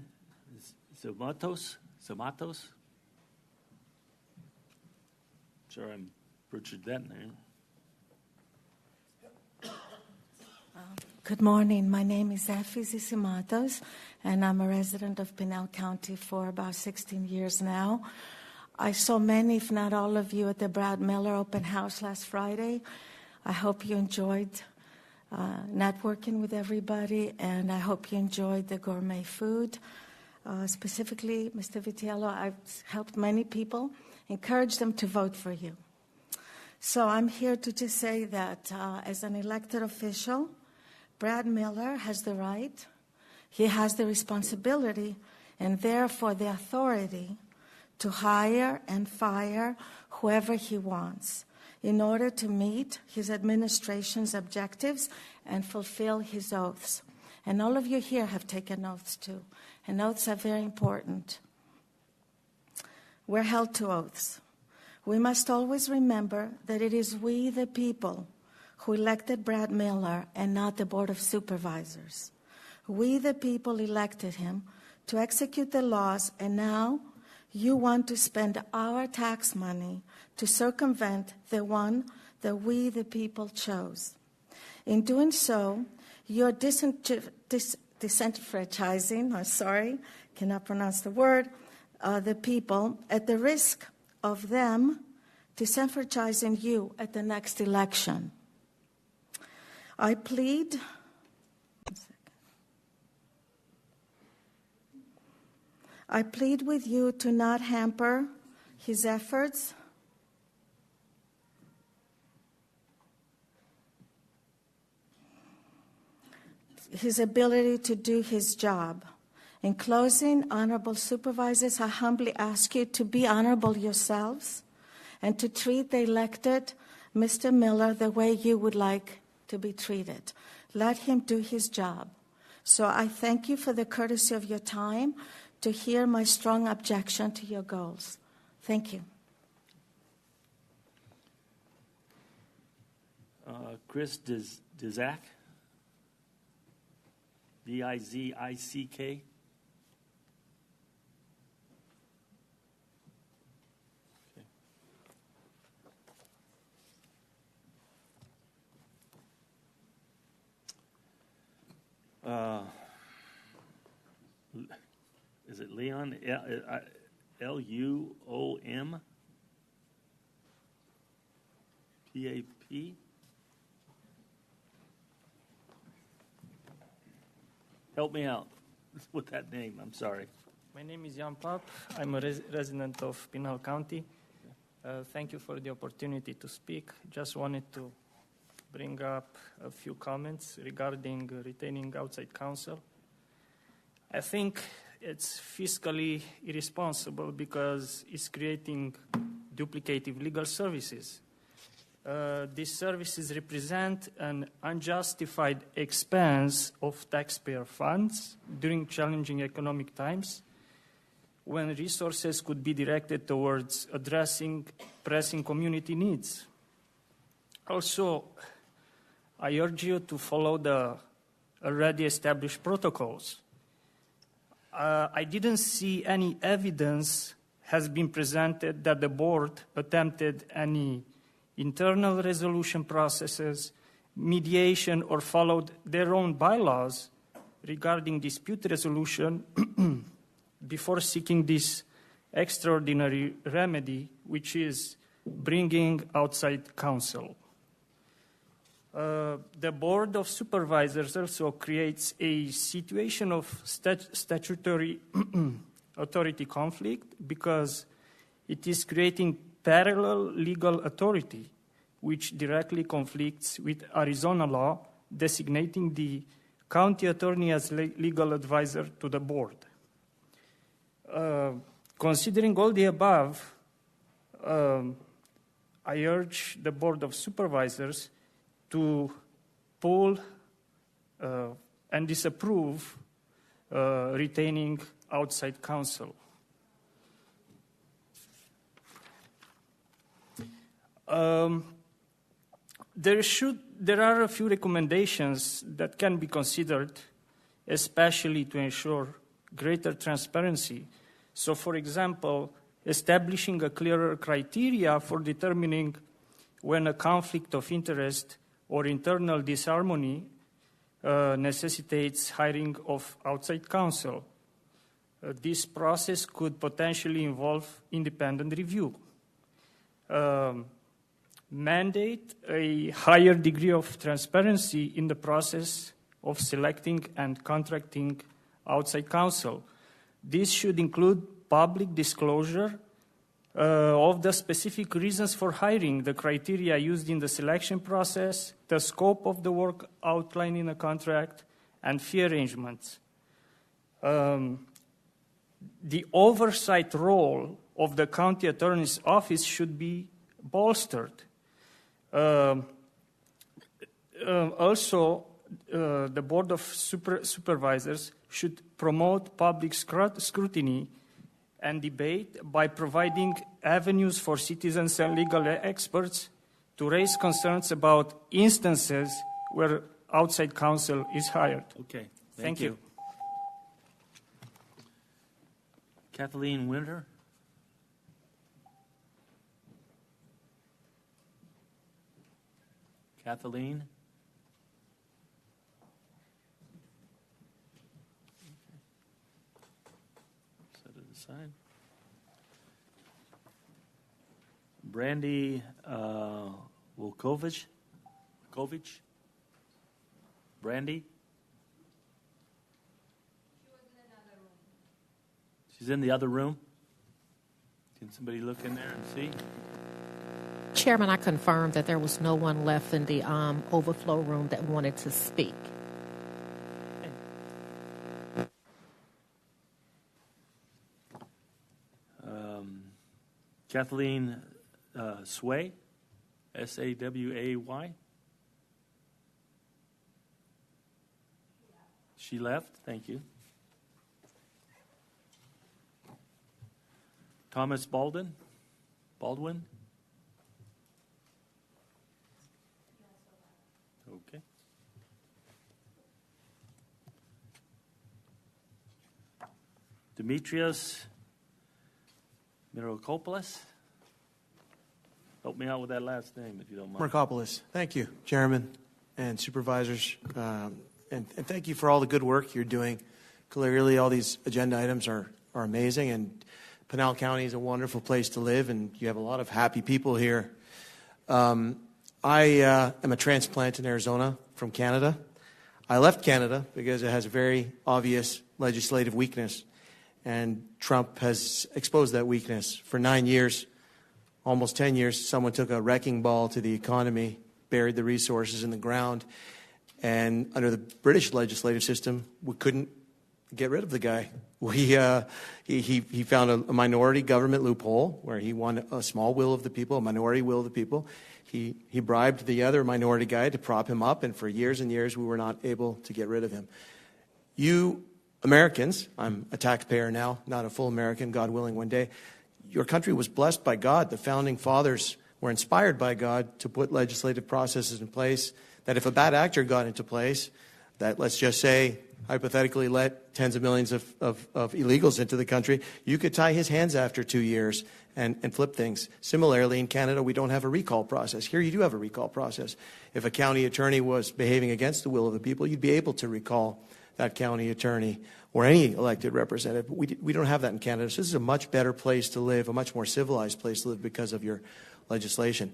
Zamatos? Sure, I'm butchered that name. Good morning. My name is Effie Zisimatos, and I'm a resident of Pinal County for about 16 years now. I saw many, if not all of you, at the Brad Miller open house last Friday. I hope you enjoyed networking with everybody, and I hope you enjoyed the gourmet food. Specifically, Mr. Vitiello, I've helped many people, encourage them to vote for you. So I'm here to just say that as an elected official, Brad Miller has the right, he has the responsibility, and therefore the authority to hire and fire whoever he wants in order to meet his administration's objectives and fulfill his oaths. And all of you here have taken oaths too, and oaths are very important. We're held to oaths. We must always remember that it is we, the people, who elected Brad Miller and not the Board of Supervisors. We, the people, elected him to execute the laws, and now you want to spend our tax money to circumvent the one that we, the people, chose. In doing so, you're disenfranchising, cannot pronounce the word, the people at the risk of them disenfranchising you at the next election. I plead with you to not hamper his efforts his ability to do his job. In closing, honorable supervisors, I humbly ask you to be honorable yourselves and to treat the elected Mr. Miller the way you would like to be treated. Let him do his job. So I thank you for the courtesy of your time to hear my strong objection to your goals. Thank you. Chris Dizick? D-I-Z-I-C-K? Is it Leon? L-U-O-M? P-A-P? Help me out with that name. I'm sorry. My name is Jan Pap. I'm a resident of Pinal County. Thank you for the opportunity to speak. Just wanted to bring up a few comments regarding retaining outside counsel. I think it's fiscally irresponsible because it's creating duplicative legal services. These services represent an unjustified expense of taxpayer funds during challenging economic times when resources could be directed towards addressing pressing community needs. Also, I urge you to follow the already established protocols. I didn't see any evidence has been presented that the board attempted any internal resolution processes, mediation, or followed their own bylaws regarding dispute resolution before seeking this extraordinary remedy, which is bringing outside counsel. The Board of Supervisors also creates a situation of statutory authority conflict because it is creating parallel legal authority, which directly conflicts with Arizona law designating the county attorney as legal advisor to the board. Considering all the above, I urge the Board of Supervisors to pull and disapprove retaining outside counsel. There are a few recommendations that can be considered, especially to ensure greater transparency. So, for example, establishing a clearer criteria for determining when a conflict of interest or internal disharmony necessitates hiring of outside counsel. This process could potentially involve independent review. Mandate a higher degree of transparency in the process of selecting and contracting outside counsel. This should include public disclosure of the specific reasons for hiring, the criteria used in the selection process, the scope of the work outlined in a contract, and fee arrangements. The oversight role of the county attorney's office should be bolstered. Also, the Board of Supervisors should promote public scrutiny and debate by providing avenues for citizens and legal experts to raise concerns about instances where outside counsel is hired. Okay, Thank you. Kathleen Winter. Kathleen. Set it aside. Brandy Wilkovich. Brandy. She's in the other room. Can somebody look in there and see? Chairman, I confirm that there was no one left in the overflow room that wanted to speak. Kathleen Sway, S-A-W-A-Y. She left. Thank you. Thomas Baldwin. Okay. Demetrios Mirokopoulos. Help me out with that last name, if you don't mind. Markopoulos. Thank you, Chairman and Supervisors. And thank you for all the good work you're doing. Clearly, all these agenda items are amazing, and Pinal County is a wonderful place to live, and you have a lot of happy people here. I am a transplant in Arizona from Canada. I left Canada because it has a very obvious legislative weakness, and Trump has exposed that weakness. For 9 years, almost 10 years, someone took a wrecking ball to the economy, buried the resources in the ground, and under the British legislative system, we couldn't get rid of the guy. He found a minority government loophole where he won a small will of the people, a minority will of the people. He bribed the other minority guy to prop him up, and for years and years we were not able to get rid of him. You Americans, I'm a taxpayer now, not a full American, God willing one day, your country was blessed by God. The founding fathers were inspired by God to put legislative processes in place that if a bad actor got into place, that, let's just say, hypothetically let tens of millions of illegals into the country, you could tie his hands after 2 years and flip things. Similarly, in Canada, we don't have a recall process. Here you do have a recall process. If a county attorney was behaving against the will of the people, you'd be able to recall that county attorney or any elected representative. But we don't have that in Canada. So this is a much better place to live, a much more civilized place to live because of your legislation.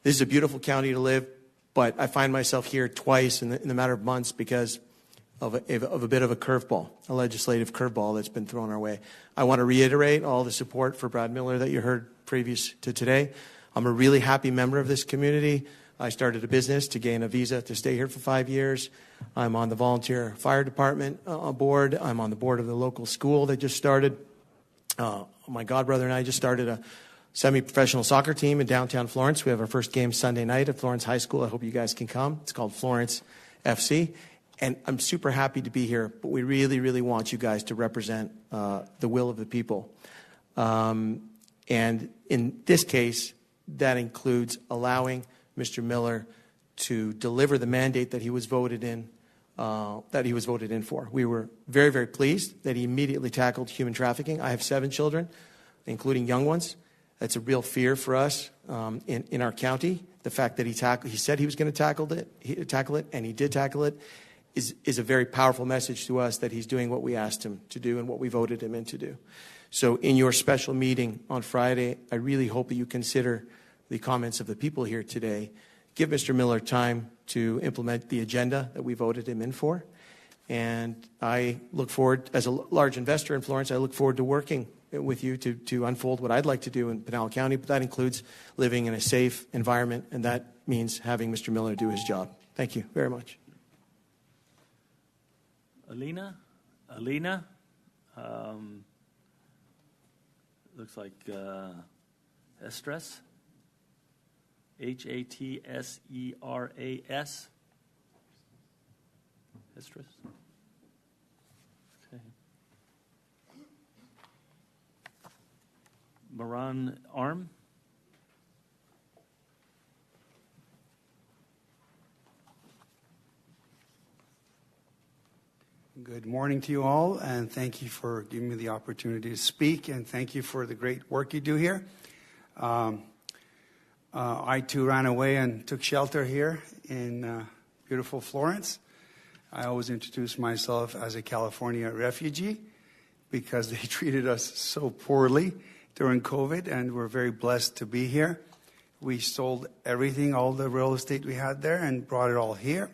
This is a beautiful county to live, but I find myself here twice in the matter of months because of a bit of a curveball, a legislative curveball that's been thrown our way. I want to reiterate all the support for Brad Miller that you heard previous to today. I'm a really happy member of this community. I started a business to gain a visa to stay here for 5 years. I'm on the volunteer fire department board. I'm on the board of the local school that just started. My godbrother and I just started a semi-professional soccer team in downtown Florence. We have our first game Sunday night at Florence High School. I hope you guys can come. It's called Florence FC. And I'm super happy to be here, but we really, really want you guys to represent the will of the people. And in this case, that includes allowing Mr. Miller to deliver the mandate that he was voted in for. We were very, very pleased that he immediately tackled human trafficking. I have 7 children, including young ones. That's a real fear for us in our county. The fact that he said he was going to tackle it, and he did tackle it, is a very powerful message to us that he's doing what we asked him to do and what we voted him in to do. So in your special meeting on Friday, I really hope that you consider the comments of the people here today. Give Mr. Miller time to implement the agenda that we voted him in for. And I look forward, as a large investor in Florence, I look forward to working with you to unfold what I'd like to do in Pinal County, but that includes living in a safe environment, and that means having Mr. Miller do his job. Thank you very much. Alina, looks like Estres, Hatseras, Estres. Okay. Maran Arm. Good morning to you all, and thank you for giving me the opportunity to speak, and thank you for the great work you do here. I, too, ran away and took shelter here in beautiful Florence. I always introduce myself as a California refugee because they treated us so poorly during COVID, and we're very blessed to be here. We sold everything, all the real estate we had there, and brought it all here.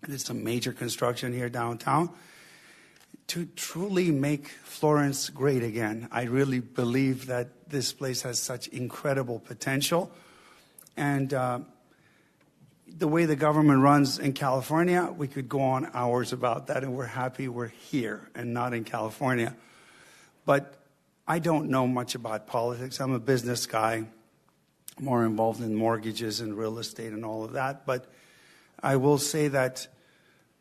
Did some major construction here downtown to truly make Florence great again. I really believe that this place has such incredible potential. And the way the government runs in California, we could go on hours about that, and we're happy we're here and not in California. But I don't know much about politics. I'm a business guy, more involved in mortgages and real estate and all of that. But I will say that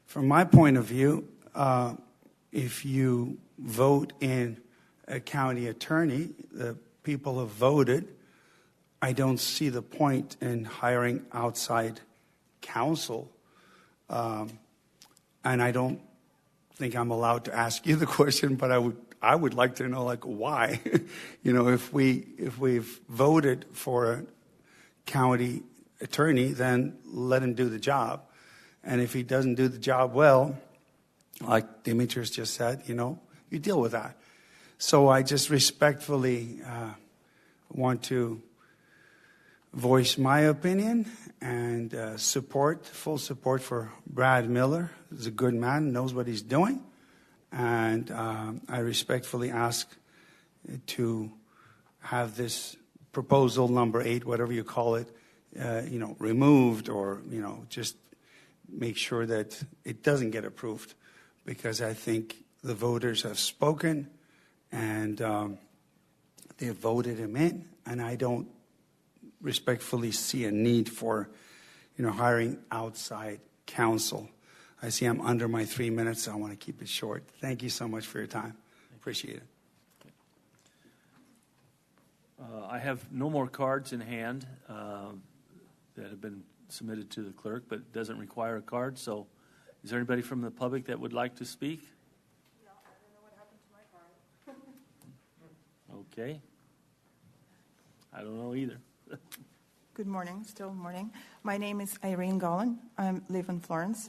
from my point of view, if you vote in a county attorney, the people have voted. I don't see the point in hiring outside counsel. And I don't think I'm allowed to ask you the question, but I would like to know, like, why? If we've voted for a county attorney, then let him do the job. And if he doesn't do the job well, like Demetrius just said, you deal with that. So I just respectfully want to voice my opinion and full support for Brad Miller. He's a good man, knows what he's doing. And I respectfully ask to have this proposal number 8, whatever you call it, removed, or, just make sure that it doesn't get approved, because I think the voters have spoken and they have voted him in, and I don't respectfully see a need for, hiring outside counsel. I see I'm under my 3 minutes, so I want to keep it short. Thank you so much for your time. Appreciate it. I have no more cards in hand that have been submitted to the clerk, but it doesn't require a card. So is there anybody from the public that would like to speak? No, I don't know what happened to my card. Okay. I don't know either. Good morning, still morning. My name is Irene Golan. I live in Florence.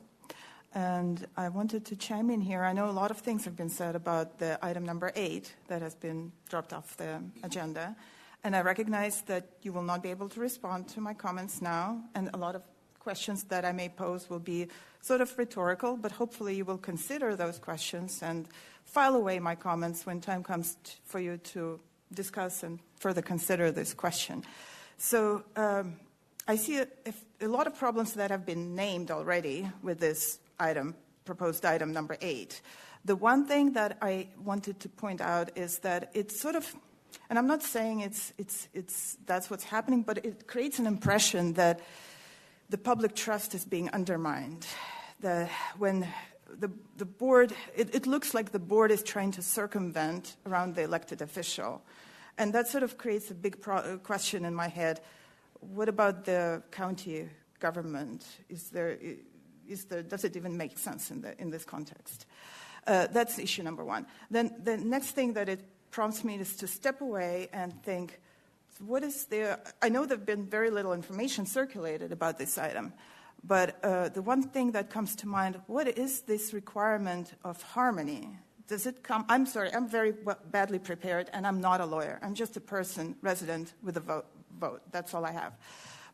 And I wanted to chime in here. I know a lot of things have been said about the item number 8 that has been dropped off the agenda. And I recognize that you will not be able to respond to my comments now, and a lot of questions that I may pose will be sort of rhetorical, but hopefully you will consider those questions and file away my comments when time comes for you to discuss and further consider this question. So I see a lot of problems that have been named already with this item, proposed item number 8. The one thing that I wanted to point out is that it's sort of, and I'm not saying it's that's what's happening, but it creates an impression that the public trust is being undermined. When the board, it looks like the board is trying to circumvent around the elected official. And that sort of creates a big question in my head. What about the county government? Does it even make sense in this context? That's issue number one. Then the next thing that it prompts me is to step away and think, I know there have been very little information circulated about this item, but the one thing that comes to mind, what is this requirement of harmony? Does it come? I'm sorry, I'm very badly prepared, and I'm not a lawyer. I'm just a person, resident with a vote. That's all I have.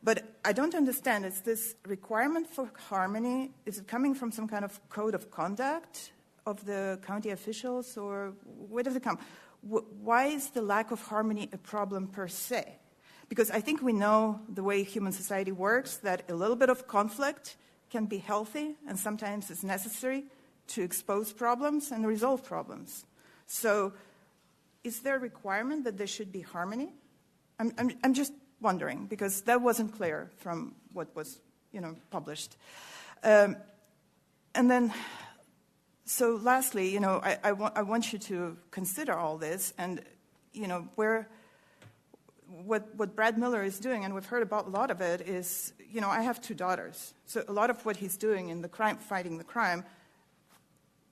But I don't understand, is this requirement for harmony, is it coming from some kind of code of conduct of the county officials, or where does it come? Why is the lack of harmony a problem per se? Because I think we know the way human society works, that a little bit of conflict can be healthy and sometimes it's necessary to expose problems and resolve problems. So is there a requirement that there should be harmony? I'm just wondering, because that wasn't clear from what was published. And then, so lastly, I want you to consider all this, and what Brad Miller is doing, and we've heard about a lot of it, is I have 2 daughters, so a lot of what he's doing in the fighting the crime,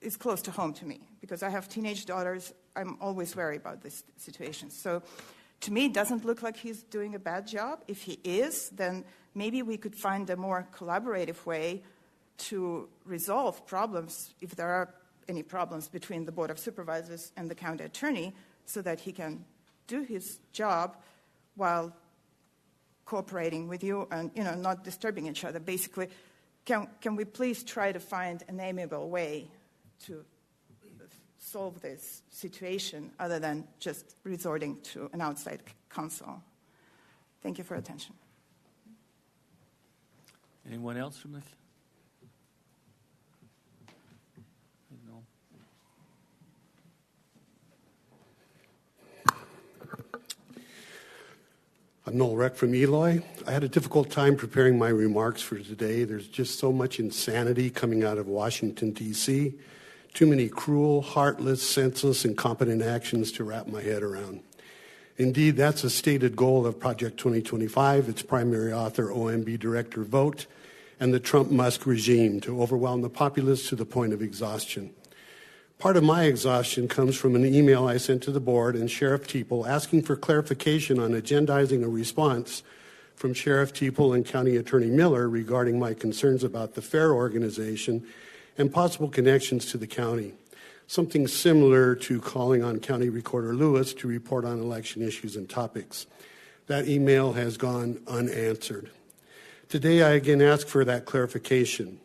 is close to home to me because I have teenage daughters. I'm always wary about this situation. So, to me, it doesn't look like he's doing a bad job. If he is, then maybe we could find a more collaborative way to resolve problems, if there are any problems between the Board of Supervisors and the county attorney, so that he can do his job while cooperating with you and not disturbing each other. Basically, can we please try to find an amiable way to solve this situation other than just resorting to an outside counsel? Thank you for your attention. Anyone else from the? No. I'm Noel Reck from Eloy. I had a difficult time preparing my remarks for today. There's just so much insanity coming out of Washington, D.C., too many cruel, heartless, senseless, incompetent actions to wrap my head around. Indeed, that's a stated goal of Project 2025, its primary author, OMB Director Vogt, and the Trump-Musk regime, to overwhelm the populace to the point of exhaustion. Part of my exhaustion comes from an email I sent to the board and Sheriff Teeple asking for clarification on agendizing a response from Sheriff Teeple and County Attorney Miller regarding my concerns about the FAIR organization and possible connections to the county, something similar to calling on County Recorder Lewis to report on election issues and topics. That email has gone unanswered. Today, I again ask for that clarification.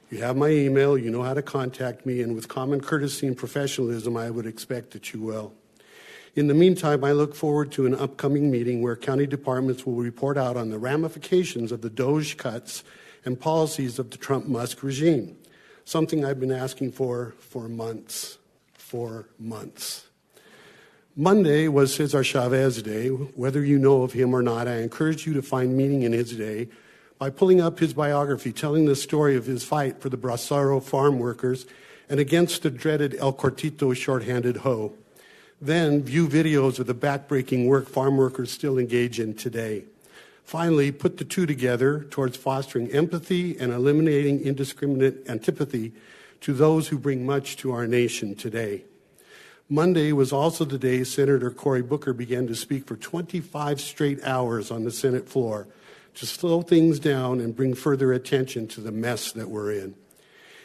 You have my email, you know how to contact me, and with common courtesy and professionalism, I would expect that you will. In the meantime, I look forward to an upcoming meeting where county departments will report out on the ramifications of the DOGE cuts and policies of the Trump-Musk regime, something I've been asking for months. Monday was Cesar Chavez Day. Whether you know of him or not, I encourage you to find meaning in his day by pulling up his biography, telling the story of his fight for the Bracero farm workers and against the dreaded El Cortito short-handed hoe. Then view videos of the backbreaking work farm workers still engage in today. Finally, put the two together towards fostering empathy and eliminating indiscriminate antipathy to those who bring much to our nation today. Monday was also the day Senator Cory Booker began to speak for 25 straight hours on the Senate floor to slow things down and bring further attention to the mess that we're in.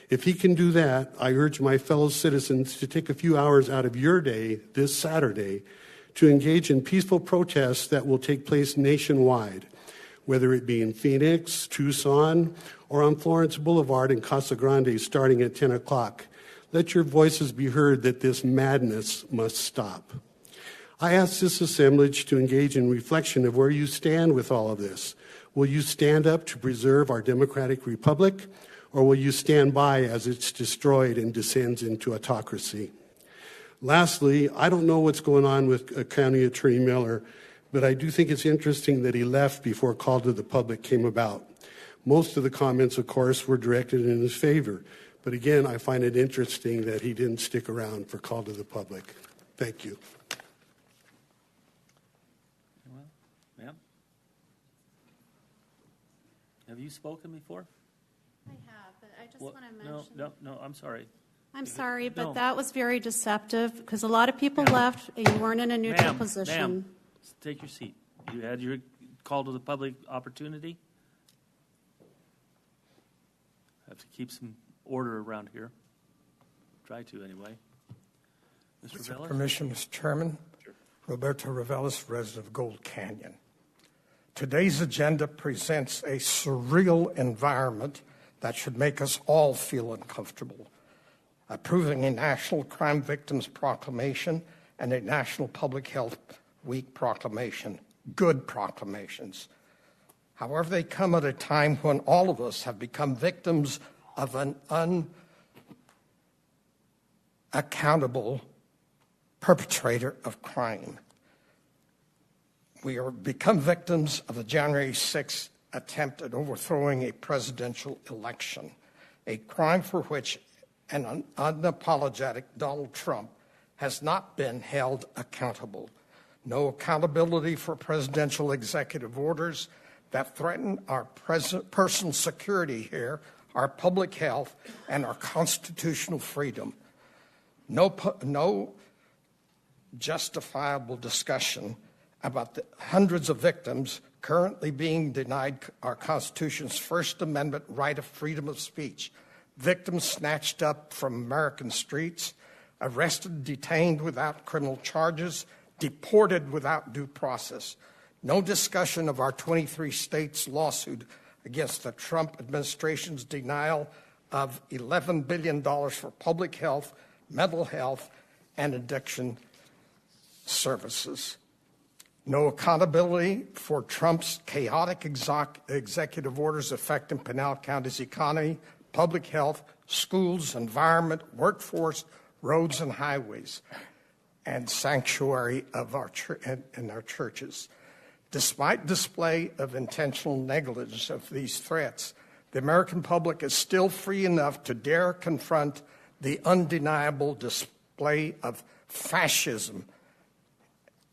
If he can do that, I urge my fellow citizens to take a few hours out of your day this Saturday to engage in peaceful protests that will take place nationwide, whether it be in Phoenix, Tucson, or on Florence Boulevard in Casa Grande starting at 10 o'clock. Let your voices be heard that this madness must stop. I ask this assemblage to engage in reflection of where you stand with all of this. Will you stand up to preserve our democratic republic, or will you stand by as it's destroyed and descends into autocracy? Lastly, I don't know what's going on with County Attorney Miller, but I do think it's interesting that he left before Call to the Public came about. Most of the comments, of course, were directed in his favor. But again, I find it interesting that he didn't stick around for Call to the Public. Thank you. Well, ma'am? Have you spoken before? I have, but I just want to mention... No, I'm sorry. I'm sorry, but No. that was very deceptive because a lot of people left and you weren't in a neutral position. Ma'am, take your seat. You had your Call to the Public opportunity. Have to keep some order around here. Try to, anyway. Mr. With Revelis? permission, Mr. Chairman. Sure. Roberto Revelis, resident of Gold Canyon. Today's agenda presents a surreal environment that should make us all feel uncomfortable. Approving a National Crime Victims Proclamation and a National Public Health Week proclamation. Good proclamations. However, they come at a time when all of us have become victims of an unaccountable perpetrator of crime. We are become victims of the January 6th attempt at overthrowing a presidential election, a crime for which an unapologetic Donald Trump has not been held accountable. No accountability for presidential executive orders that threaten our personal security here, our public health, and our constitutional freedom. No justifiable discussion about the hundreds of victims currently being denied our Constitution's First Amendment right of freedom of speech. Victims snatched up from American streets, arrested, detained without criminal charges, deported without due process. No discussion of our 23 states' lawsuit against the Trump administration's denial of $11 billion for public health, mental health, and addiction services. No accountability for Trump's chaotic executive orders affecting Pinal County's economy, public health, schools, environment, workforce, roads and highways, and sanctuary of our churches. Despite display of intentional negligence of these threats, the American public is still free enough to dare confront the undeniable display of fascism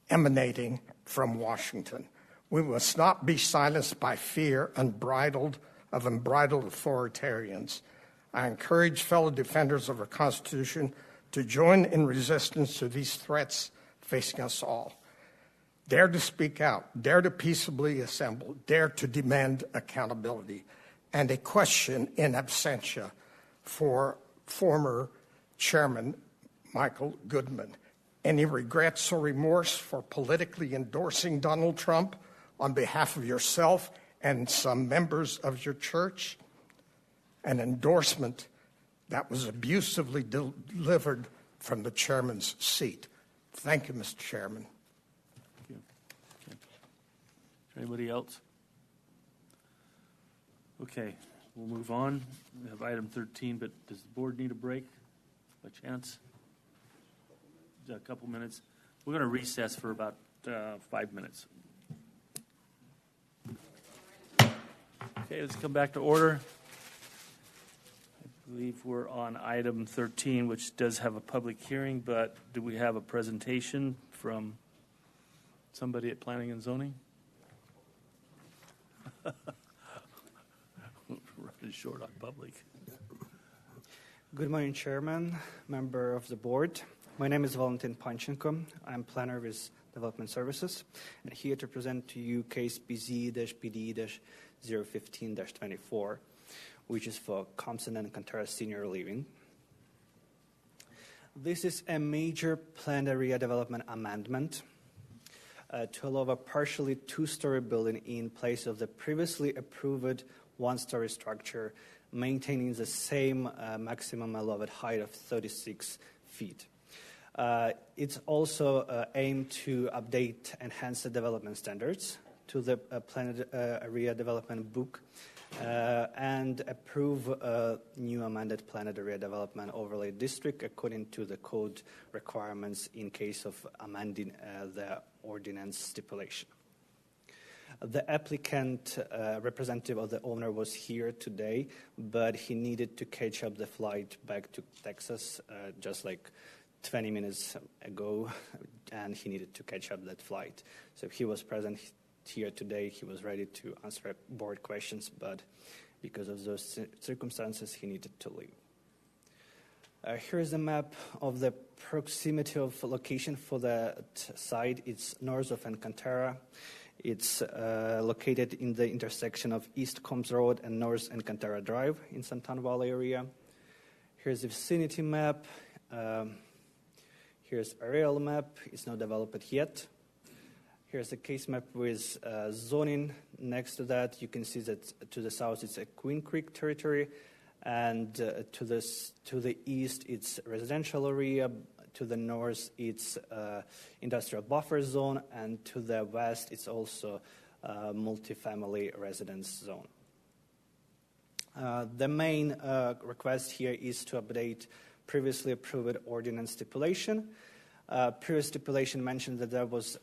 emanating from Washington. We must not be silenced by fear unbridled authoritarians. I encourage fellow defenders of our Constitution to join in resistance to these threats facing us all. Dare to speak out, dare to peaceably assemble, dare to demand accountability, and a question in absentia for former Chairman Michael Goodman. Any regrets or remorse for politically endorsing Donald Trump on behalf of yourself and some members of your church? An endorsement that was abusively delivered from the chairman's seat. Thank you, Mr. Chairman. Thank you. Okay. Anybody else? Okay, we'll move on. We have item 13, but does the board need a break by chance? A couple minutes. We're going to recess for about 5 minutes. Okay, let's come back to order. I believe we're on item 13, which does have a public hearing, but do we have a presentation from somebody at Planning and Zoning? Running short on public. Good morning, Chairman, member of the board. My name is Valentin Panchenko. I'm planner with Development Services, and here to present to you case BZ-PD-015-24, which is for Compson and Cantera Senior Living. This is a major planned area development amendment to allow a partially two-story building in place of the previously approved one-story structure, maintaining the same maximum allowed height of 36 feet. It's also aimed to update, enhance the development standards to the planned area development book and approve a new amended planned area development overlay district according to the code requirements in case of amending the ordinance stipulation. The applicant, representative of the owner, was here today, but he needed to catch up the flight back to Texas just like 20 minutes ago, and he needed to catch up that flight. So he was present here today. He was ready to answer board questions, but because of those circumstances, he needed to leave. Here's a map of the proximity of location for that site. It's north of Alcantara. It's located in the intersection of East Combs Road and North Alcantara Drive in Santan Valley area. Here's the vicinity map. Here's aerial map. It's not developed yet. Here's the case map with zoning. Next to that, you can see that to the south it's a Queen Creek territory, and to the east it's residential area. To the north it's industrial buffer zone, and to the west it's also multifamily residence zone. The main request here is to update previously approved ordinance stipulation. Previous stipulation mentioned that there was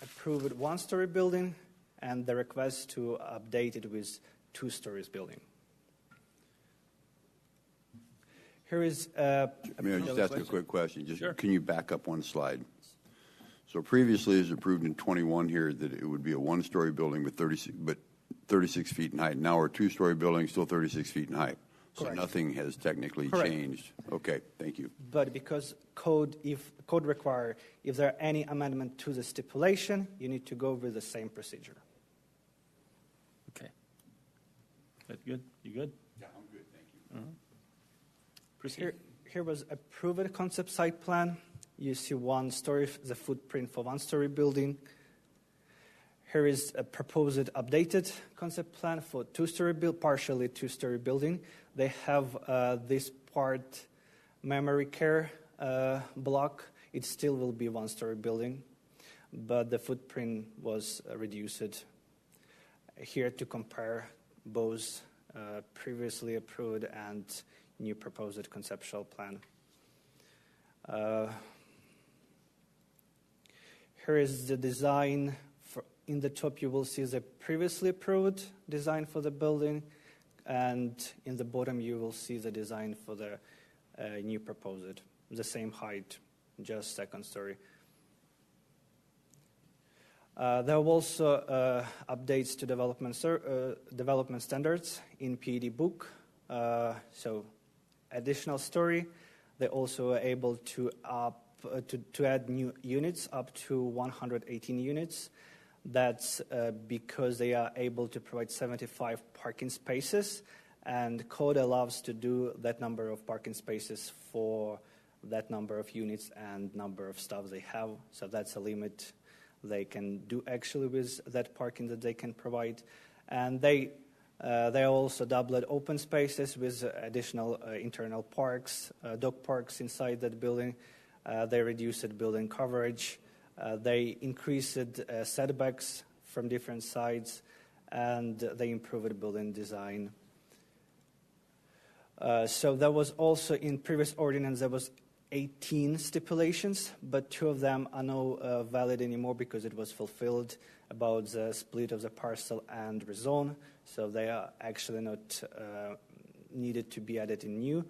approved one-story building, and the request to update it with two-story building. Here is. May I just ask a quick question? Sure. Can you back up one slide? So previously, it was approved in 21 here that it would be a one-story building with 36 feet in height. Now we're a two-story building, still 36 feet in height. So Correct. nothing has technically Correct. changed. Okay, thank you. But because code require, if there are any amendment to the stipulation, you need to go with the same procedure. Okay. That good? You good? Yeah, I'm good, thank you. Proceed. Here was approved concept site plan. You see one story, the footprint for one-story building. Here is a proposed updated concept plan for partially two-story building. They have this part memory care block. It still will be one-story building, but the footprint was reduced. Here to compare both previously approved and new proposed conceptual plan. Here is the design. In the top, you will see the previously approved design for the building, and in the bottom, you will see the design for the new proposed. The same height, just second story. There are also updates to development standards in PED book. So additional story. They also are able to add new units up to 118 units. That's because they are able to provide 75 parking spaces, and code allows to do that number of parking spaces for that number of units and number of staff they have. So that's a limit they can do actually with that parking that they can provide. And they are also doubled open spaces with additional internal parks, dog parks inside that building. They reduced building coverage. They increased setbacks from different sides, and they improved building design. So there was also in previous ordinance there was 18 stipulations, but 2 of them are not valid anymore because it was fulfilled about the split of the parcel and rezone. So they are actually not needed to be added in new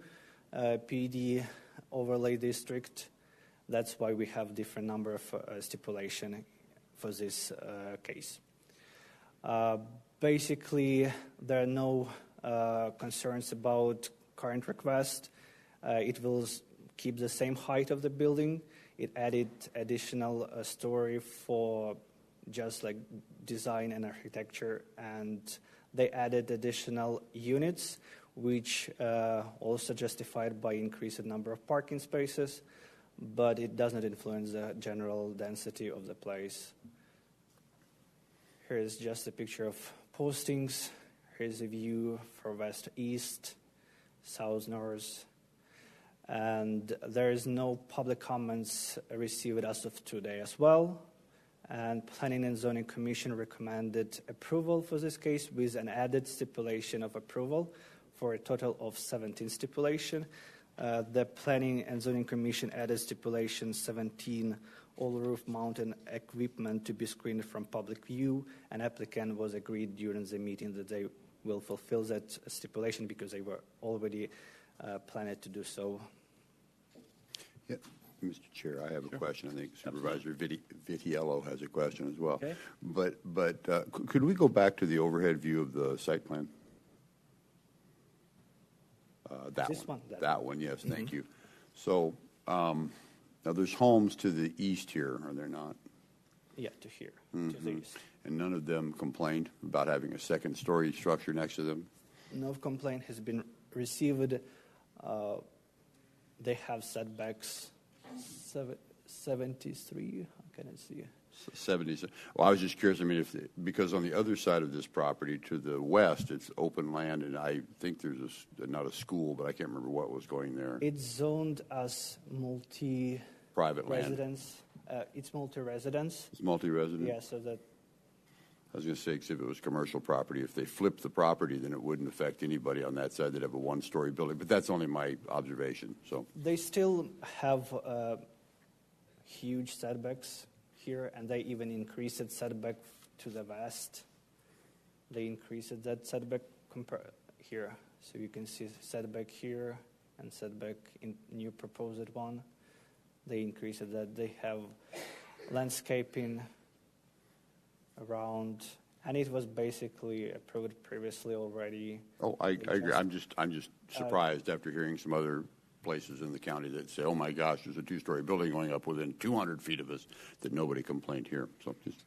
PD overlay district. That's why we have different number of stipulation for this case. Basically, there are no concerns about current request. It will keep the same height of the building. It added additional story for just like design and architecture, and they added additional units, which also justified by increased number of parking spaces, but it does not influence the general density of the place. Here's just a picture of postings. Here's a view for west east, south north. And there is no public comments received as of today as well. And Planning and Zoning Commission recommended approval for this case with an added stipulation of approval for a total of 17 stipulation. The Planning and Zoning Commission added stipulation 17, all roof mounted equipment to be screened from public view. An applicant was agreed during the meeting that they will fulfill that stipulation because they were already planned to do so. Yeah. Mr. Chair, I have a question. I think Supervisor Vitiello has a question as well. Okay. But could we go back to the overhead view of the site plan? That one, yes, thank you. So now there's homes to the east here, are there not? Yeah, to here, Mm-hmm. to the east. And none of them complained about having a second-story structure next to them? No complaint has been received. They have setbacks 73, how can I see? 70. Well, I was just curious. I mean, because on the other side of this property to the west, it's open land, and I think there's not a school, but I can't remember what was going there. It's zoned as Private land. residence. It's multi-residence. It's multi-resident? Yeah, so that. I was going to say, 'cause if it was commercial property, if they flipped the property, then it wouldn't affect anybody on that side that have a one-story building. But that's only my observation. So They still have huge setbacks here, and they even increased setback to the west. They increased that setback here. So you can see setback here and setback in new proposed one. They increased that. They have landscaping around, and it was basically approved previously already. Oh, I agree. I'm just surprised after hearing some other places in the county that say, "Oh my gosh, there's a two-story building going up within 200 feet of us," that nobody complained here. So just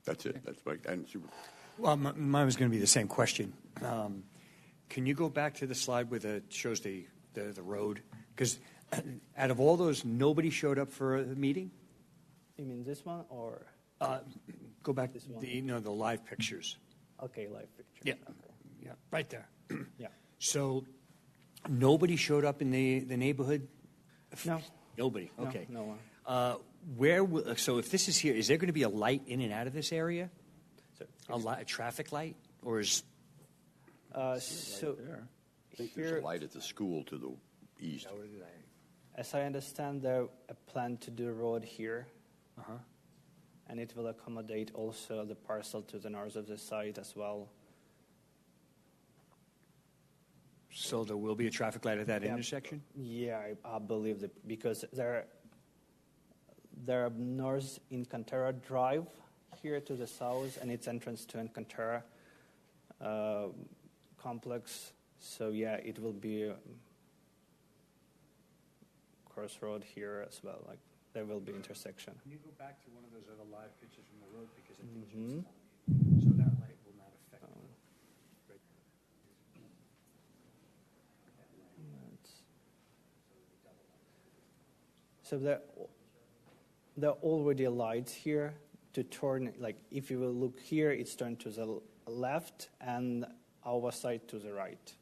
that's it. That's my and super. Well, mine was going to be the same question. Can you go back to the slide where it shows the road? Because out of all those, nobody showed up for the meeting. You mean this one or? Go back this to one? the live pictures. Okay, live picture. Yeah, Okay. yeah, right there. Yeah. So nobody showed up in the neighborhood? No. Nobody, No, okay. no one. So if this is here, is there going to be a light in and out of this area? So, A traffic light? Or is... so I think there's a light at the school to the east. as I understand, there a plan to do a road here. Uh-huh. And it will accommodate also the parcel to the north of the site as well. So there will be a traffic light at that intersection? Yeah, I believe that because there are north in Cantera Drive here to the south, and its entrance to Cantera complex. So yeah, it will be a crossroad here as well. Like there will be intersection. Can you go back to one of those other live pictures from the road because I think so that light will not affect So there are already lights here to turn. Like if you will look here, it's turned to the left and our side to the right.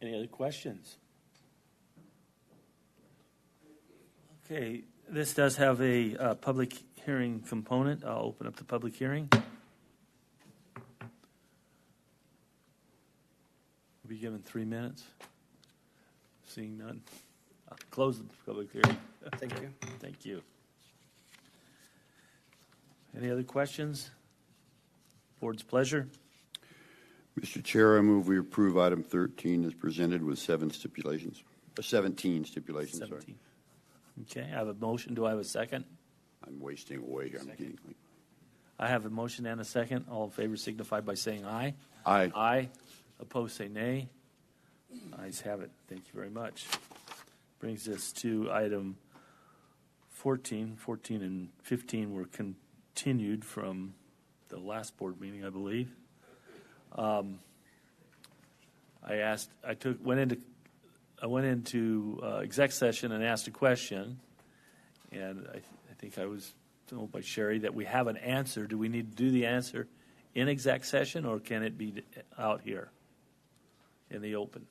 Any other questions? Okay, this does have a public hearing component. I'll open up the public hearing. We'll be given 3 minutes. Seeing none, I'll close the public hearing. Thank you. Thank you. Any other questions? Board's pleasure. Mr. Chair, I move we approve item 13 as presented with 17 stipulations. 17. Sorry. Okay, I have a motion. Do I have a second? I'm wasting away here. I'm kidding. I have a motion and a second. All in favor signify by saying aye. Aye. Aye. Opposed say nay. Ayes have it. Thank you very much. Brings us to item 14. 14 and 15 were continued from the last board meeting, I believe. I went into exec session and asked a question, and I think I was told by Sherry that we have an answer. Do we need to do the answer in exec session, or can it be out here in the open?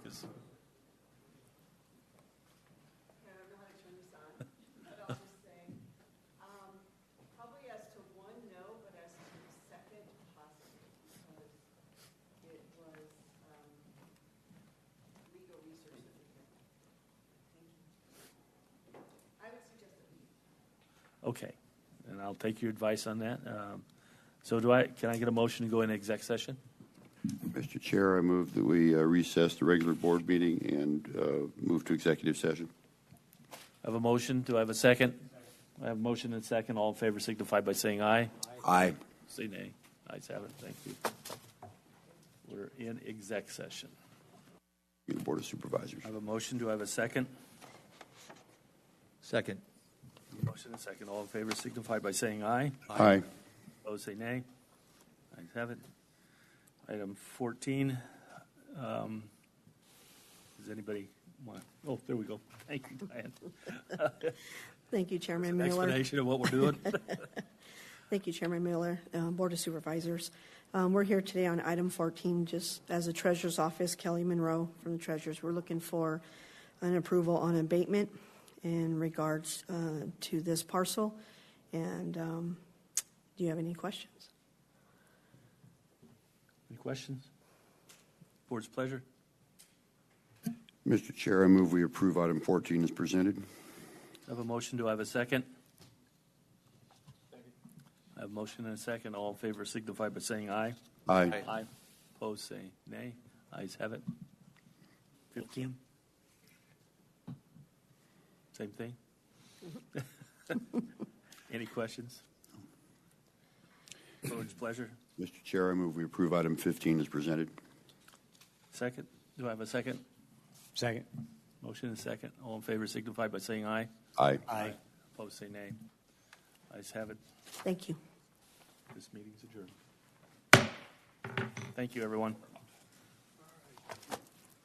Because okay, and I'll take your advice on that. So can I get a motion to go into exec session? Mr. Chair, I move that we recess the regular board meeting and move to executive session. I have a motion. Do I have a second? I have a motion and a second. All in favor signify by saying aye. Aye. Say nay. Ayes have it. Thank you. We're in exec session. The Board of Supervisors. I have a motion. Do I have a second? Second. Motion and a second. All in favor signify by saying aye. Aye. Opposed, say nay. Ayes have it. Item 14. Does anybody want? Oh, there we go. Thank you, Diane. Thank you, Chairman That's an Miller. explanation of what we're doing. Thank you, Chairman Miller, Board of Supervisors. We're here today on item 14, just as the Treasurer's Office, Kelly Monroe from the Treasurers. We're looking for an approval on abatement in regards to this parcel. And do you have any questions? Any questions? Board's pleasure. Mr. Chair, I move we approve item 14 as presented. I have a motion. Do I have a second? I have a motion and a second. All in favor signify by saying aye. Aye. Aye. Opposed, say nay. Ayes have it. 15. Same thing. Any questions? Board's pleasure. Mr. Chair, I move we approve item 15 as presented. Second. Do I have a second? Second. Motion and second. All in favor signify by saying aye. Aye. Aye. Opposed, say nay. Ayes have it. Thank you. This meeting's adjourned. Thank you, everyone.